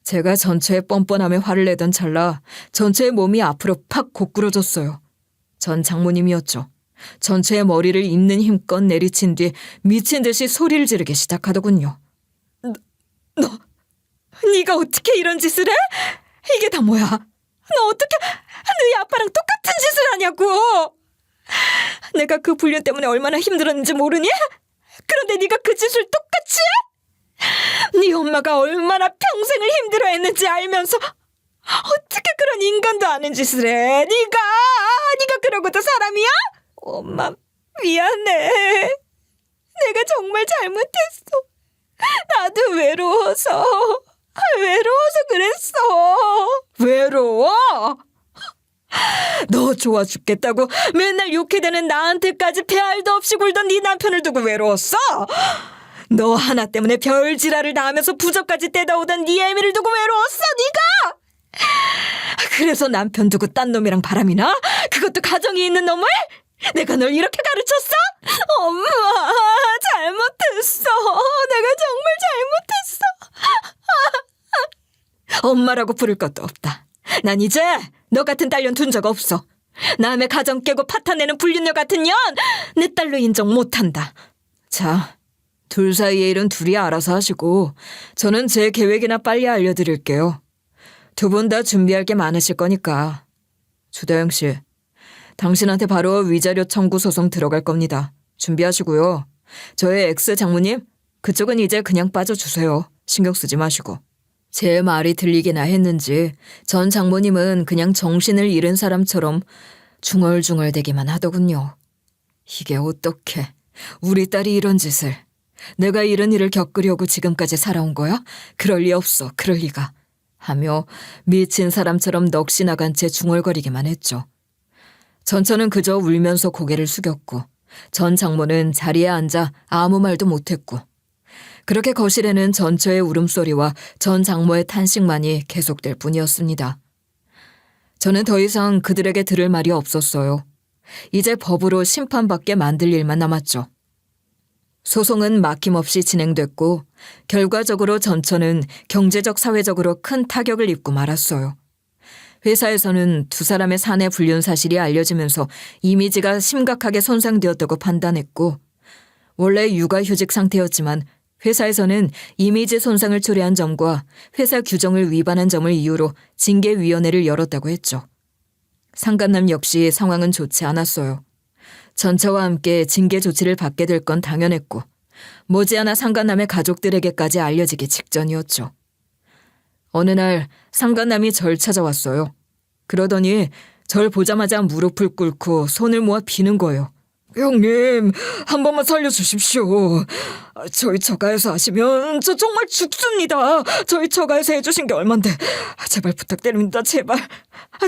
[SPEAKER 3] 제가 전체의 뻔뻔함에 화를 내던 찰나 전체의 몸이 앞으로 팍 고꾸러졌어요. 전 장모님이었죠. 전체의 머리를 있는 힘껏 내리친 뒤 미친 듯이 소리를 지르기 시작하더군요. 네가 어떻게 이런 짓을 해? 이게 다 뭐야? 너 어떻게 너희 아빠랑 똑같은 짓을 하냐고. 내가 그 불륜 때문에 얼마나 힘들었는지 모르니? 그런데 네가 그 짓을 똑같이 해? 네 엄마가 얼마나 평생을 힘들어했는지 알면서 어떻게 그런 인간도 아닌 짓을 해? 네가 그러고도 사람이야? 엄마 미안해. 내가 정말 잘못했어. 나도 외로워서 그랬어. 외로워? 너 좋아 죽겠다고 맨날 욕해대는 나한테까지 배알도 없이 굴던 네 남편을 두고 외로웠어? 너 하나 때문에 별지랄을 다 하면서 부적까지 떼다오던 네 애미를 두고 외로웠어 네가? 그래서 남편 두고 딴 놈이랑 바람이나? 그것도 가정이 있는 놈을?
[SPEAKER 4] 내가 널 이렇게 가르쳤어? 엄마, 잘못했어. 내가 정말 잘못했어. 엄마라고 부를 것도 없다. 난 이제 너 같은 딸년 둔 적 없어. 남의 가정 깨고 파탄내는 불륜녀 같은 년 내 딸로 인정 못한다.
[SPEAKER 3] 자, 둘 사이의 일은 둘이 알아서 하시고 저는 제 계획이나 빨리 알려드릴게요. 두 분 다 준비할 게 많으실 거니까. 주다영 씨, 당신한테 바로 위자료 청구 소송 들어갈 겁니다. 준비하시고요. 저의 엑스 장모님, 그쪽은 이제 그냥 빠져주세요. 신경 쓰지 마시고. 제 말이 들리기나 했는지 전 장모님은 그냥 정신을 잃은 사람처럼 중얼중얼대기만 하더군요. 이게 어떻게 우리 딸이 이런 짓을. 내가 이런 일을 겪으려고 지금까지 살아온 거야? 그럴 리 없어. 그럴 리가. 하며 미친 사람처럼 넋이 나간 채 중얼거리기만 했죠. 전처는 그저 울면서 고개를 숙였고 전 장모는 자리에 앉아 아무 말도 못했고 그렇게 거실에는 전처의 울음소리와 전 장모의 탄식만이 계속될 뿐이었습니다. 저는 더 이상 그들에게 들을 말이 없었어요. 이제 법으로 심판받게 만들 일만 남았죠. 소송은 막힘없이 진행됐고 결과적으로 전처는 경제적 사회적으로 큰 타격을 입고 말았어요. 회사에서는 두 사람의 사내 불륜 사실이 알려지면서 이미지가 심각하게 손상되었다고 판단했고 원래 육아휴직 상태였지만 회사에서는 이미지 손상을 초래한 점과 회사 규정을 위반한 점을 이유로 징계위원회를 열었다고 했죠. 상간남 역시 상황은 좋지 않았어요. 전처와 함께 징계 조치를 받게 될 건 당연했고 머지않아 상간남의 가족들에게까지 알려지기 직전이었죠. 어느 날 상간남이 절 찾아왔어요. 그러더니 절 보자마자 무릎을 꿇고 손을 모아 비는 거예요. 형님, 한 번만 살려주십시오. 저희 처가에서 하시면 저 정말 죽습니다. 저희 처가에서 해주신 게 얼만데. 제발 부탁드립니다. 제발.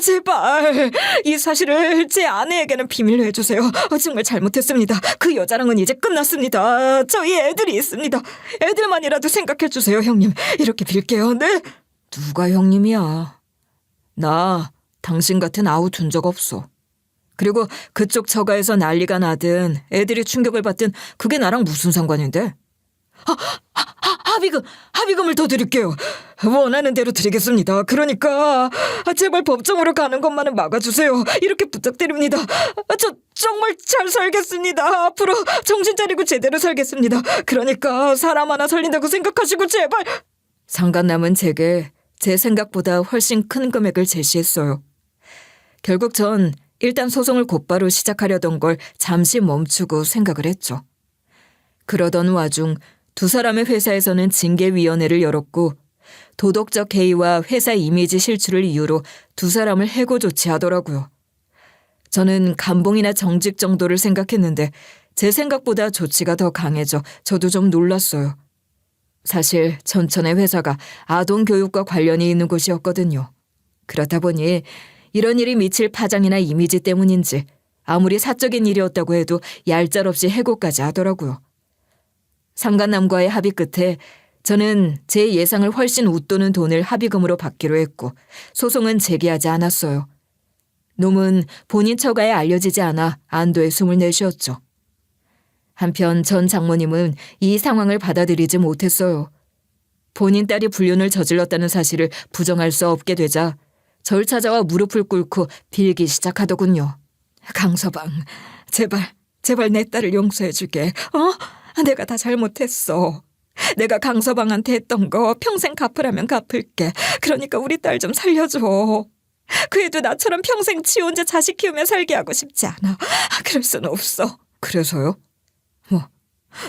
[SPEAKER 3] 제발. 이 사실을 제 아내에게는 비밀로 해주세요. 정말 잘못했습니다. 그 여자랑은 이제 끝났습니다. 저희 애들이 있습니다. 애들만이라도 생각해주세요, 형님. 이렇게 빌게요. 네? 누가 형님이야. 나 당신 같은 아우 둔 적 없어. 그리고 그쪽 처가에서 난리가 나든 애들이 충격을 받든 그게 나랑 무슨 상관인데? 합의금을 더 드릴게요. 원하는 대로 드리겠습니다. 그러니까 제발 법정으로 가는 것만은 막아주세요. 이렇게 부탁드립니다. 저 정말 잘 살겠습니다. 앞으로 정신 차리고 제대로 살겠습니다. 그러니까 사람 하나 살린다고 생각하시고 제발. 상간남은 제게 제 생각보다 훨씬 큰 금액을 제시했어요. 결국 전 일단 소송을 곧바로 시작하려던 걸 잠시 멈추고 생각을 했죠. 그러던 와중 두 사람의 회사에서는 징계위원회를 열었고 도덕적 해이와 회사 이미지 실추를 이유로 두 사람을 해고 조치하더라고요. 저는 감봉이나 정직 정도를 생각했는데 제 생각보다 조치가 더 강해져 저도 좀 놀랐어요. 사실 전천의 회사가 아동교육과 관련이 있는 곳이었거든요. 그렇다 보니 이런 일이 미칠 파장이나 이미지 때문인지 아무리 사적인 일이었다고 해도 얄짤없이 해고까지 하더라고요. 상간남과의 합의 끝에 저는 제 예상을 훨씬 웃도는 돈을 합의금으로 받기로 했고 소송은 제기하지 않았어요. 놈은 본인 처가에 알려지지 않아 안도의 숨을 내쉬었죠. 한편 전 장모님은 이 상황을 받아들이지 못했어요. 본인 딸이 불륜을 저질렀다는 사실을 부정할 수 없게 되자 절 찾아와 무릎을 꿇고 빌기 시작하더군요. 강서방, 제발 내 딸을 용서해주게. 내가 다 잘못했어. 내가 강서방한테 했던 거 평생 갚으라면 갚을게. 그러니까 우리 딸 좀 살려줘. 그 애도 나처럼 평생 지 혼자 자식 키우며 살게 하고 싶지 않아. 그럴 수는 없어. 그래서요?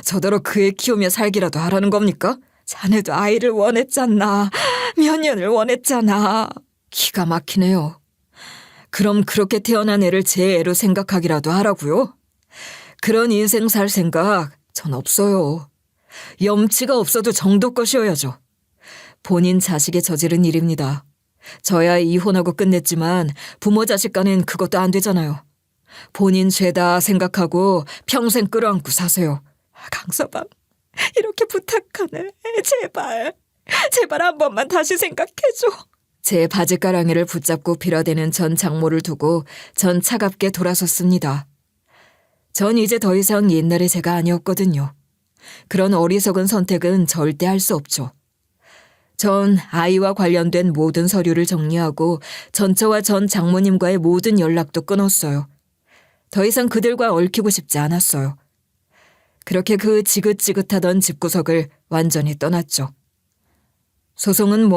[SPEAKER 3] 저더러 그 애 키우며 살기라도 하라는 겁니까? 자네도 아이를 원했잖아. 몇 년을 원했잖아. 기가 막히네요. 그럼 그렇게 태어난 애를 제 애로 생각하기라도 하라고요? 그런 인생 살 생각 전 없어요. 염치가 없어도 정도껏이어야죠. 본인 자식이 저지른 일입니다. 저야 이혼하고 끝냈지만 부모 자식 간엔 그것도 안 되잖아요. 본인 죄다 생각하고 평생 끌어안고 사세요. 강서방, 이렇게 부탁하네. 제발 한 번만 다시 생각해줘. 제 바지가랑이를 붙잡고 빌어대는 전 장모를 두고 전 차갑게 돌아섰습니다. 전 이제 더 이상 옛날의 제가 아니었거든요. 그런 어리석은 선택은 절대 할 수 없죠. 전 아이와 관련된 모든 서류를 정리하고 전처와 전 장모님과의 모든 연락도 끊었어요. 더 이상 그들과 얽히고 싶지 않았어요. 그렇게 그 지긋지긋하던 집구석을 완전히 떠났죠. 소송은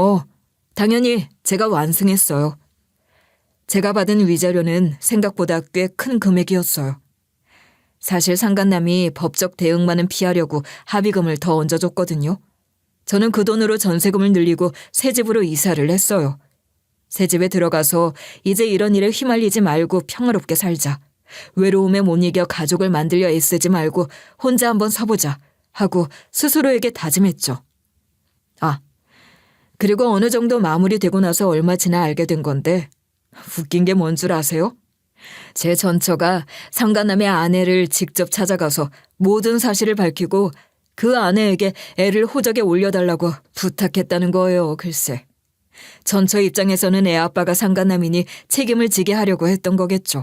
[SPEAKER 3] 당연히 제가 완승했어요. 제가 받은 위자료는 생각보다 꽤 큰 금액이었어요. 사실 상간남이 법적 대응만은 피하려고 합의금을 더 얹어줬거든요. 저는 그 돈으로 전세금을 늘리고 새 집으로 이사를 했어요. 새 집에 들어가서 이제 이런 일에 휘말리지 말고 평화롭게 살자. 외로움에 못 이겨 가족을 만들려 애쓰지 말고 혼자 한번 서보자 하고 스스로에게 다짐했죠. 그리고 어느 정도 마무리되고 나서 얼마 지나 알게 된 건데 웃긴 게 뭔 줄 아세요? 제 전처가 상간남의 아내를 직접 찾아가서 모든 사실을 밝히고 그 아내에게 애를 호적에 올려달라고 부탁했다는 거예요, 글쎄. 전처 입장에서는 애 아빠가 상간남이니 책임을 지게 하려고 했던 거겠죠.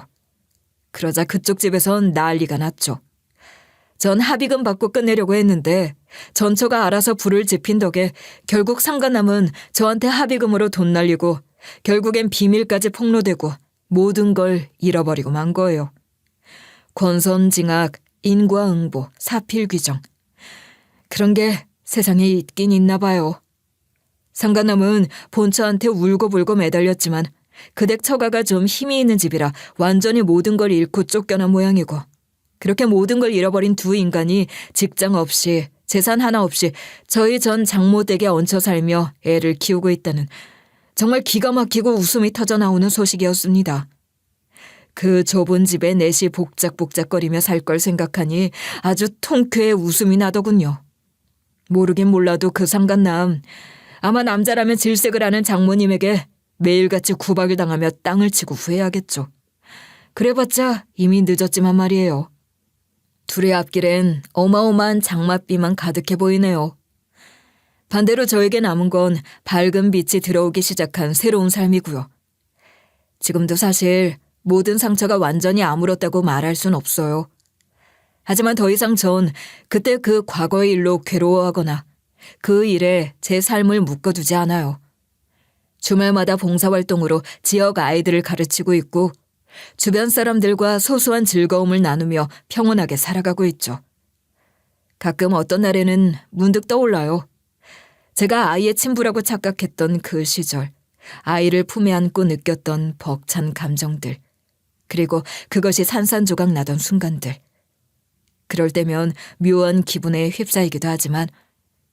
[SPEAKER 3] 그러자 그쪽 집에선 난리가 났죠. 전 합의금 받고 끝내려고 했는데 전처가 알아서 불을 지핀 덕에 결국 상간남은 저한테 합의금으로 돈 날리고 결국엔 비밀까지 폭로되고 모든 걸 잃어버리고 만 거예요. 권선징악, 인과응보, 사필규정. 그런 게 세상에 있긴 있나 봐요. 상간남은 본처한테 울고불고 매달렸지만 그 댁 처가가 좀 힘이 있는 집이라 완전히 모든 걸 잃고 쫓겨난 모양이고 그렇게 모든 걸 잃어버린 두 인간이 직장 없이 재산 하나 없이 저희 전 장모 댁에 얹혀 살며 애를 키우고 있다는 정말 기가 막히고 웃음이 터져 나오는 소식이었습니다. 그 좁은 집에 넷이 복작복작거리며 살 걸 생각하니 아주 통쾌해 웃음이 나더군요. 모르긴 몰라도 그 상간남 아마 남자라면 질색을 하는 장모님에게 매일같이 구박을 당하며 땅을 치고 후회하겠죠. 그래봤자 이미 늦었지만 말이에요. 둘의 앞길엔 어마어마한 장맛비만 가득해 보이네요. 반대로 저에게 남은 건 밝은 빛이 들어오기 시작한 새로운 삶이고요. 지금도 사실 모든 상처가 완전히 아물었다고 말할 순 없어요. 하지만 더 이상 전 그때 그 과거의 일로 괴로워하거나 그 일에 제 삶을 묶어두지 않아요. 주말마다 봉사활동으로 지역 아이들을 가르치고 있고 주변 사람들과 소소한 즐거움을 나누며 평온하게 살아가고 있죠. 가끔 어떤 날에는 문득 떠올라요. 제가 아이의 친부라고 착각했던 그 시절, 아이를 품에 안고 느꼈던 벅찬 감정들, 그리고 그것이 산산조각 나던 순간들. 그럴 때면 묘한 기분에 휩싸이기도 하지만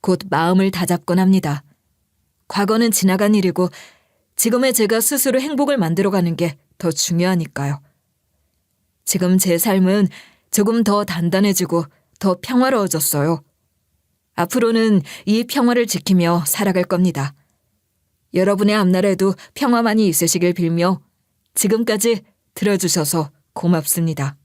[SPEAKER 3] 곧 마음을 다잡곤 합니다. 과거는 지나간 일이고 지금의 제가 스스로 행복을 만들어가는 게 더 중요하니까요. 지금 제 삶은 조금 더 단단해지고 더 평화로워졌어요. 앞으로는 이 평화를 지키며 살아갈 겁니다. 여러분의 앞날에도 평화만이 있으시길 빌며 지금까지 들어주셔서 고맙습니다.